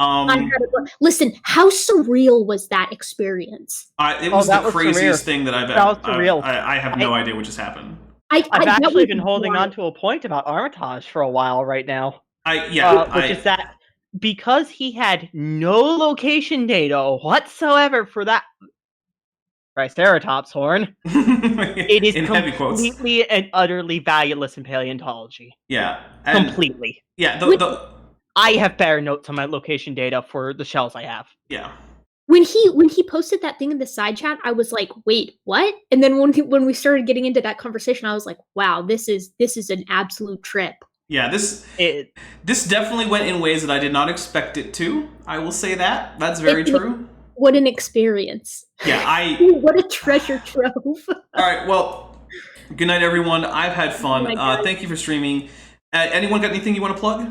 Listen, how surreal was that experience? It was the that was craziest surreal. thing that I've ever. That was surreal. I have no idea what just happened. I've actually been holding on to a point about Armitage for a while right now. Which is that because he had no location data whatsoever for that Triceratops horn, it is completely and utterly valueless in paleontology. Yeah. Completely. Yeah. I have better notes on my location data for the shells I have. Yeah. When he posted that thing in the side chat, I was like, "Wait, what?" And then when we started getting into that conversation, I was like, "Wow, this is an absolute trip." Yeah, this definitely went in ways that I did not expect it to. I will say that. That's very true. What an experience. Yeah, what a treasure trove. All right, well, good night, everyone. I've had fun. Thank you for streaming. Anyone got anything you want to plug?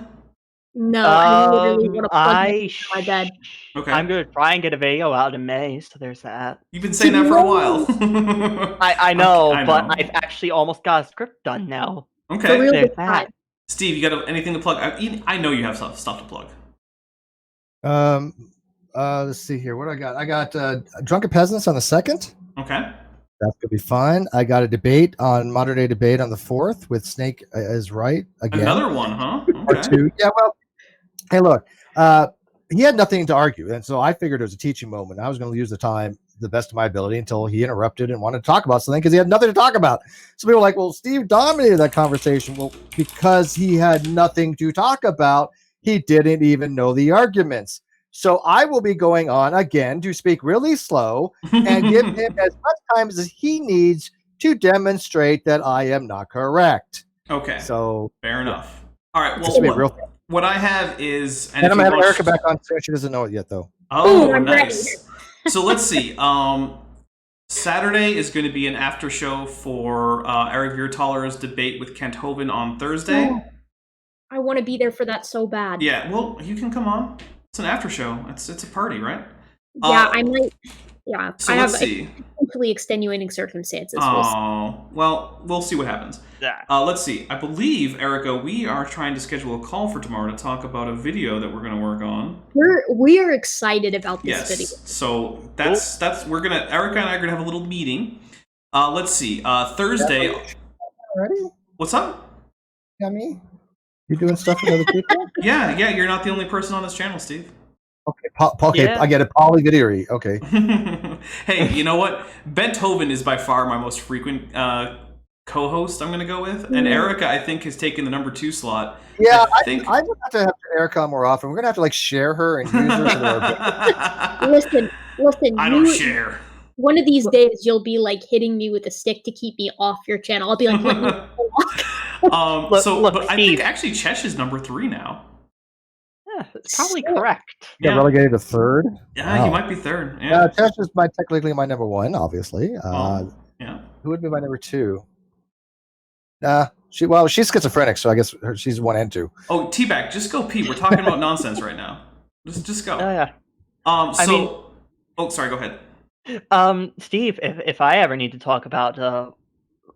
No, I literally want to plug my bed. Okay. I'm going to try and get a video out in May, so there's that. You've been saying that for a while. I know, but I've actually almost got a script done now. Okay. For real good time. Steve, you got anything to plug? I know you have stuff to plug. Let's see here. What do I got? I got Drunken Peasants on the 2nd. Okay. That's gonna be fun. I got a debate on Modern Day Debate on the 4th with Snake is Right again. Another one, huh? Part 2. Yeah. Well, hey, look. He had nothing to argue, and so I figured it was a teaching moment. I was going to use the time the best of my ability until he interrupted and wanted to talk about something because he had nothing to talk about. So people were like, "Well, Steve dominated that conversation." Well, because he had nothing to talk about, he didn't even know the arguments. So I will be going on again to speak really slow and give him as much time as he needs to demonstrate that I am not correct. Okay. So fair enough. All right. Well, what I have is, and I'm gonna have Erika back on. So she doesn't know it yet, though. Oh, nice. So let's see. Saturday is going to be an after show for Eric Viertaler's debate with Kent Hovind on Thursday. Oh, I want to be there for that so bad. Yeah, well, you can come on. It's an after show. It's a party, right? Yeah, I might. Yeah, so I let's have see. Potentially extenuating circumstances. Oh, well, we'll see what happens. Let's see. I believe, Erica, we are trying to schedule a call for tomorrow to talk about a video that we're going to work on. We are excited about this video. So that's Erica and I are gonna have a little meeting. Let's see. Thursday. Ready? What's up? Got me? You doing stuff with other people? Yeah. You're not the only person on this channel, Steve. Okay, I get it. Polyvideory. Okay. Hey, you know what? Bent Hovind is by far my most frequent co-host. I'm going to go with, and Erica, I think, has taken the number 2 slot. Yeah, I think I have to have Erica more often. We're going to have to like share her and use her. Listen. I don't share. One of these days, you'll be like hitting me with a stick to keep me off your channel. I'll be like, let me walk. But I think actually Chesh is number 3 now. Yeah, that's probably correct. Yeah, relegated to 3rd. Yeah, wow. He might be 3rd. Yeah, Chesh is technically my number 1, obviously. Yeah. Who would be my number 2? She's schizophrenic, so I guess she's 1 and 2. Oh, T-Bag, just go pee. We're talking about nonsense right now. Just go. Yeah. Sorry, go ahead. Steve, if I ever need to talk about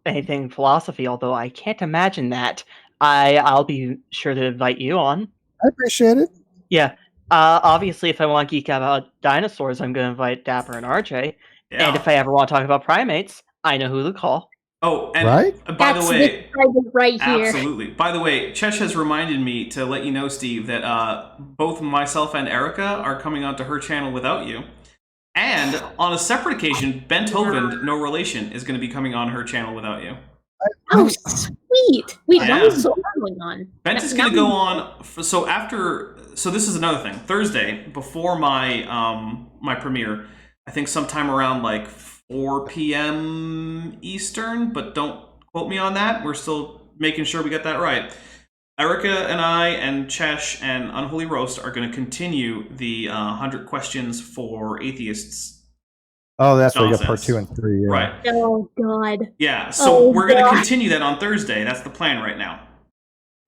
anything philosophy, although I can't imagine that, I'll be sure to invite you on. I appreciate it. Yeah. Obviously, if I want to geek out about dinosaurs, I'm going to invite Dapper and RJ. Yeah. And if I ever want to talk about primates, I know who to call. Oh, and Right? by That's the way, right here. absolutely. By the way, Chesh has reminded me to let you know, Steve, that both myself and Erika are coming onto her channel without you. And on a separate occasion, Bent Hovind, no relation, is going to be coming on her channel without you. Oh, sweet. Wait, Yeah. when is the going on? Bent is going to go on. So this is another thing. Thursday, before my my premiere, I think sometime around like 4 p.m. Eastern, but don't quote me on that. We're still making sure we get that right. Erika and I and Chesh and Unholy Roast are going to continue the 100 questions for atheists. Oh, that's where you got Nonsense. part 2 and 3. Yeah. Right. Oh, God. Yeah, so we're going to God. continue that on Thursday. That's the plan right now.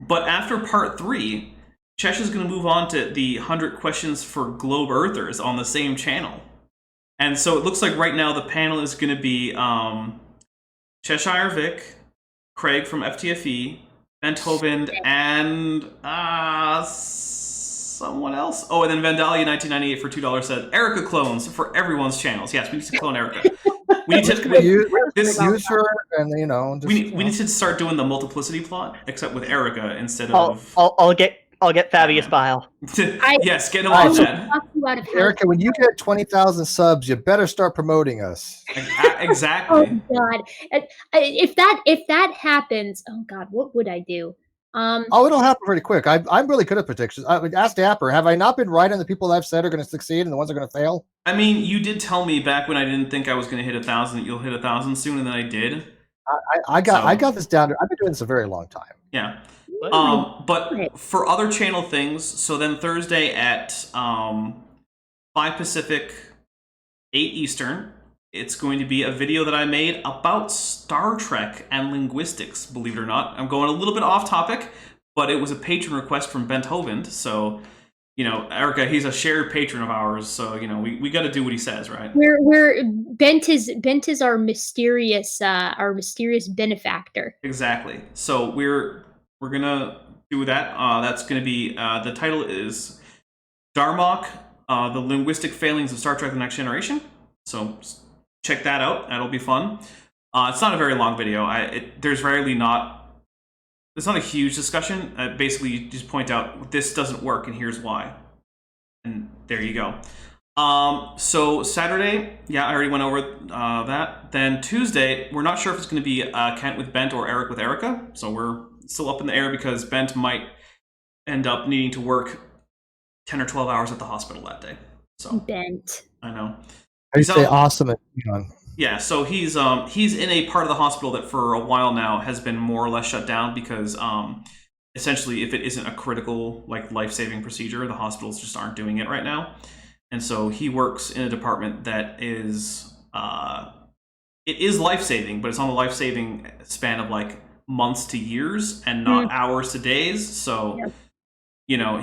But after part 3, Chesh is going to move on to the 100 questions for Globe Earthers on the same channel. And so it looks like right now the panel is going to be Cheshire Vic, Craig from FTFE, Bent Hovind, and someone else. Oh, and then Vandalia1998 for $2 said, Erika clones for everyone's channels. Yes, we need to clone Erika. We need to use her, and you know. Just, we need to start doing the multiplicity plot, except with Erika instead of. I'll get Fabius Bile. Yes, get him on that. Erika, when you get 20,000 subs, you better start promoting us. Exactly. Oh God! If that happens, oh God, what would I do? Oh, it'll happen pretty quick. I'm really good at predictions. I would ask Dapper. Have I not been right on the people I've said are going to succeed and the ones that are going to fail? I mean, you did tell me back when I didn't think I was going to hit 1,000 that you'll hit 1,000 soon, and then I did. I got this down. I've been doing this a very long time. Yeah. But for other channel things, so then Thursday at 5 Pacific, 8 Eastern, it's going to be a video that I made about Star Trek and linguistics, believe it or not. I'm going a little bit off topic, but it was a patron request from Bent Hovind, so, you know, Erika, he's a shared patron of ours, so, you know, we got to do what he says, right? Bent is our mysterious benefactor. Exactly. So we're gonna do that. That's gonna be the title is Darmok, the linguistic failings of Star Trek: The Next Generation. So check that out. That'll be fun. It's not a very long video. There's not a huge discussion. Basically, you just point out this doesn't work and here's why. And there you go. So Saturday, yeah, I already went over that. Then Tuesday, we're not sure if it's going to be Kent with Bent or Eric with Erika. So we're still up in the air because Bent might end up needing to work 10 or 12 hours at the hospital that day. So Bent. I know. I say awesome at Neon. Yeah, so he's in a part of the hospital that for a while now has been more or less shut down because essentially if it isn't a critical, like, life-saving procedure, the hospitals just aren't doing it right now. And so he works in a department that is it is life-saving, but it's on the life-saving span of like months to years and not hours to days. So you know,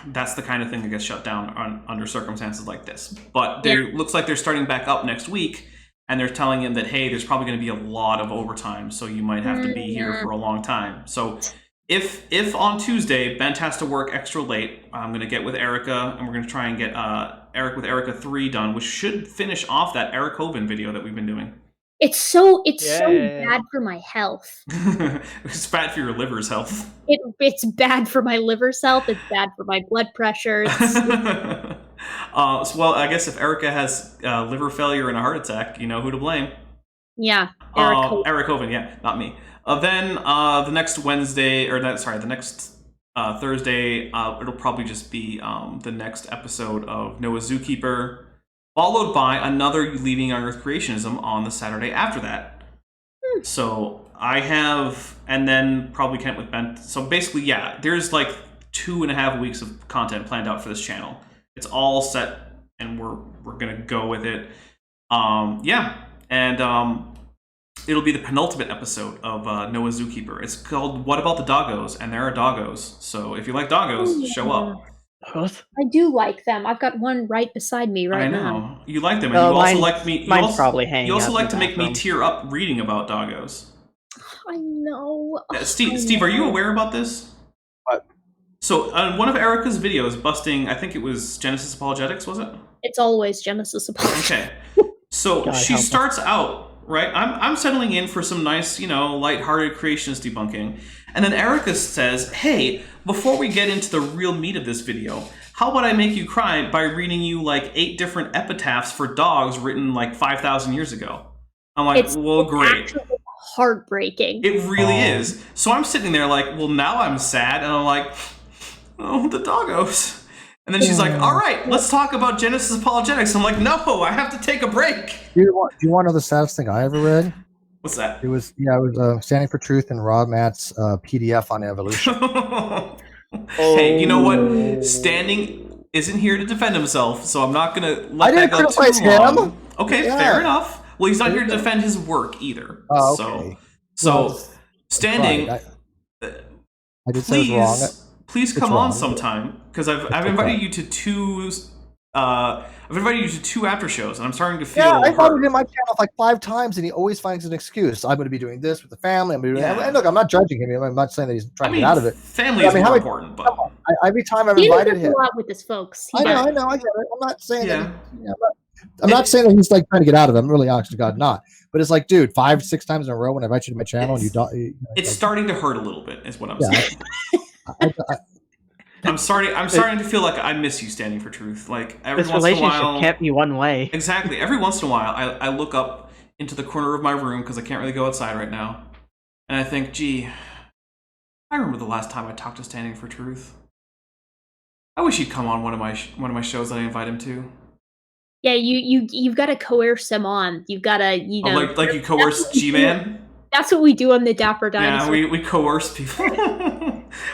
that's the kind of thing that gets shut down under circumstances like this. But looks like they're starting back up next week, and they're telling him that, hey, there's probably going to be a lot of overtime, so you might have to be here for a long time. So if on Tuesday Bent has to work extra late, I'm going to get with Erika, and we're going to try and get Eric with Erika 3 done, which should finish off that Eric Hovind video that we've been doing. It's so bad for my health. It's bad for your liver's health. It's bad for my liver's health. It's bad for my blood pressure. Well, I guess if Erika has liver failure and a heart attack, you know who to blame. Yeah, Eric Hovind, yeah, not me. Then the next Wednesday, the next Thursday, it'll probably just be the next episode of Noah Zookeeper, followed by another Leaving on Earth Creationism on the Saturday after that. So I have, and then probably Kent with Bent. So basically, yeah, there's like 2.5 weeks of content planned out for this channel. It's all set, and we're gonna go with it. It'll be the penultimate episode of Noah Zookeeper. It's called What About the Doggos? And there are doggos. So if you like doggos, show up. I do like them. I've got one right beside me right now. I know. You like them, and you also like me. Mine's probably hanging. You also like to make me tear up reading about doggos. I know. Steve, are you aware about this? What? So on one of Erika's videos, busting, I think it was Genesis Apologetics, was it? It's always Genesis Apologetics. Okay. So she starts out right? I'm settling in for some nice, lighthearted creationist debunking. And then Erika says, hey, before we get into the real meat of this video, how about I make you cry by reading you like 8 different epitaphs for dogs written like 5,000 years ago? I'm like, well, great. Heartbreaking. It really is. So I'm sitting there like, well, now I'm sad. And I'm like, oh, the doggos. And then she's like, all right, let's talk about Genesis apologetics. I'm like, no, I have to take a break. Do you want to know the saddest thing I ever read? What's that? It was Standing for Truth and Rob Matt's PDF on evolution. Hey, you know what? Standing isn't here to defend himself, so I'm not going to let that go too long. Okay, fair enough. Well, he's not here to defend his work either. Oh, okay. So Standing, I did say it was wrong. Please come on sometime, because I've invited you to 2. I've invited you to 2 after shows, and I'm starting to feel. Yeah, I invited him to my channel like 5 times, and he always finds an excuse. I'm going to be doing this with the family. I'm going to be doing. And look, I'm not judging him. I'm not saying that he's trying to get out of it. Family is more important, but every time I've invited him, a lot with his folks. I know, I get it. I'm not saying that. I'm not saying that he's like trying to get out of it. I'm really honest to God, not. But it's like, dude, 5, 6 times in a row when I invite you to my channel and you don't. It's starting to hurt a little bit, is what I'm saying. I'm starting to feel like I miss you, Standing for Truth. Like every this once in a relationship while, can't be one way. Exactly. Every once in a while, I look up into the corner of my room because I can't really go outside right now, and I think, gee, I remember the last time I talked to Standing for Truth. I wish he'd come on one of my shows that I invite him to. Yeah, you've got to coerce him on. You've got to, like you coerce G-Man. That's what we do on the Dapper Dinosaur. Yeah, we coerce people.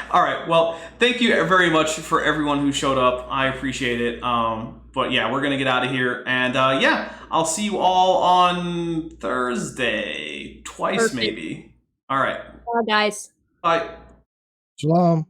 All right. Well, thank you very much for everyone who showed up. I appreciate it. But yeah, we're gonna get out of here, and I'll see you all on Thursday, twice maybe. All right. Bye, guys. Bye. Shalom.